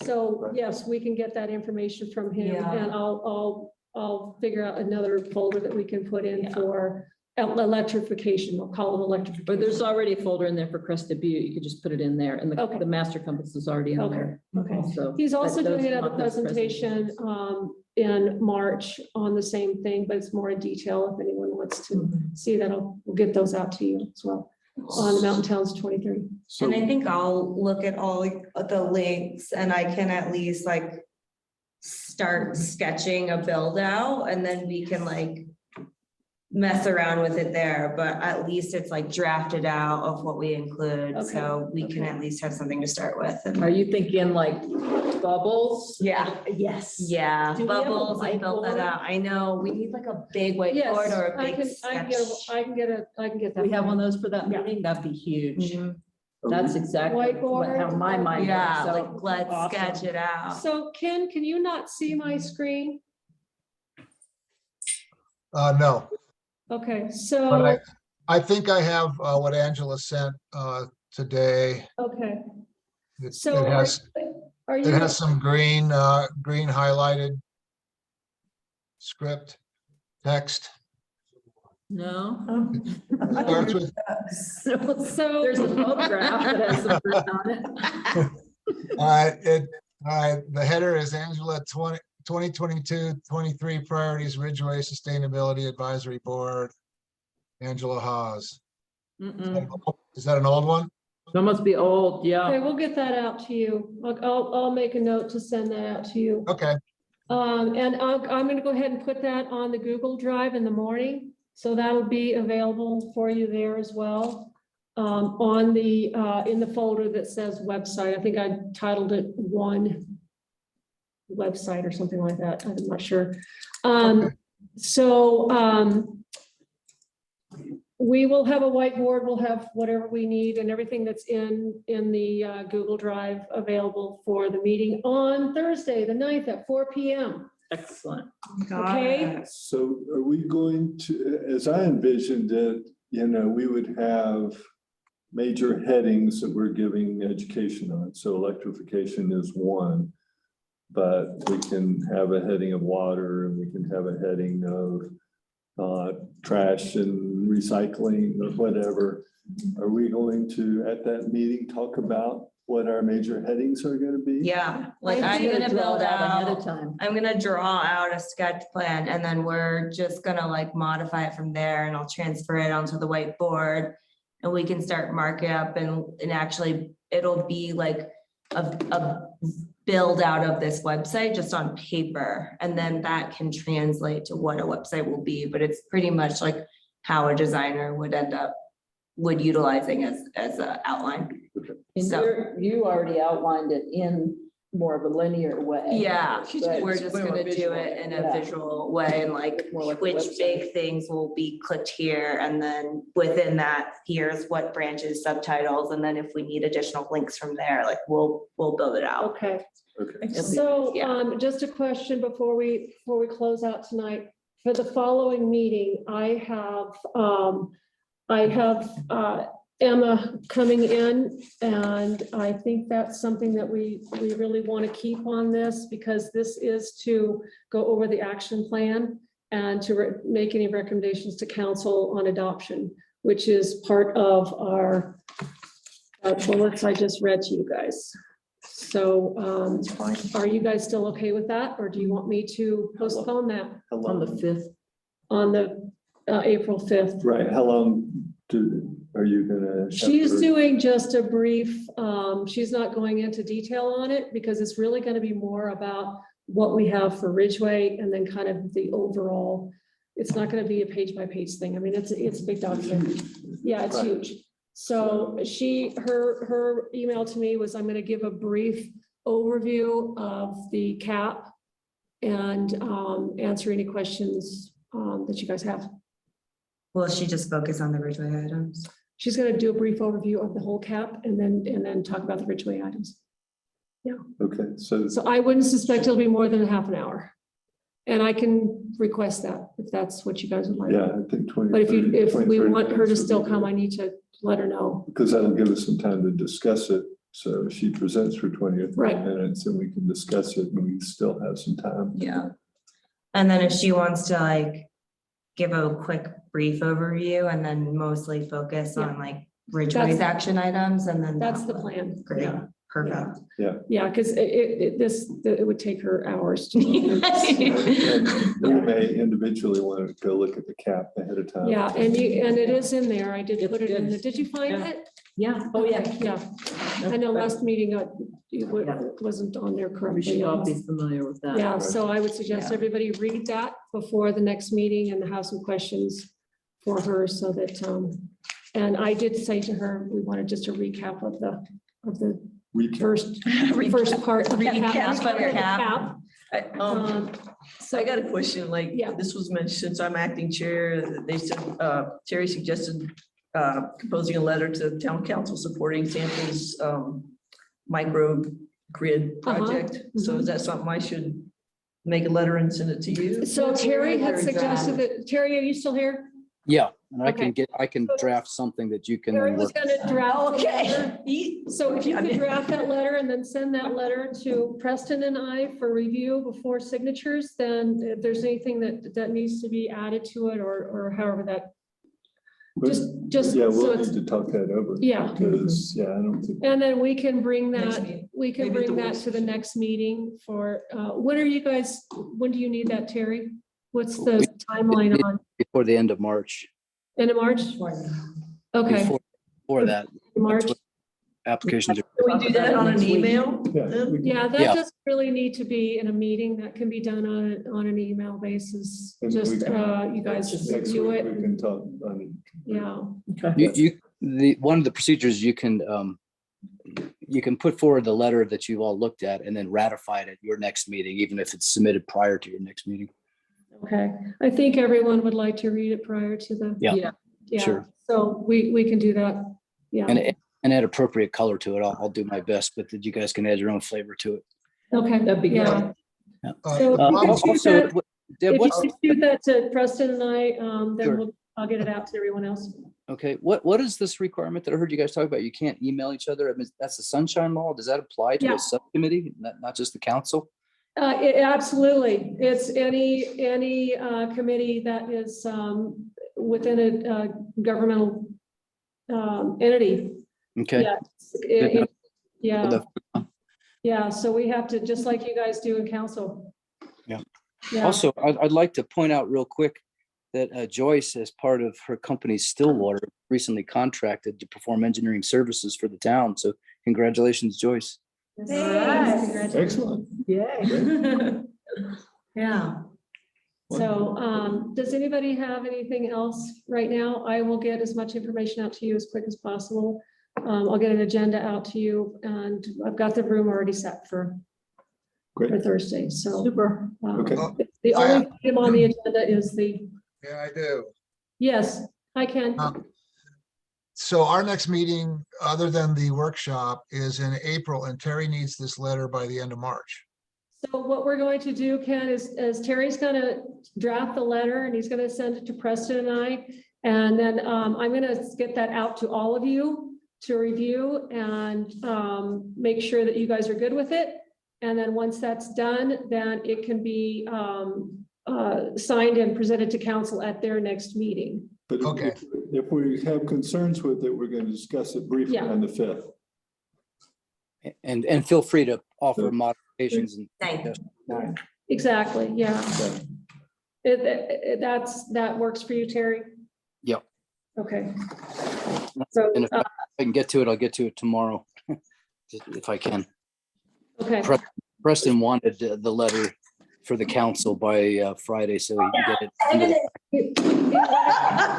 S1: so yes, we can get that information from him
S7: Yeah.
S1: and I'll figure out another folder that we can put in
S8: Yeah.
S1: for electrification. We'll call it
S8: But
S1: electrification.
S8: there's already a folder in there for Crested Butte. You could just put it in there and
S1: Okay.
S8: the master compass is already in
S1: Okay,
S8: there.
S1: okay.
S8: So.
S1: He's also
S8: but those
S1: doing another
S8: want those
S1: presentation
S8: presentations.
S1: in March on the same thing, but it's more in detail if anyone wants to see that. We'll get those out to you as well on the Mountain Towns 23.
S6: So,
S7: And I think I'll look at all the links and I can at least like start sketching a build out and then we can like mess around with it there, but at least it's like drafted out of what we include. So we can at least have something to start with. And-
S8: Are you thinking like bubbles?
S7: Yeah.
S8: Yes.
S7: Yeah,
S8: Do we have a
S7: bubbles, I built that
S8: whiteboard?
S7: out. I know, we need like a big
S1: Yes,
S7: whiteboard or a
S1: I
S7: big
S1: can
S7: sketch.
S1: get that.
S8: We have one of those for that
S1: Yeah.
S8: meeting? That'd be huge.
S7: Mhm.
S8: That's exactly how my mind.
S7: Yeah,
S8: works. So,
S7: like let's
S8: awesome.
S7: sketch it out.
S1: So Ken, can you not see my screen?
S4: No,
S1: Okay,
S4: but
S1: so,
S4: I think I have what Angela sent today.
S1: okay,
S4: It
S1: so
S4: it has,
S1: are
S4: it
S1: you,
S4: has some green highlighted script, text.
S8: No.
S4: Starts with,
S1: so,
S8: There's a photograph that has some fruit on it.
S4: the header is Angela 2022-23 priorities, Ridgway Sustainability Advisory Board. Angela Haas.
S8: Mm-mm.
S4: Is that an old one?
S8: That must be old,
S1: okay,
S8: yeah.
S1: we'll get that out to you. I'll make a note to send that out to you.
S4: Okay,
S1: And I'm gonna go ahead and put that on the Google Drive in the morning, so that'll be available for you there as well. On the, in the folder that says website, I think I titled it one website or something like that, I'm not sure.
S4: Okay.
S1: So, we will have a whiteboard, we'll have whatever we need and everything that's in the Google Drive available for the meeting on Thursday, the 9th at 4 PM.
S3: Excellent.
S1: Okay.
S6: So are we going to, as I envisioned it, we would have major headings that we're giving education on. So electrification is one. But we can have a heading of water and we can have a heading of trash and recycling or whatever. Are we going to, at that meeting, talk about what our major headings are going to be?
S7: Yeah, like
S8: I'm
S7: I'm gonna
S8: draw
S7: build
S8: it ahead of
S7: out,
S8: time.
S7: I'm gonna draw out a sketch plan and then we're just gonna like modify it from there and I'll transfer it onto the whiteboard. And we can start marking up and actually it'll be like a build out of this website just on paper. And then that can translate to what a website will be, but it's pretty much like how a designer would utilizing as a outline.
S8: And
S7: So-
S8: you already outlined it in more of a linear way.
S7: Yeah,
S8: But-
S7: we're just
S3: More
S7: gonna do
S3: visual,
S7: it in a
S8: yeah.
S7: visual way and like
S8: More like a
S7: which
S8: website.
S7: big things will be clicked here. And then within that, here's what branches, subtitles, and then if we need additional links from there, like we'll build it out.
S1: Okay.
S6: Okay.
S1: So,
S7: Yeah.
S1: just a question before we close out tonight. For the following meeting, I have Emma coming in, and I think that's something that we really want to keep on this, because this is to go over the action plan and to make any recommendations to council on adoption, which is part of our bullets I just read to you guys. So are you guys still okay with that, or do you want me to postpone that
S6: How
S3: On the
S6: long,
S3: 5th.
S1: on the April 5th?
S6: right, how long are you gonna?
S1: She's doing just a brief, she's not going into detail on it because it's really going to be more about what we have for Ridgway and then kind of the overall. It's not going to be a page by page thing. I mean, it's a big document. Yeah, it's
S6: Right.
S1: huge. So her email to me was, I'm going to give a brief overview of the cap and answer any questions that you guys have.
S7: Will she just focus on the Ridgway items?
S1: She's going to do a brief overview of the whole cap and then talk about the Ridgway items.
S6: Okay, so
S1: So I wouldn't suspect it'll be more than a half an hour. And I can request that if that's what you guys would like.
S6: yeah, I think 20.
S1: But if
S6: 20,
S1: we
S6: 30
S1: want her to
S6: minutes would
S1: still
S6: be
S1: come,
S6: good.
S1: I need to let her know.
S6: Because that'll give us some time to discuss it. So she presents for 20 or 30
S1: Right.
S6: minutes and we can discuss it and we still have some time.
S7: Yeah. And then if she wants to like give a quick brief overview and then mostly focus on like Ridgway's
S1: That's-
S7: action items and then.
S1: That's the plan.
S7: Great,
S1: Yeah.
S7: perfect.
S1: Yeah, because it would take her hours to.
S6: And we may individually want to go look at the cap ahead of time.
S1: Yeah, and it is in there. I did
S8: It's
S1: put it in
S8: good.
S1: there. Did you find
S8: Yeah.
S1: it?
S8: Yeah, oh, yeah.
S1: Yeah. I know last meeting, it wasn't on there correctly.
S3: familiar with that.
S1: Yeah, so I would suggest
S7: Yeah.
S1: everybody read that before the next meeting and have some questions for her so that, and I did say to her, we wanted just a recap of the
S6: Recap.
S1: first part. of the
S7: Recap of the cap.
S1: Um,
S3: So I got a question, like,
S1: Yeah.
S3: this was mentioned, since I'm acting chair, they said, Terry suggested composing a letter to the town council supporting Santa's micro grid project. So is that something I should make a letter and send it to you?
S1: So Terry had
S7: Very
S1: suggested that, Terry, are you still here?
S9: Yeah, and
S1: Okay.
S9: I can draft something that you can
S1: Terry
S9: then
S1: was
S9: work.
S1: gonna draft. the letter.
S3: Okay.
S1: So if you could draft that letter and then send that letter to Preston and I for review before signatures, then if there's anything that needs to be added to it or however that, just
S6: Yeah,
S1: so
S6: we'll
S1: it's,
S6: need to talk that over.
S1: Yeah.
S6: Because, yeah, I don't think.
S1: and then we can bring
S3: Next
S1: that,
S3: meeting.
S1: we can
S3: Maybe at
S1: bring
S3: the
S1: that
S3: work
S1: to the
S3: session.
S1: next meeting for, when do you need that, Terry? What's the timeline on,
S9: Before the end of March.
S1: end of March? Okay,
S9: Before that,
S1: March.
S9: applications.
S3: Can we do that on an email?
S6: Yeah,
S3: then?
S6: we can-
S1: Yeah, that
S9: Yeah.
S1: doesn't really need to be in a meeting. That can be done on an email basis.
S6: And we
S1: Just,
S6: can-
S1: you guys just
S6: Next
S1: do
S6: week,
S1: it.
S6: we can talk on it.
S1: Yeah,
S9: One of the procedures you can put forward the letter that you all looked at and then ratify it at your next meeting, even if it's submitted prior to your next meeting.
S1: okay. I think everyone would like to read it prior to the.
S9: Yeah.
S1: Yeah,
S9: Sure.
S1: so we can do that. Yeah,
S9: And add appropriate color to it. I'll do my best, but that you guys can add your own flavor to it.
S1: okay.
S8: That'd be
S1: yeah.
S8: great.
S1: So if you could shoot
S9: Also,
S1: that-
S9: Deb,
S1: if you
S9: what's,
S1: could shoot that to Preston and I, then
S9: Sure.
S1: I'll get it out to everyone else.
S9: okay, what is this requirement that I heard you guys talk about? You can't email each other. I mean, that's the sunshine law. Does that apply to
S1: Yeah.
S9: a subcommittee, not just the council?
S1: Absolutely. It's any committee that is within a governmental entity.
S9: Okay.
S1: Yeah.
S9: Good enough.
S1: Yeah, yeah. So we have to, just like you guys do in council.
S9: Yeah.
S1: Yeah.
S9: Also, I'd like to point out real quick that Joyce, as part of her company Stillwater, recently contracted to perform engineering services for the town. So congratulations, Joyce.
S7: Thanks.
S6: Excellent.
S8: Yay.
S3: Yeah.
S1: So, does anybody have anything else right now? I will get as much information out to you as quick as possible. I'll get an agenda out to you, and I've got the room already set for
S6: Great.
S1: Thursday, so.
S8: Super.
S6: Okay.
S1: The only item on the agenda is the,
S4: Yeah, I do.
S1: yes, I can.
S4: So our next meeting, other than the workshop, is in April, and Terry needs this letter by the end of March.
S1: So what we're going to do, Ken, is Terry's gonna draft the letter and he's gonna send it to Preston and I. And then I'm gonna get that out to all of you to review and make sure that you guys are good with it. And then once that's done, then it can be signed and presented to council at their next meeting.
S6: But
S4: Okay.
S6: if we have concerns with it, we're going to discuss it briefly
S1: Yeah.
S6: on the 5th.
S9: And feel free to offer modifications and
S7: Thank you.
S9: suggestions.
S1: Exactly, yeah. That works for you, Terry?
S9: Yep.
S1: Okay. So,
S9: And if I can get to it, I'll get to it tomorrow, if I can.
S1: okay,
S9: Preston wanted the letter for the council by Friday, so he can get it. into the-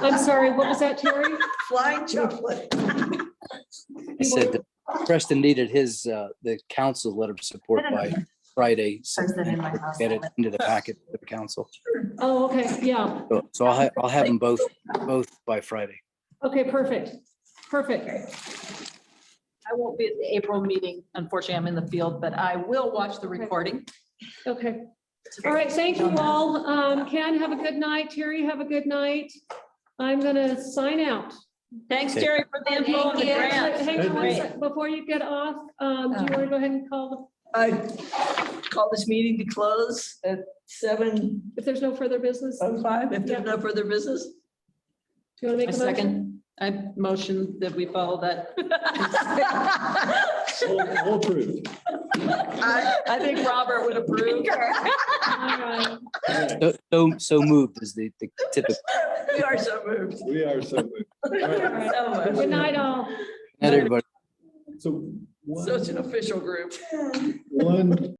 S1: I'm sorry, what was that, Terry?
S3: Flying chocolate.
S9: I said that Preston needed his, the council letter of support by Friday, so
S7: Person in my house.
S9: get it into the packet for the council.
S1: Oh, okay, yeah,
S9: So I'll have them both by Friday.
S1: okay, perfect, perfect.
S8: I won't be at the April meeting. Unfortunately, I'm in the field, but I will watch the recording.
S1: Okay, all right, thank you all. Ken, have a good night. Terry, have a good night. I'm gonna sign out.
S8: Thanks,
S9: Okay.
S8: Terry, for the info on the
S7: Thank you.
S8: grant.
S1: Hang on one
S8: Great.
S1: sec, before you get off, do you want to go ahead and call,
S3: I call this meeting to close at 7:05.
S1: if there's no further business? Do
S3: If there's no further business.
S1: you want to make
S8: A
S1: a motion?
S8: second. I motion that we follow that.
S6: All approved.
S3: I
S8: think Robert would approve.
S1: All right.
S9: So moved is the typical.
S3: We are so moved.
S6: We are so.
S1: All right.
S3: So much.
S1: Good night, all.
S9: Not everybody.
S6: So
S3: Such an official group.
S6: one